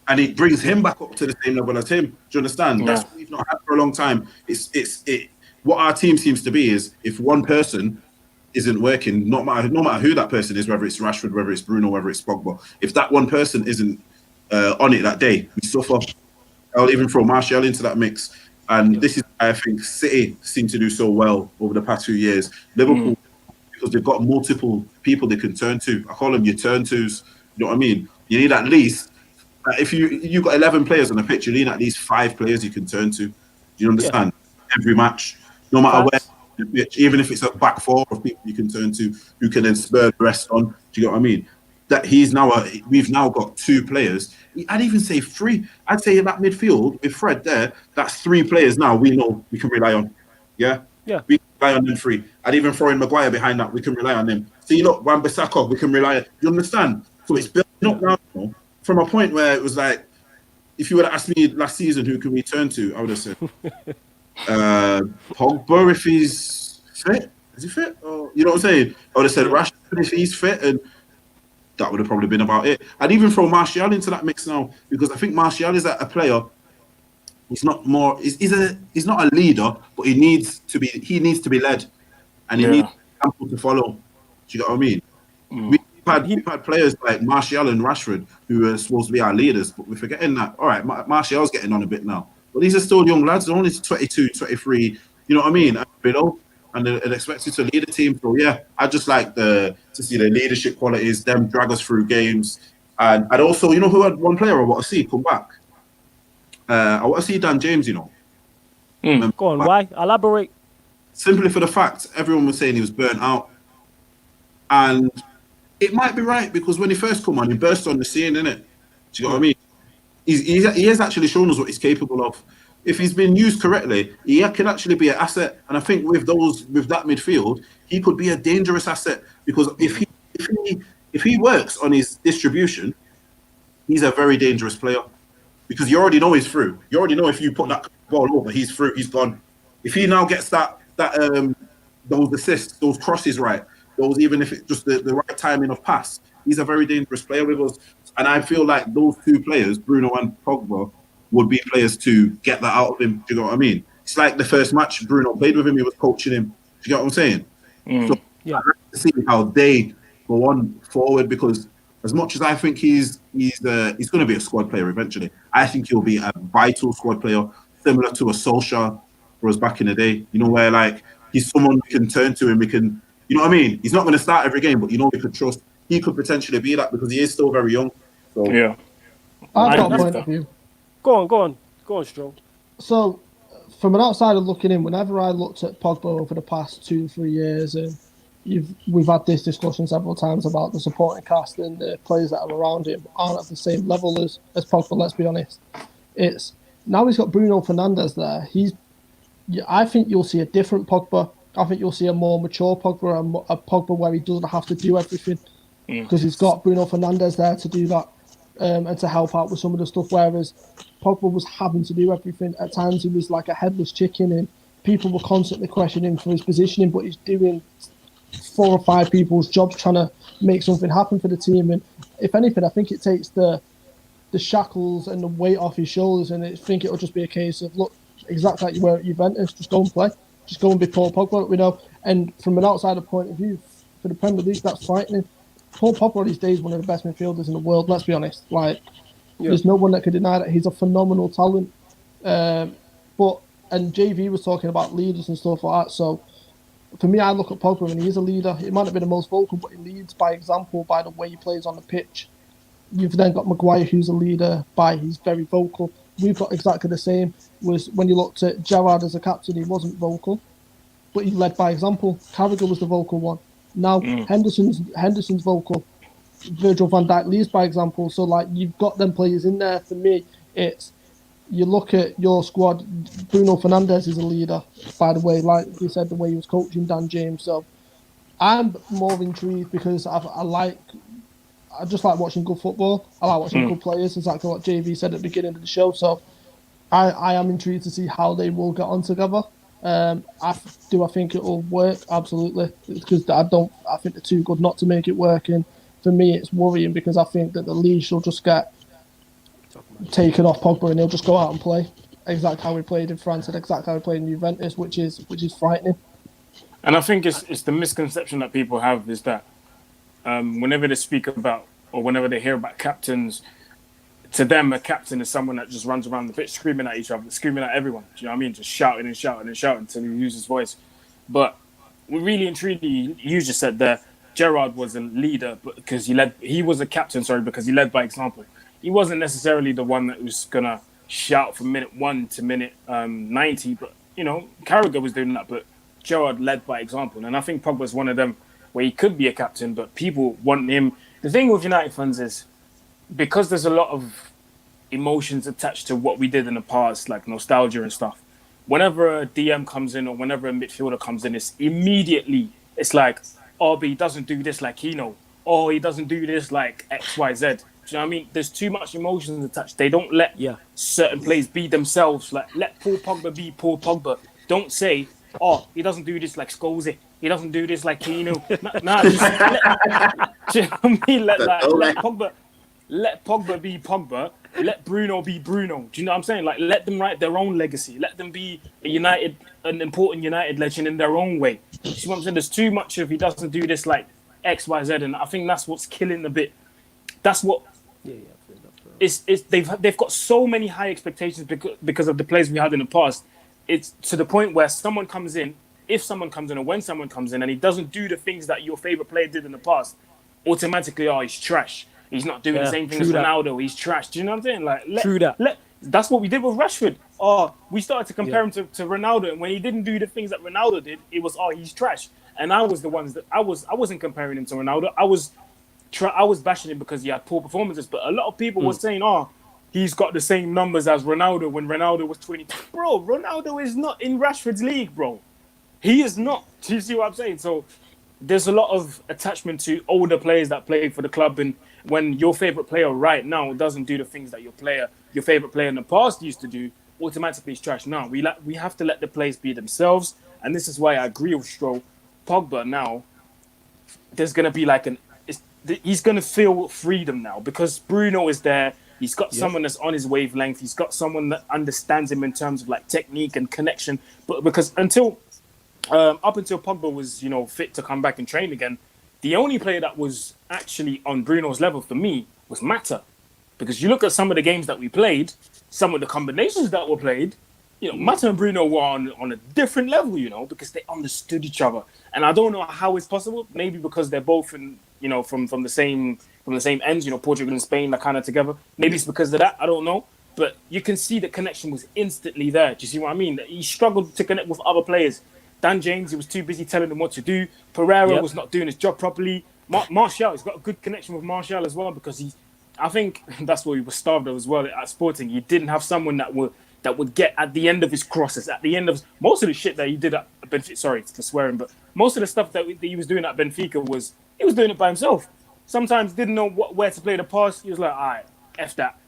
And he brings him back up to the same level as him. Do you understand? That's what we've not had for a long time. What our team seems to be is, if one person isn't working, no matter who that person is, whether it's Rashford, whether it's Bruno, whether it's Pogba, if that one person isn't on it that day, we suffer. I'll even throw Martial into that mix. And this is why I think City seem to do so well over the past few years. Liverpool, because they've got multiple people they can turn to. I call them your turn tos. You know what I mean? You need at least, if you've got 11 players on the pitch, you need at least 5 players you can turn to. Do you understand? Every match, no matter where, even if it's a back 4 of people you can turn to, who can then spur the rest on. Do you get what I mean? That we've now got 2 players. I'd even say 3. I'd say in that midfield with Fred there, that's 3 players now we know we can rely on. Yeah. We can rely on them 3. I'd even throw in Maguire behind that. We can rely on them. See, look, Wan-Bissaka, we can rely on. You understand? So it's building up now, you know, from a point where it was like, if you would have asked me last season who can we turn to, I would have said Pogba if he's fit. Is he fit? Or, you know what I'm saying? I would have said Rashford if he's fit, and that would have probably been about it. I'd even throw Martial into that mix now, because I think Martial is a player. He's not not a leader, but he needs to be led, and he needs people to follow. Do you get what I mean? We've had players like Martial and Rashford who are supposed to be our leaders, but we're forgetting that. All right, Martial's getting on a bit now, but these are still young lads. They're only 22, 23. You know what I mean? And they're expected to lead a team. So yeah, I just like to see the leadership qualities, them drag us through games. And I'd also, you know, who had one player I want to see come back. I want to see Dan James. You know, go on. Why? Elaborate. Simply for the fact everyone was saying he was burnt out, and it might be right, because when he first come on, he burst on the scene, innit? Do you know what I mean? He has actually shown us what he's capable of. If he's been used correctly, he can actually be an asset. And I think with that midfield, he could be a dangerous asset, because if he works on his distribution, he's a very dangerous player, because you already know he's through. You already know if you put that ball over, he's through, he's gone. If he now gets those assists, those crosses right, those, even if it's just the right timing of pass, he's a very dangerous player with us. And I feel like those 2 players, Bruno and Pogba, would be players to get that out of him. Do you know what I mean? It's like the first match Bruno played with him, he was coaching him. Do you get what I'm saying? So I'd like to see how they go on forward, because as much as I think he's going to be a squad player eventually, I think he'll be a vital squad player, similar to a Solskjaer for us back in the day. You know, where like he's someone we can turn to and we can, you know what I mean? He's not going to start every game, but you know we could trust. He could potentially be that, because he is still very young. So Yeah. I've I got a agree point with of that. view. Go on, Stro. So, from an outsider looking in, whenever I looked at Pogba over the past 2-3 years, and we've had this discussion several times about the supporting cast and the players that are around him aren't at the same level as Pogba. Let's be honest. It's now he's got Bruno Fernandes there. I think you'll see a different Pogba. I think you'll see a more mature Pogba, a Pogba where he doesn't have to do everything because he's got Bruno Fernandes there to do that and to help out with some of the stuff. Whereas Pogba was having to do everything. At times he was like a headless chicken, and people were constantly questioning him for his positioning. But he's doing 4 or 5 people's jobs trying to make something happen for the team. And if anything, I think it takes the shackles and the weight off his shoulders, and I think it'll just be a case of look, exactly like you were at Juventus, just go and play, just go and be Paul Pogba, you know. And from an outsider point of view, for the Premier League, that's frightening. Paul Pogba these days is one of the best midfielders in the world. Let's be honest. Like, there's no one that could deny that he's a phenomenal talent. And JV was talking about leaders and stuff like that. So for me, I look at Pogba and he is a leader. He might not be the most vocal, but he leads by example, by the way he plays on the pitch. You've then got Maguire, who's a leader by he's very vocal. We've got exactly the same. Was when you looked at Gerrard as a captain, he wasn't vocal, but he led by example. Carragher was the vocal one. Now Henderson's vocal. Virgil van Dijk leads by example. So like you've got them players in there. For me, it's you look at your squad. Bruno Fernandes is a leader, by the way. Like you said, the way he was coaching Dan James. So I'm more intrigued because I just like watching good football. I like watching good players, exactly what JV said at the beginning of the show. So I am intrigued to see how they will get on together. I think it will work? Absolutely. Because I think they're too good not to make it work. And for me, it's worrying because I think that the leash will just get taken off Pogba and he'll just go out and play exactly how he played in France and exactly how he played in Juventus, which is frightening. And I think it's the misconception that people have is that whenever they speak about or whenever they hear about captains, to them, a captain is someone that just runs around the pitch screaming at each other, screaming at everyone. Do you know what I mean? Just shouting and shouting and shouting until he loses his voice. But we really and truly, you just said that Gerrard was a leader because he was a captain, because he led by example. He wasn't necessarily the one that was going to shout from minute 1 to minute 90. But, you know, Carragher was doing that, but Gerrard led by example. And I think Pogba's one of them where he could be a captain, but people want him. The thing with United fans is because there's a lot of emotions attached to what we did in the past, like nostalgia and stuff. Whenever a DM comes in or whenever a midfielder comes in, it's like, oh, but he doesn't do this like Keno. Oh, he doesn't do this like X, Y, Z. Do you know what I mean? There's too much emotions attached. They don't let certain players be themselves. Like, let Paul Pogba be Paul Pogba. Don't say, oh, he doesn't do this like Scolzy. He doesn't do this like Keno. Nah, just do you know what I mean? Let Pogba be Pogba. Let Bruno be Bruno. Do you know what I'm saying? Like, let them write their own legacy. Let them be an important United legend in their own way. You see what I'm saying? There's too much of he doesn't do this like X, Y, Z, and I think that's what's killing a bit. That's what. They've got so many high expectations because of the players we had in the past. It's to the point where someone comes in, if someone comes in or when someone comes in and he doesn't do the things that your favorite player did in the past, automatically, oh, he's trash. He's not doing the same thing as Ronaldo. He's trash. Do you know what I'm saying? Like, that's what we did with Rashford. Oh, we started to compare him to Ronaldo, and when he didn't do the things that Ronaldo did, it was, oh, he's trash. And I was the ones that I wasn't comparing him to Ronaldo. I was bashing him because he had poor performances. But a lot of people were saying, oh, he's got the same numbers as Ronaldo when Ronaldo was 20. Bro, Ronaldo is not in Rashford's league, bro. He is not. Do you see what I'm saying? So there's a lot of attachment to older players that play for the club, and when your favorite player right now doesn't do the things that your favorite player in the past used to do, automatically it's trash. Now we have to let the players be themselves, and this is why I agree with Stroll. Pogba now, there's gonna be he's gonna feel freedom now because Bruno is there. He's got someone that's on his wavelength. He's got someone that understands him in terms of like technique and connection. But because up until Pogba was, fit to come back and train again, the only player that was actually on Bruno's level for me was Mata. Because you look at some of the games that we played, some of the combinations that were played, Mata and Bruno were on a different level, because they understood each other. And I don't know how it's possible. Maybe because they're both in from the same ends. Portugal and Spain are kind of together. Maybe it's because of that. I don't know. But you can see the connection was instantly there. Do you see what I mean? He struggled to connect with other players. Dan James, he was too busy telling them what to do. Pereira was not doing his job properly. Martial, he's got a good connection with Martial as well because I think that's what he was starved of as well at Sporting. He didn't have someone that would get at the end of his crosses, at the end of most of the shit that he did at Benfica. Sorry for swearing, but most of the stuff that he was doing at Benfica he was doing it by himself. Sometimes didn't know where to play the pass. He was like, all right, F that.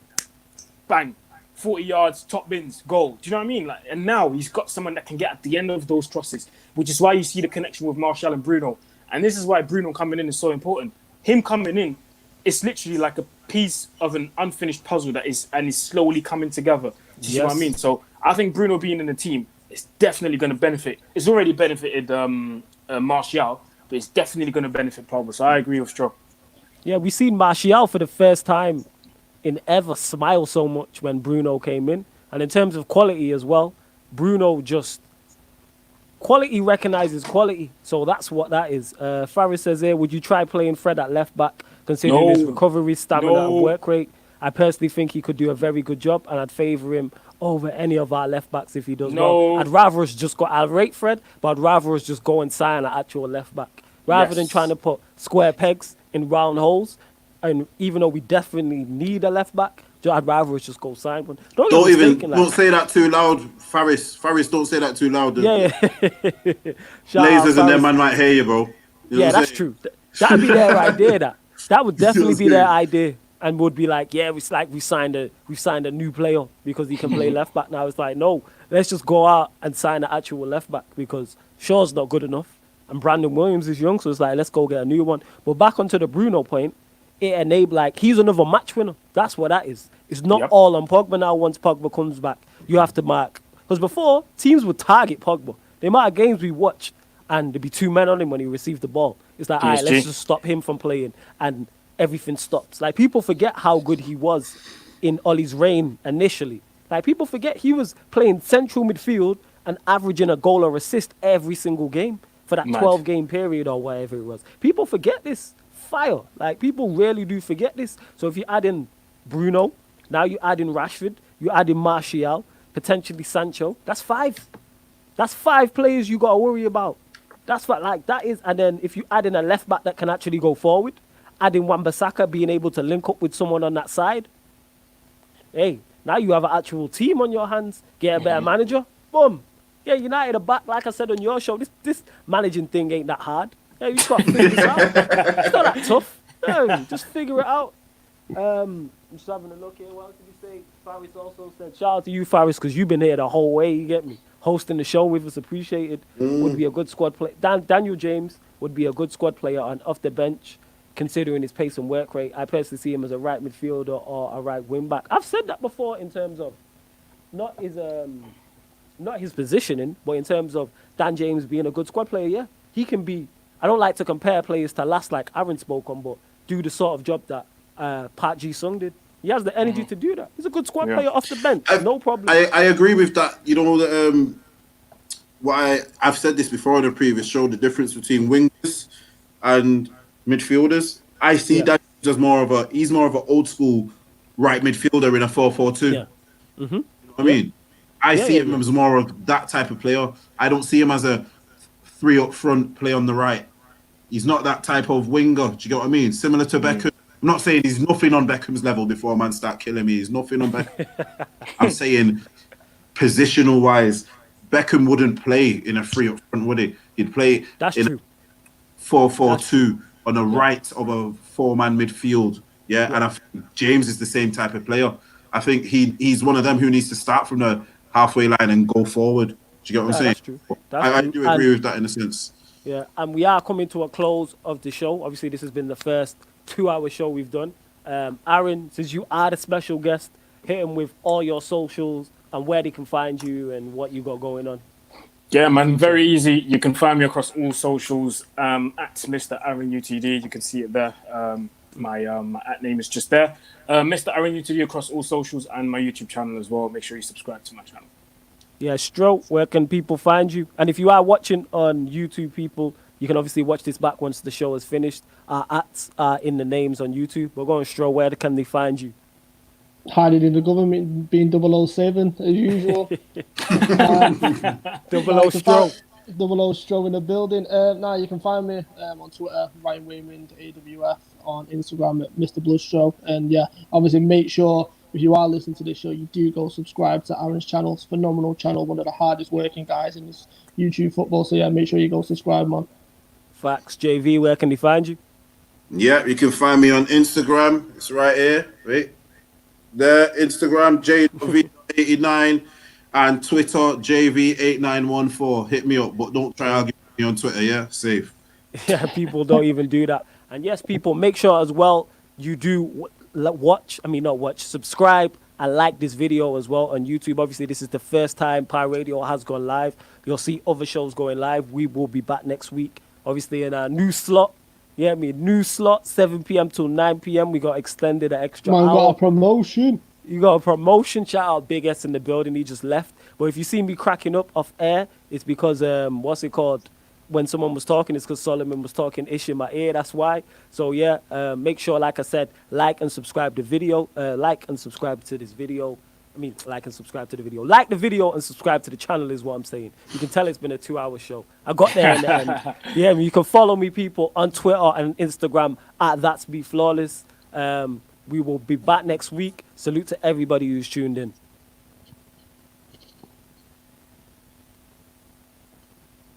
Bang, 40 yards, top bins, goal. Do you know what I mean? And now he's got someone that can get at the end of those crosses, which is why you see the connection with Martial and Bruno. And this is why Bruno coming in is so important. Him coming in, it's literally like a piece of an unfinished puzzle that is slowly coming together. Do you see what I mean? So I think Bruno being in the team is definitely going to benefit. It's already benefited Martial, but it's definitely going to benefit Pogba. So I agree with Stroh. Yeah, we seen Martial for the first time in ever smile so much when Bruno came in. And in terms of quality as well, Bruno quality recognizes quality. So that's what that is. Faris says here, would you try playing Fred at left back, considering his recovery, stamina and work rate? I personally think he could do a very good job and I'd favour him over any of our left backs if he does well. I'd rather us just go, I'll rate Fred, but I'd rather us just go and sign an actual left back. Rather than trying to put square pegs in round holes. And even though we definitely need a left back, I'd rather us just go sign one. Don't say that too loud, Faris. Faris, don't say that too loud. Yeah. Lasers and them man might hear you, bro. That's true. That'd be their idea. That would definitely be their idea, and would be like, we signed a new player because he can play left back now. It's like, no, let's just go out and sign an actual left back because Shaw's not good enough, and Brandon Williams is young, so it's like let's go get a new one. But back onto the Bruno point. It enabled, he's another match winner. That's what that is. It's not all on Pogba now once Pogba comes back. You have to mark. Because before, teams would target Pogba. The amount of games we watched, and there'd be 2 men on him when he received the ball. It's like, all right, let's just stop him from playing. And everything stops. People forget how good he was in Ollie's reign initially. People forget he was playing central midfield and averaging a goal or assist every single game for that 12-game period or whatever it was. People forget this. Fire. People really do forget this. So if you add in Bruno, now you add in Rashford, you add in Martial, potentially Sancho, that's 5. That's 5 players you got to worry about. That's what, that is. And then if you add in a left back that can actually go forward, add in Wan-Bissaka being able to link up with someone on that side, hey, now you have an actual team on your hands. Get a better manager. Boom. Yeah, United are back. Like I said on your show, this managing thing ain't that hard. Yeah, you just got to figure this out. It's not that tough. No, just figure it out. I'm just having a look here. What else did you say? Faris also said, shout out to you, Faris, because you've been here the whole way, you get me? Hosting the show with us, appreciated. Would be a good squad player. Daniel James would be a good squad player on off the bench, considering his pace and work rate. I personally see him as a right midfielder or a right wing back. I've said that before in terms of not his positioning, but in terms of Dan James being a good squad player, yeah. He can be. I don't like to compare players to last like Aaron spoke on, but do the sort of job that Park Ji-sung did. He has the energy to do that. He's a good squad player off the bench. No problem. I agree with that. You know, I've said this before in a previous show, the difference between wingers and midfielders. I see that as he's more of an old school right midfielder in a 4-4-2. Yeah. Mm-hmm. You know what I mean? I see him as more of that type of player. I don't see him as a 3 up front, play on the right. He's not that type of winger. Do you get what I mean? Similar to Beckham. I'm not saying he's nothing on Beckham's level before man start killing me. He's nothing on Beckham. I'm saying positional wise, Beckham wouldn't play in a 3 up front, would he? He'd play a 4-4-2 on the right of a 4-man midfield. Yeah, and I think James is the same type of player. I think he's one of them who needs to start from the halfway line and go forward. Do you get what I'm saying? That's true. I do agree with that in a sense. Yeah, and we are coming to a close of the show. Obviously, this has been the first 2-hour show we've done. Aaron, since you are the special guest, hit him with all your socials and where they can find you and what you got going on. Yeah, man, very easy. You can find me across all socials at Mr Aaron Utd. You can see it there. My at name is just there. Mr Aaron Utd across all socials and my YouTube channel as well. Make sure you subscribe to my channel. Yeah, Stro, where can people find you? And if you are watching on YouTube, people, You can obviously watch this back once the show is finished. Our ats are in the names on YouTube. We're going Stro. Where can they find you? Hiding in the government, being 007 as usual. Double O Stro. 00 Stro in the building. Now you can find me on Twitter, Ryan Waymond, AWF, on Instagram at Mr Bloodstro. And yeah, obviously make sure if you are listening to this show, you do go subscribe to Aaron's channel. It's a phenomenal channel, one of the hardest working guys in this YouTube football. So yeah, make sure you go subscribe, man. Facts. JV, where can they find you? Yeah, you can find me on Instagram. It's right here. Wait. There, Instagram, JV89, and Twitter, JV8914. Hit me up, but don't try arguing me on Twitter, yeah? Safe. Yeah, people don't even do that. And yes, people, make sure as well you do subscribe and like this video as well on YouTube. Obviously, this is the first time Pi Radio has gone live. You'll see other shows going live. We will be back next week, obviously, in our new slot. Yeah, new slot, 7 p.m. till 9 p.m. We got extended an extra Man, hour. got a promotion. You got a promotion. Shout out Big S in the building. He just left. But if you see me cracking up off air, it's because, when someone was talking, it's because Solomon was talking ish in my ear. That's why. So, yeah, make sure, like I said, like and subscribe to the video. Like and subscribe to this video. Like and subscribe to the video. Like the video and subscribe to the channel is what I'm saying. You can tell it's been a 2-hour show. I got there in the end. Yeah, you can follow me, people, on Twitter and Instagram at That's Be Flawless. We will be back next week. Salute to everybody who's tuned in.